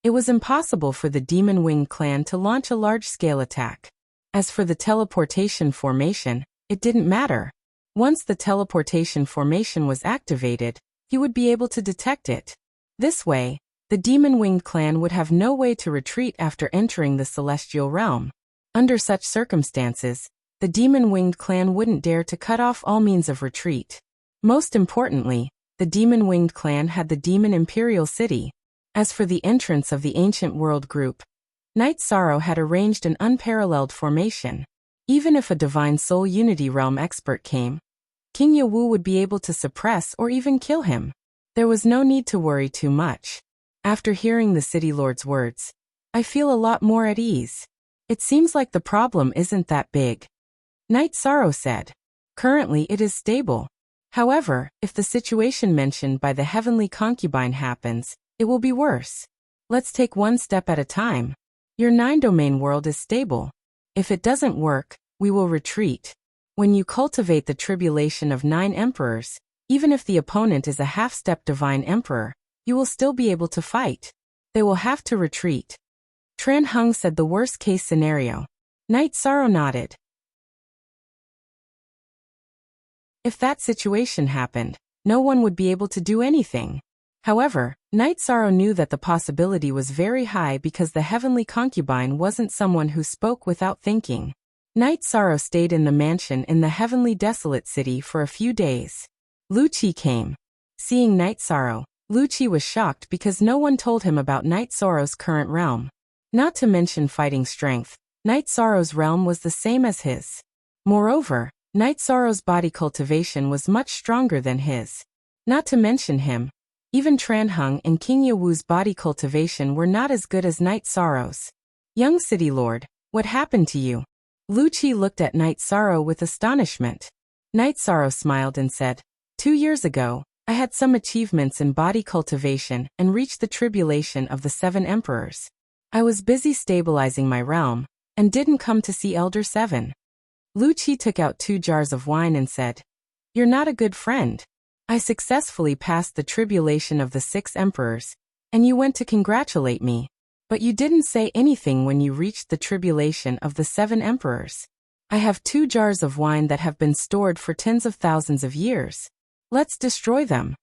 it was impossible for the Demon Winged clan to launch a large-scale attack. As for the teleportation formation, it didn't matter. Once the teleportation formation was activated, he would be able to detect it. This way, the Demon Winged clan would have no way to retreat after entering the celestial realm. Under such circumstances, the Demon Winged clan wouldn't dare to cut off all means of retreat. Most importantly, the Demon Winged clan had the Demon Imperial City. As for the entrance of the Ancient World group, Night Sorrow had arranged an unparalleled formation. Even if a Divine Soul Unity Realm expert came, King Yawu would be able to suppress or even kill him. There was no need to worry too much. After hearing the City Lord's words, I feel a lot more at ease. It seems like the problem isn't that big. Night Sorrow said. Currently it is stable. However, if the situation mentioned by the heavenly concubine happens, it will be worse. Let's take one step at a time. Your 9-domain world is stable. If it doesn't work, we will retreat. When you cultivate the tribulation of 9 emperors, even if the opponent is a half-step divine emperor, you will still be able to fight. They will have to retreat. Tran Hung said the worst-case scenario. Night Sorrow nodded. If that situation happened, no one would be able to do anything. However, Night Sorrow knew that the possibility was very high because the heavenly concubine wasn't someone who spoke without thinking. Night Sorrow stayed in the mansion in the heavenly desolate city for a few days. Lu Qi came. Seeing Night Sorrow, Lu Qi was shocked because no one told him about Night Sorrow's current realm. Not to mention fighting strength, Night Sorrow's realm was the same as his. Moreover, Night Sorrow's body cultivation was much stronger than his. Not to mention him, even Tran Hung and King Yawu's body cultivation were not as good as Night Sorrow's. Young City Lord, what happened to you? Lu Qi looked at Night Sorrow with astonishment. Night Sorrow smiled and said, 2 years ago, I had some achievements in body cultivation and reached the tribulation of the 7 emperors. I was busy stabilizing my realm, and didn't come to see Elder 7. Lu Qi took out 2 jars of wine and said, You're not a good friend. I successfully passed the tribulation of the 6 emperors, and you went to congratulate me. But you didn't say anything when you reached the tribulation of the 7 emperors. I have 2 jars of wine that have been stored for tens of thousands of years. Let's destroy them.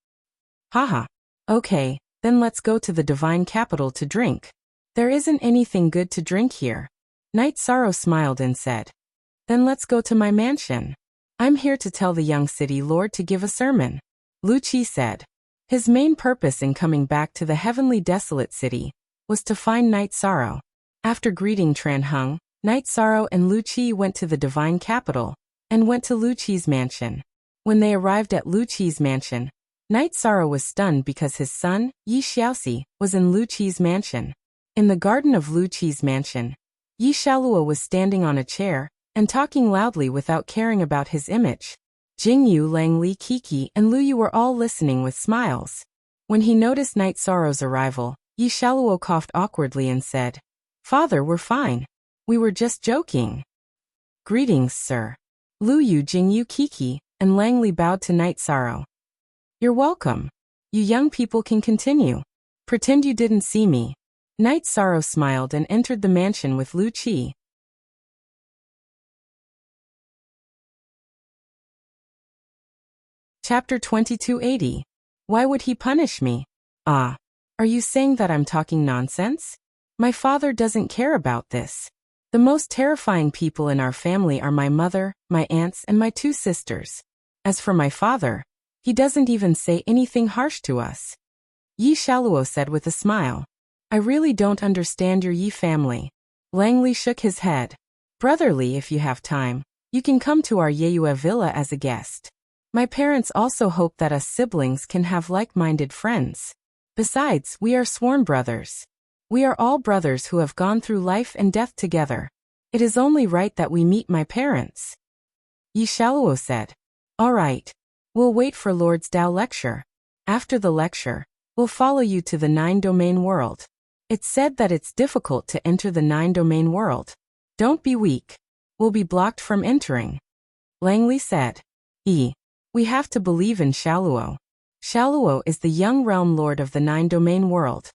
Haha. Okay, then let's go to the divine capital to drink. There isn't anything good to drink here. Night Sorrow smiled and said, Then let's go to my mansion. I'm here to tell the young city lord to give a sermon. Lu Qi said. His main purpose in coming back to the heavenly desolate city was to find Night Sorrow. After greeting Tran Hung, Night Sorrow and Lu Qi went to the divine capital and went to Lu Qi's mansion. When they arrived at Lu Qi's mansion, Night Sorrow was stunned because his son, Yi Xiaoxi, was in Lu Qi's mansion. In the garden of Lu Qi's mansion, Yi Xiaolua was standing on a chair and talking loudly without caring about his image. Jingyu, Lang Li, Kiki, and Lu Yu were all listening with smiles. When he noticed Night Sorrow's arrival, Yi Xiaoluo coughed awkwardly and said, Father, we're fine. We were just joking. Greetings, sir. Lu Yu, Jingyu, Kiki, and Lang Li bowed to Night Sorrow. You're welcome. You young people can continue. Pretend you didn't see me. Night Sorrow smiled and entered the mansion with Lu Qi. Chapter 2280. Why would he punish me? Ah. Are you saying that I'm talking nonsense? My father doesn't care about this. The most terrifying people in our family are my mother, my aunts, and my 2 sisters. As for my father, he doesn't even say anything harsh to us. Yi Xiaoluo said with a smile. I really don't understand your Yi family. Langley shook his head. Brotherly, if you have time, you can come to our Yeyue villa as a guest. My parents also hope that us siblings can have like-minded friends. Besides, we are sworn brothers. We are all brothers who have gone through life and death together. It is only right that we meet my parents. Yi Xiaoluo said. All right. We'll wait for Lord's Dao lecture. After the lecture, we'll follow you to the 9-domain world. It's said that it's difficult to enter the 9-domain world. Don't be weak. We'll be blocked from entering. Langley said. We have to believe in Xiaoluo. Xiaoluo is the young realm lord of the 9-domain world.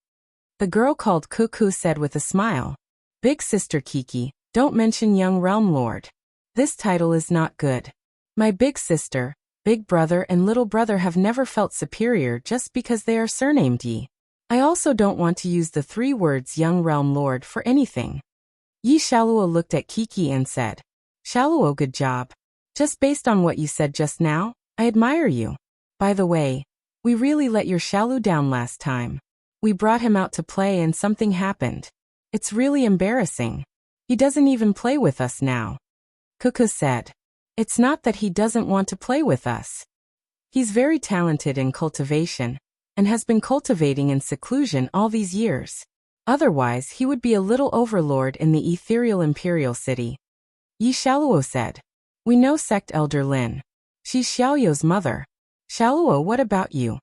The girl called Cuckoo said with a smile. Big sister Kiki, don't mention young realm lord. This title is not good. My big sister, big brother and little brother have never felt superior just because they are surnamed Yi. I also don't want to use the 3 words young realm lord for anything. Yi Xiaoluo looked at Kiki and said. Xiaoluo, good job. Just based on what you said just now, I admire you. By the way, we really let your Xiaolu down last time. We brought him out to play and something happened. It's really embarrassing. He doesn't even play with us now. Cuckoo said. It's not that he doesn't want to play with us. He's very talented in cultivation, and has been cultivating in seclusion all these years. Otherwise, he would be a little overlord in the ethereal imperial city. Yi Xiaoluo said. We know sect elder Lin. She's Xiaoyou's mother. Xiaoluo, what about you?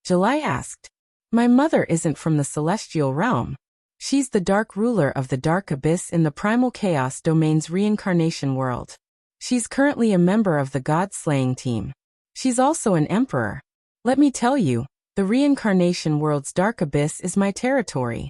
July asked. My mother isn't from the celestial realm. She's the dark ruler of the dark abyss in the primal chaos domain's reincarnation world. She's currently a member of the god-slaying team. She's also an emperor. Let me tell you, the reincarnation world's dark abyss is my territory.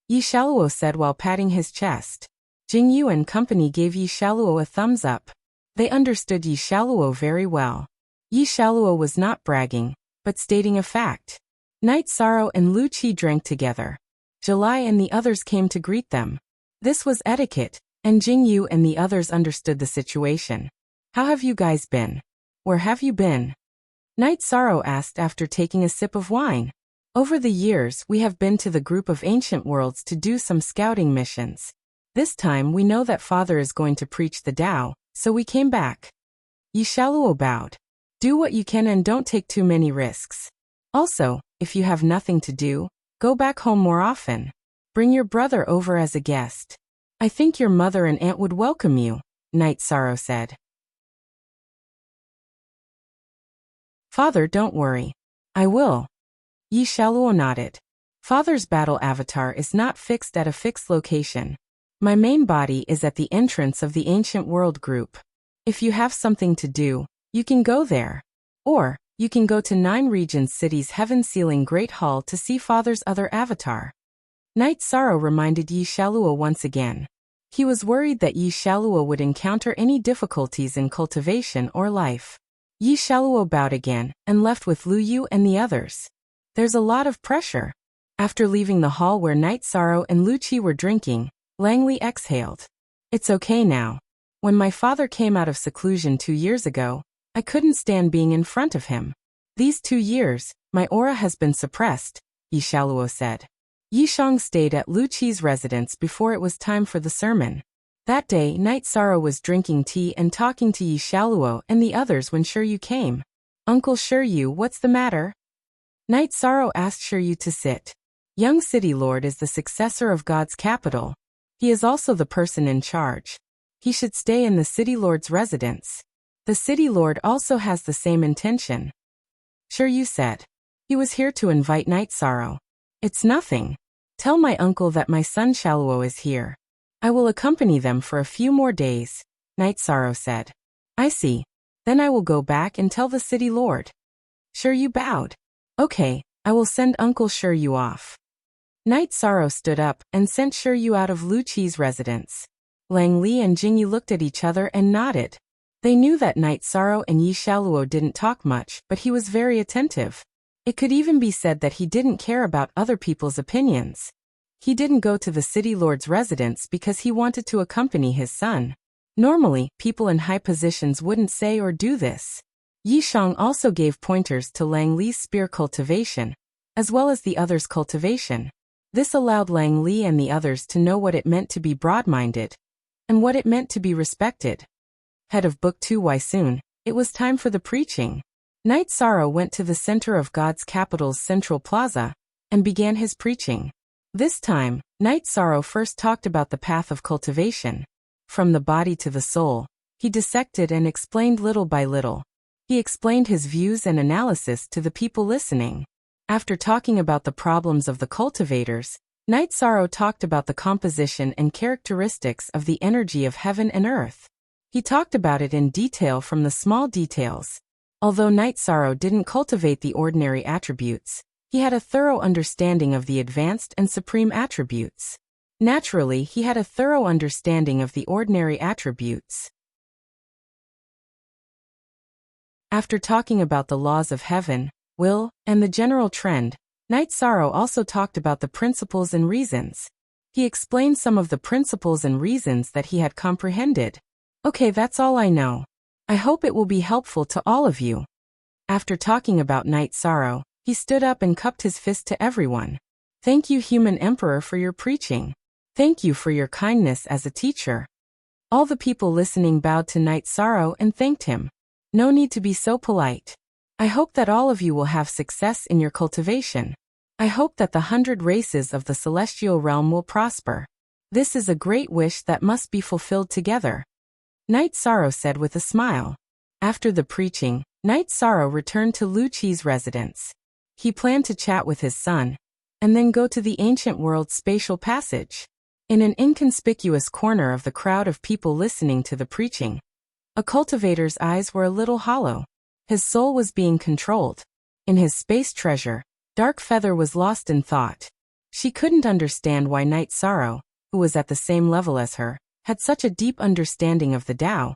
Yi Xiaoluo said while patting his chest. Jingyu and company gave Yi Xiaoluo a thumbs up. They understood Yi Xiaoluo very well. Yi Xiaoluo was not bragging, but stating a fact. Night Sorrow and Lu Qi drank together. July and the others came to greet them. This was etiquette, and Jingyu and the others understood the situation. How have you guys been? Where have you been? Night Sorrow asked after taking a sip of wine. Over the years, we have been to the group of ancient worlds to do some scouting missions. This time we know that Father is going to preach the Tao, so we came back. Yi Xiaoluo bowed. Do what you can and don't take too many risks. Also, if you have nothing to do, go back home more often. Bring your brother over as a guest. I think your mother and aunt would welcome you, Night Sorrow said. Father, don't worry. I will. Yi Xiaoluo nodded. Father's battle avatar is not fixed at a fixed location. My main body is at the entrance of the ancient world group. If you have something to do, you can go there. Or, you can go to 9 Regions City's heaven-sealing Great Hall to see Father's other avatar. Night Sorrow reminded Yi Xiaoluo once again. He was worried that Yi Xiaoluo would encounter any difficulties in cultivation or life. Yi Xiaoluo bowed again and left with Lu Yu and the others. There's a lot of pressure. After leaving the hall where Night Sorrow and Lu Qi were drinking, Langley exhaled. It's okay now. When my father came out of seclusion 2 years ago, I couldn't stand being in front of him. These 2 years, my aura has been suppressed, Yi Xiaoluo said. Yi Shang stayed at Lu Qi's residence before it was time for the sermon. That day, Night Sorrow was drinking tea and talking to Yi Xiaoluo and the others when Shiryu came. Uncle Shiryu, what's the matter? Night Sorrow asked Shiryu to sit. Young City Lord is the successor of God's capital. He is also the person in charge. He should stay in the City Lord's residence. The City Lord also has the same intention. Shiryu said. He was here to invite Night Sorrow. It's nothing. Tell my uncle that my son Xiaoluo is here. I will accompany them for a few more days, Night Sorrow said. I see. Then I will go back and tell the City Lord. Shiryu bowed. Okay, I will send Uncle Shiryu off. Night Sorrow stood up and sent Shiryu out of Lu Qi's residence. Lang Li and Jingyi looked at each other and nodded. They knew that Night Sorrow and Yi Xiaoluo didn't talk much, but he was very attentive. It could even be said that he didn't care about other people's opinions. He didn't go to the city lord's residence because he wanted to accompany his son. Normally, people in high positions wouldn't say or do this. Yi Shang also gave pointers to Lang Li's spear cultivation, as well as the others' cultivation. This allowed Lang Li and the others to know what it meant to be broad-minded, and what it meant to be respected. Head of Book 2. Why soon, it was time for the preaching. Night Sorrow went to the center of God's capital's central plaza, and began his preaching. This time, Night Sorrow first talked about the path of cultivation. From the body to the soul, he dissected and explained little by little. He explained his views and analysis to the people listening. After talking about the problems of the cultivators, Night Sorrow talked about the composition and characteristics of the energy of heaven and earth. He talked about it in detail from the small details. Although Night Sorrow didn't cultivate the ordinary attributes, he had a thorough understanding of the advanced and supreme attributes. Naturally, he had a thorough understanding of the ordinary attributes. After talking about the laws of heaven, will, and the general trend, Night Sorrow also talked about the principles and reasons. He explained some of the principles and reasons that he had comprehended. Okay, that's all I know. I hope it will be helpful to all of you. After talking about Night Sorrow, he stood up and cupped his fist to everyone. Thank you, Human Emperor, for your preaching. Thank you for your kindness as a teacher. All the people listening bowed to Night Sorrow and thanked him. No need to be so polite. I hope that all of you will have success in your cultivation. I hope that the 100 races of the celestial realm will prosper. This is a great wish that must be fulfilled together. Night Sorrow said with a smile. After the preaching, Night Sorrow returned to Lu Qi's residence. He planned to chat with his son, and then go to the ancient world's spatial passage. In an inconspicuous corner of the crowd of people listening to the preaching, a cultivator's eyes were a little hollow. His soul was being controlled. In his space treasure, Dark Feather was lost in thought. She couldn't understand why Night Sorrow, who was at the same level as her, had such a deep understanding of the Tao,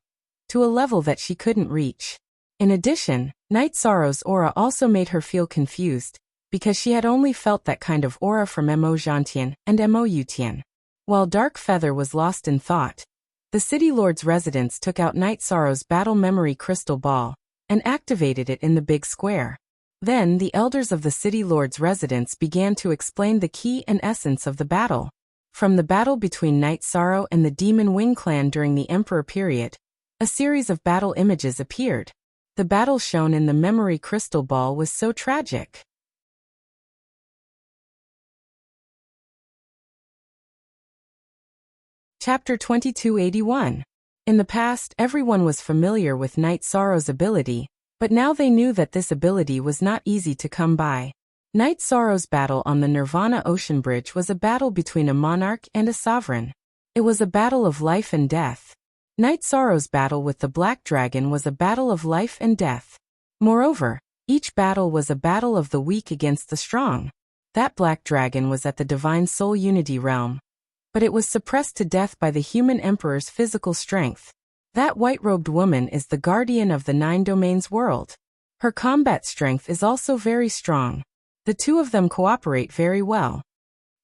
to a level that she couldn't reach. In addition, Night Sorrow's aura also made her feel confused, because she had only felt that kind of aura from Mo Zhantian and Mo Yutian. While Dark Feather was lost in thought, the City Lord's residents took out Night Sorrow's battle memory crystal ball, and activated it in the big square. Then the elders of the City Lord's residence began to explain the key and essence of the battle. From the battle between Night Sorrow and the Demon Wing clan during the Emperor period, a series of battle images appeared. The battle shown in the memory crystal ball was so tragic. Chapter 2281. In the past, everyone was familiar with Night Sorrow's ability, but now they knew that this ability was not easy to come by. Night Sorrow's battle on the Nirvana Ocean Bridge was a battle between a monarch and a sovereign. It was a battle of life and death. Night Sorrow's battle with the Black Dragon was a battle of life and death. Moreover, each battle was a battle of the weak against the strong. That Black Dragon was at the Divine Soul Unity realm, but it was suppressed to death by the Human Emperor's physical strength. That white-robed woman is the guardian of the 9 domains world. Her combat strength is also very strong. The two of them cooperate very well.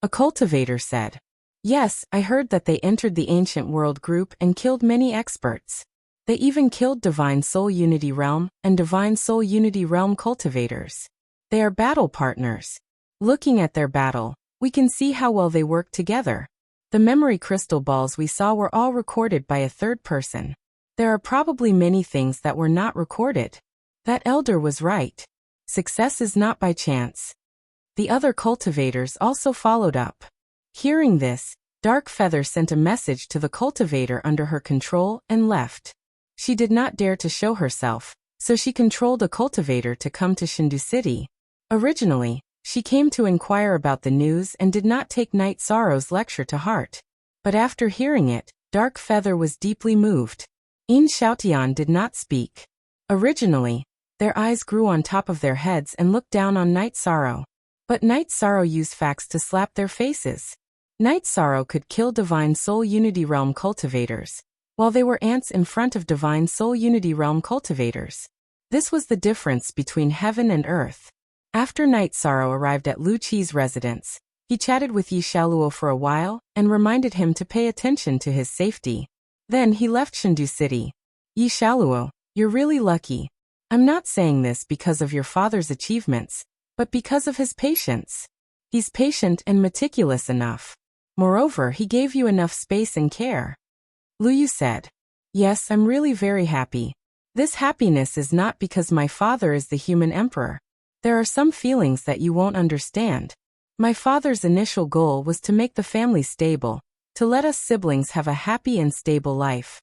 A cultivator said. Yes, I heard that they entered the Ancient World group and killed many experts. They even killed Divine Soul Unity Realm and Divine Soul Unity Realm cultivators. They are battle partners. Looking at their battle, we can see how well they work together. The memory crystal balls we saw were all recorded by a third person. There are probably many things that were not recorded. That elder was right. Success is not by chance. The other cultivators also followed up. Hearing this, Dark Feather sent a message to the cultivator under her control and left. She did not dare to show herself, so she controlled a cultivator to come to Shindu City. Originally, she came to inquire about the news and did not take Night Sorrow's lecture to heart. But after hearing it, Dark Feather was deeply moved. Yin Xiaotian did not speak. Originally, their eyes grew on top of their heads and looked down on Night Sorrow. But Night Sorrow used facts to slap their faces. Night Sorrow could kill Divine Soul Unity Realm cultivators, while they were ants in front of Divine Soul Unity Realm cultivators. This was the difference between heaven and earth. After Night Sorrow arrived at Lu Qi's residence, he chatted with Yi Xiaoluo for a while and reminded him to pay attention to his safety. Then he left Chengdu City. Yi Xiaoluo, you're really lucky. I'm not saying this because of your father's achievements, but because of his patience. He's patient and meticulous enough. Moreover, he gave you enough space and care. Lu Yu said. Yes, I'm really very happy. This happiness is not because my father is the human emperor. There are some feelings that you won't understand. My father's initial goal was to make the family stable, to let us siblings have a happy and stable life.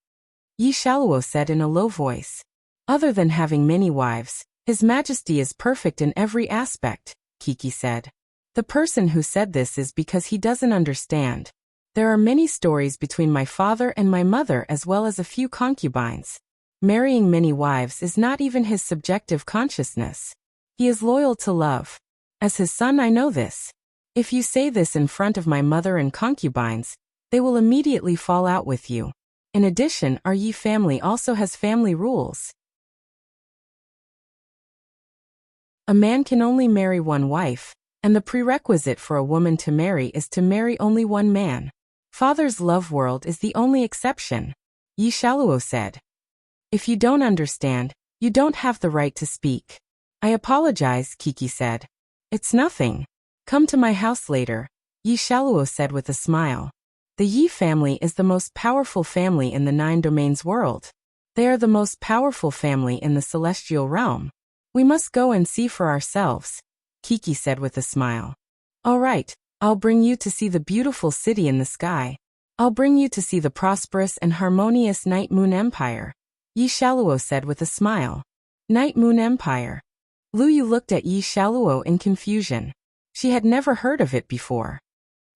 Yi Xiaoluo said in a low voice. Other than having many wives, His Majesty is perfect in every aspect, Kiki said. The person who said this is because he doesn't understand. There are many stories between my father and my mother as well as a few concubines. Marrying many wives is not even his subjective consciousness. He is loyal to love. As his son, I know this. If you say this in front of my mother and concubines, they will immediately fall out with you. In addition, our Yi family also has family rules. A man can only marry one wife, and the prerequisite for a woman to marry is to marry only one man. Father's love world is the only exception, Yi Xiaoluo said. If you don't understand, you don't have the right to speak. I apologize, Kiki said. It's nothing. Come to my house later, Yi Xiaoluo said with a smile. The Yi family is the most powerful family in the 9 domains world. They are the most powerful family in the celestial realm. We must go and see for ourselves, Kiki said with a smile. All right, I'll bring you to see the beautiful city in the sky. I'll bring you to see the prosperous and harmonious Night Moon Empire, Yi Xiaoluo said with a smile. Night Moon Empire. Lu Yu looked at Yi Xiaoluo in confusion. She had never heard of it before.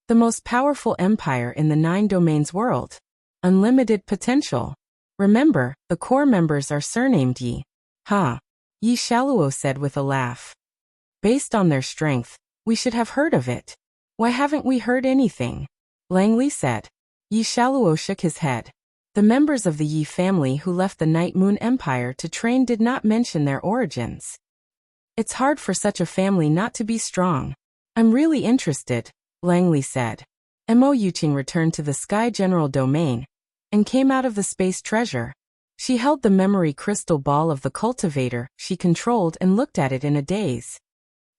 The most powerful empire in the 9 domains world. Unlimited potential. Remember, the core members are surnamed Yi. Huh. Yi Xiaoluo said with a laugh. Based on their strength, we should have heard of it. Why haven't we heard anything? Langley said. Yi Xiaoluo shook his head. The members of the Yi family who left the Night Moon Empire to train did not mention their origins. It's hard for such a family not to be strong. I'm really interested, Langley said. Mo Yuqing returned to the Sky General Domain and came out of the space treasure. She held the memory crystal ball of the cultivator she controlled and looked at it in a daze.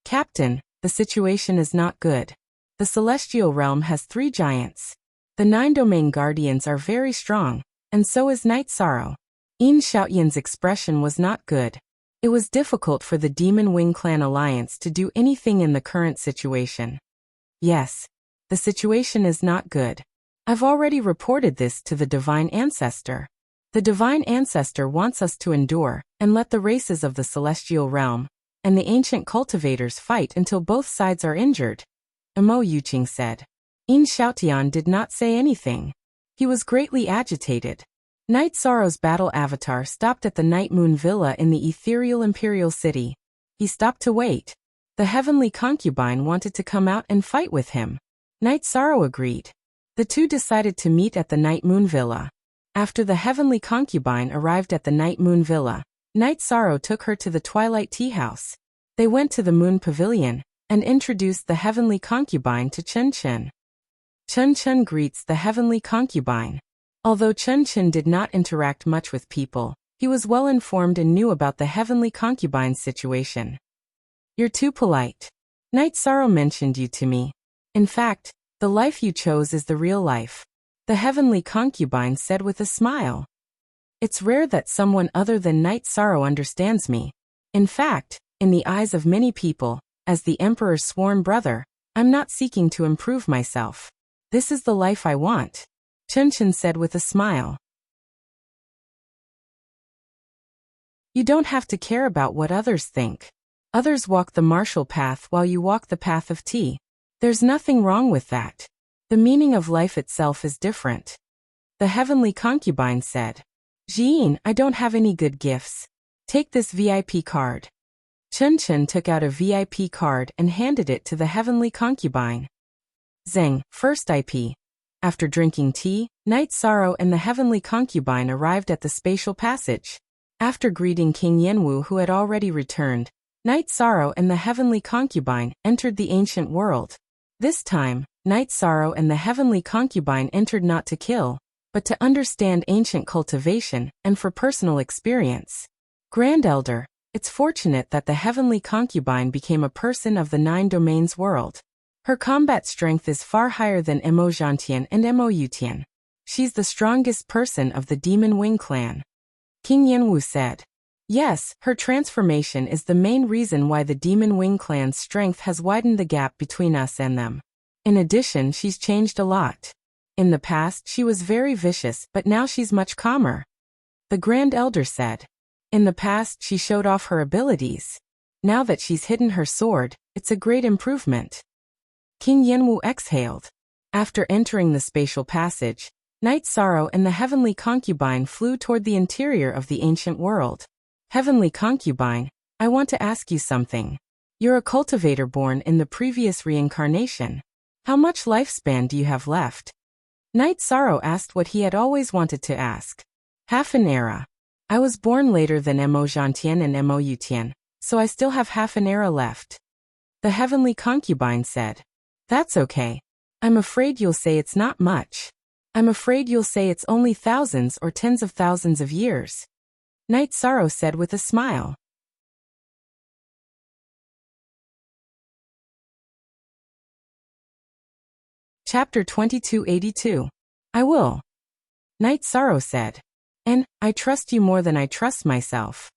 Captain, the situation is not good. The celestial realm has 3 giants. The 9 domain guardians are very strong, and so is Night Sorrow. Yin Xiaoyan's expression was not good. It was difficult for the Demon Wing Clan Alliance to do anything in the current situation. Yes, the situation is not good. I've already reported this to the Divine Ancestor. The Divine Ancestor wants us to endure and let the races of the celestial realm and the ancient cultivators fight until both sides are injured, Mo Yuqing said. Yin Xiaotian did not say anything. He was greatly agitated. Night Sorrow's battle avatar stopped at the Night Moon Villa in the ethereal Imperial City. He stopped to wait. The heavenly concubine wanted to come out and fight with him. Night Sorrow agreed. The two decided to meet at the Night Moon Villa. After the heavenly concubine arrived at the Night Moon Villa, Night Sorrow took her to the Twilight Tea House. They went to the Moon Pavilion and introduced the heavenly concubine to Chen Chen. Chen Chen greets the heavenly concubine. Although Chen Chen did not interact much with people, he was well informed and knew about the heavenly concubine's situation. You're too polite. Night Sorrow mentioned you to me. In fact, the life you chose is the real life, the heavenly concubine said with a smile. It's rare that someone other than Night Sorrow understands me. In fact, in the eyes of many people, as the Emperor's sworn brother, I'm not seeking to improve myself. This is the life I want, Chen Chen said with a smile. You don't have to care about what others think. Others walk the martial path while you walk the path of tea. There's nothing wrong with that. The meaning of life itself is different. The heavenly concubine said. Jean, I don't have any good gifts. Take this VIP card. Chun Chun took out a VIP card and handed it to the heavenly concubine. Zeng, first IP. After drinking tea, Night Sorrow and the heavenly concubine arrived at the spatial passage. After greeting King Yenwu, who had already returned, Night Sorrow and the heavenly concubine entered the ancient world. This time, Night Sorrow and the heavenly concubine entered not to kill, but to understand ancient cultivation and for personal experience. Grand Elder, it's fortunate that the heavenly concubine became a person of the 9 domains world. Her combat strength is far higher than Mo Zhantian and Mo Yutian. She's the strongest person of the Demon Wing clan. King Yenwu said. Yes, her transformation is the main reason why the Demon Wing clan's strength has widened the gap between us and them. In addition, she's changed a lot. In the past, she was very vicious, but now she's much calmer. The Grand Elder said. In the past, she showed off her abilities. Now that she's hidden her sword, it's a great improvement. King Yenwu exhaled. After entering the spatial passage, Night Sorrow and the heavenly concubine flew toward the interior of the ancient world. Heavenly concubine, I want to ask you something. You're a cultivator born in the previous reincarnation. How much lifespan do you have left? Night Sorrow asked what he had always wanted to ask. Half an era. I was born later than Mo Zhantian and Mo Yutian, so I still have half an era left. The heavenly concubine said. That's okay. I'm afraid you'll say it's not much. I'm afraid you'll say it's only thousands or tens of thousands of years. Night Sorrow said with a smile. Chapter 2282. I will. Night Sorrow said. And, I trust you more than I trust myself.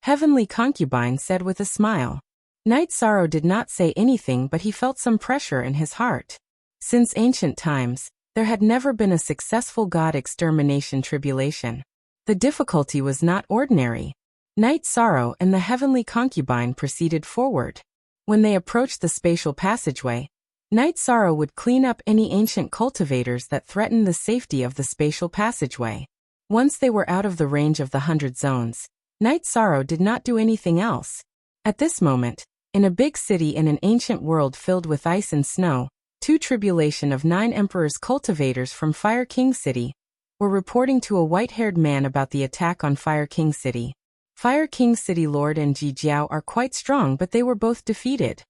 Heavenly concubine said with a smile. Night Sorrow did not say anything, but he felt some pressure in his heart. Since ancient times, there had never been a successful god extermination tribulation. The difficulty was not ordinary. Night Sorrow and the heavenly concubine proceeded forward. When they approached the spatial passageway, Night Sorrow would clean up any ancient cultivators that threatened the safety of the spatial passageway. Once they were out of the range of the 100 zones, Night Sorrow did not do anything else. At this moment, in a big city in an ancient world filled with ice and snow, 2 tribulation of 9 emperors cultivators from Fire King City were reporting to a white-haired man about the attack on Fire King City. Fire King City Lord and Ji Jiao are quite strong, but they were both defeated.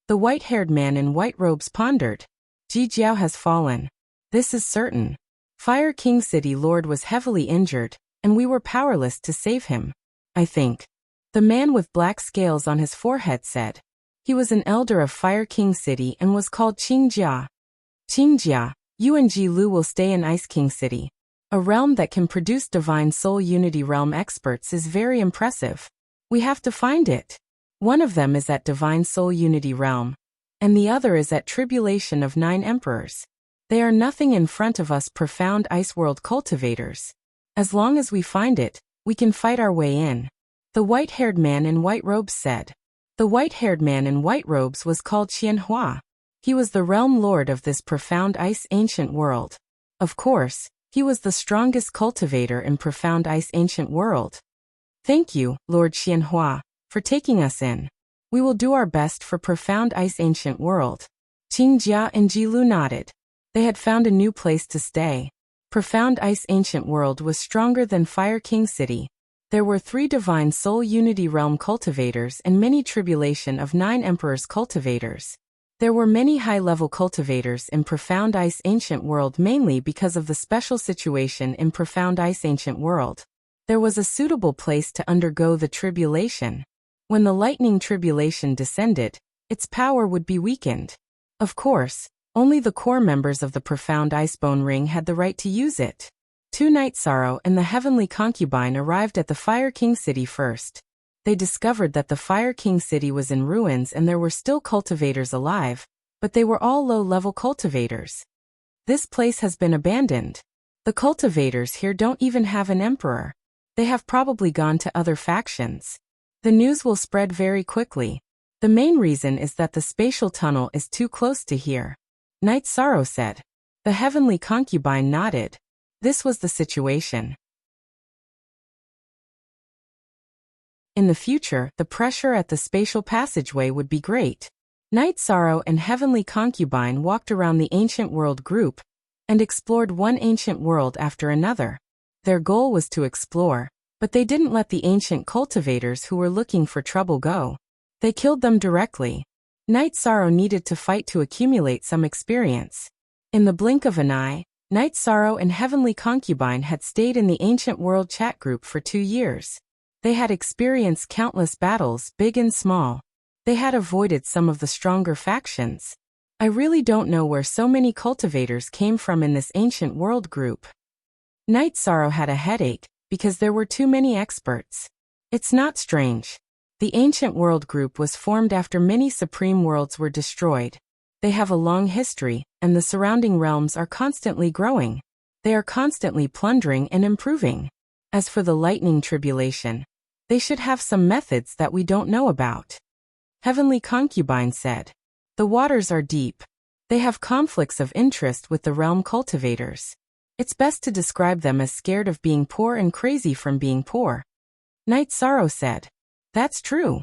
The white-haired man in white robes pondered. Ji Jiao has fallen. This is certain. Fire King City Lord was heavily injured, and we were powerless to save him, I think. The man with black scales on his forehead said. He was an elder of Fire King City and was called Qingjia. Qingjia, you and Ji Lu will stay in Ice King City. A realm that can produce Divine Soul Unity Realm experts is very impressive. We have to find it. One of them is at Divine Soul Unity Realm, and the other is at Tribulation of 9 Emperors. They are nothing in front of us profound Ice World cultivators. As long as we find it, we can fight our way in. The white-haired man in white robes said. The white-haired man in white robes was called Qianhua. He was the realm lord of this profound ice ancient world. Of course, he was the strongest cultivator in profound ice ancient world. Thank you, Lord Qianhua, for taking us in. We will do our best for profound ice ancient world. Qingjia and Jilu nodded. They had found a new place to stay. Profound ice ancient world was stronger than Fire King City. There were 3 Divine Soul Unity Realm cultivators and many Tribulation of 9 Emperors cultivators. There were many high-level cultivators in Profound Ice Ancient World mainly because of the special situation in Profound Ice Ancient World. There was a suitable place to undergo the tribulation. When the lightning tribulation descended, its power would be weakened. Of course, only the core members of the Profound Icebone Ring had the right to use it. 2 Night Sorrow and the heavenly concubine arrived at the Fire King City first. They discovered that the Fire King City was in ruins and there were still cultivators alive, but they were all low-level cultivators. This place has been abandoned. The cultivators here don't even have an emperor. They have probably gone to other factions. The news will spread very quickly. The main reason is that the spatial tunnel is too close to here. Night Sorrow said. The heavenly concubine nodded. This was the situation. In the future, the pressure at the spatial passageway would be great. Night Sorrow and Heavenly Concubine walked around the ancient world group and explored one ancient world after another. Their goal was to explore, but they didn't let the ancient cultivators who were looking for trouble go. They killed them directly. Night Sorrow needed to fight to accumulate some experience. In the blink of an eye, Night Sorrow and Heavenly Concubine had stayed in the ancient world chat group for 2 years. They had experienced countless battles, big and small. They had avoided some of the stronger factions. I really don't know where so many cultivators came from in this ancient world group. Night Sorrow had a headache because there were too many experts. It's not strange. The ancient world group was formed after many supreme worlds were destroyed. They have a long history, and the surrounding realms are constantly growing. They are constantly plundering and improving. As for the lightning tribulation, they should have some methods that we don't know about. Heavenly Concubine said. The waters are deep. They have conflicts of interest with the realm cultivators. It's best to describe them as scared of being poor and crazy from being poor. Night Sorrow said. That's true.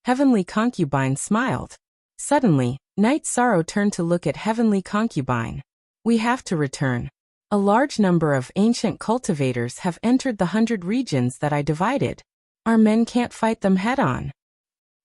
Heavenly Concubine smiled. Suddenly, Night Sorrow turned to look at Heavenly Concubine. We have to return. A large number of ancient cultivators have entered the 100 regions that I divided. Our men can't fight them head-on.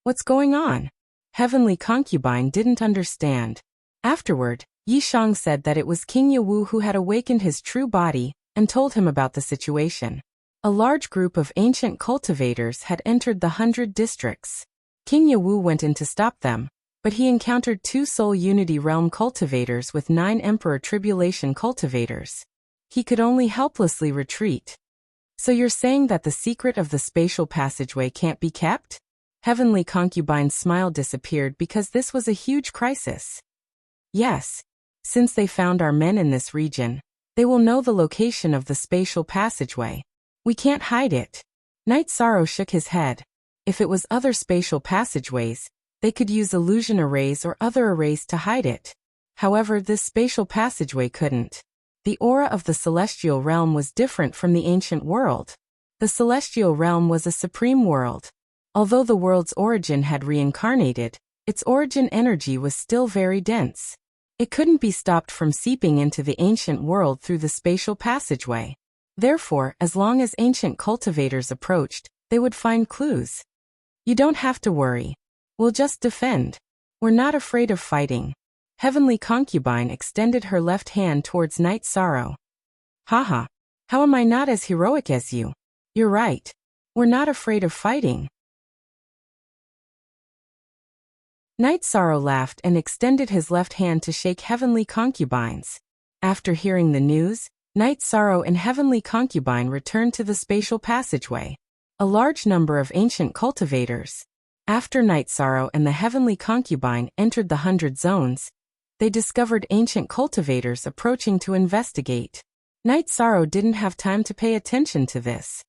What's going on? Heavenly Concubine didn't understand. Afterward, Yishang said that it was King Yawu who had awakened his true body and told him about the situation. A large group of ancient cultivators had entered the 100 districts. King Yawu went in to stop them, but he encountered 2 Soul Unity Realm cultivators with 9 Emperor Tribulation cultivators. He could only helplessly retreat. So you're saying that the secret of the spatial passageway can't be kept? Heavenly Concubine's smile disappeared because this was a huge crisis. Yes. Since they found our men in this region, they will know the location of the spatial passageway. We can't hide it. Night Sorrow shook his head. If it was other spatial passageways, they could use illusion arrays or other arrays to hide it. However, this spatial passageway couldn't. The aura of the celestial realm was different from the ancient world. The celestial realm was a supreme world. Although the world's origin had reincarnated, its origin energy was still very dense. It couldn't be stopped from seeping into the ancient world through the spatial passageway. Therefore, as long as ancient cultivators approached, they would find clues. You don't have to worry. We'll just defend. We're not afraid of fighting. Heavenly Concubine extended her left hand towards Night Sorrow. Haha. How am I not as heroic as you? You're right. We're not afraid of fighting. Night Sorrow laughed and extended his left hand to shake Heavenly Concubine's. After hearing the news, Night Sorrow and Heavenly Concubine returned to the spatial passageway. A large number of ancient cultivators. After Night Sorrow and the Heavenly Concubine entered the 100 zones, they discovered ancient cultivators approaching to investigate. Night Sorrow didn't have time to pay attention to this.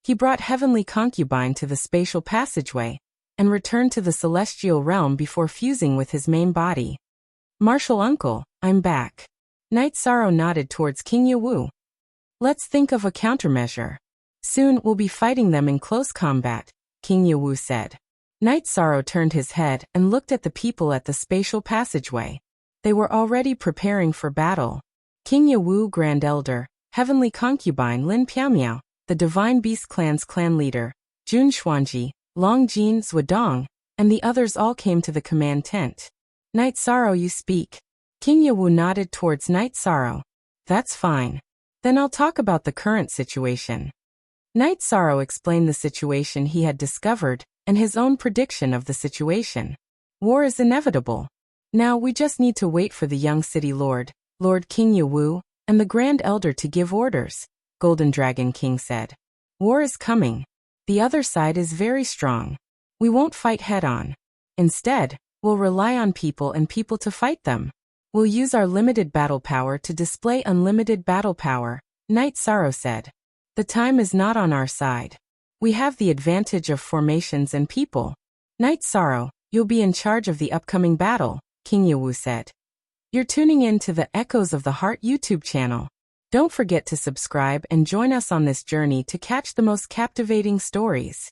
He brought Heavenly Concubine to the spatial passageway and returned to the celestial realm before fusing with his main body. Martial Uncle, I'm back. Night Sorrow nodded towards King Yawu. Let's think of a countermeasure. Soon we'll be fighting them in close combat, King Yawu said. Night Sorrow turned his head and looked at the people at the spatial passageway. They were already preparing for battle. King Yawu, Grand Elder, Heavenly Concubine Lin Piaomiao, the Divine Beast Clan's clan leader, Jun Xuanji, Long Jin Zhuodong, and the others all came to the command tent. Night Sorrow, you speak. King Yawu nodded towards Night Sorrow. That's fine. Then I'll talk about the current situation. Night Sorrow explained the situation he had discovered and his own prediction of the situation. War is inevitable. Now we just need to wait for the young city lord, Lord King Yawu, and the Grand Elder to give orders, Golden Dragon King said. War is coming. The other side is very strong. We won't fight head-on. Instead, we'll rely on people and people to fight them. We'll use our limited battle power to display unlimited battle power, Night Sorrow said. The time is not on our side. We have the advantage of formations and people. Night Sorrow, you'll be in charge of the upcoming battle, King Yawu said. You're tuning in to the Echoes of the Heart YouTube channel. Don't forget to subscribe and join us on this journey to catch the most captivating stories.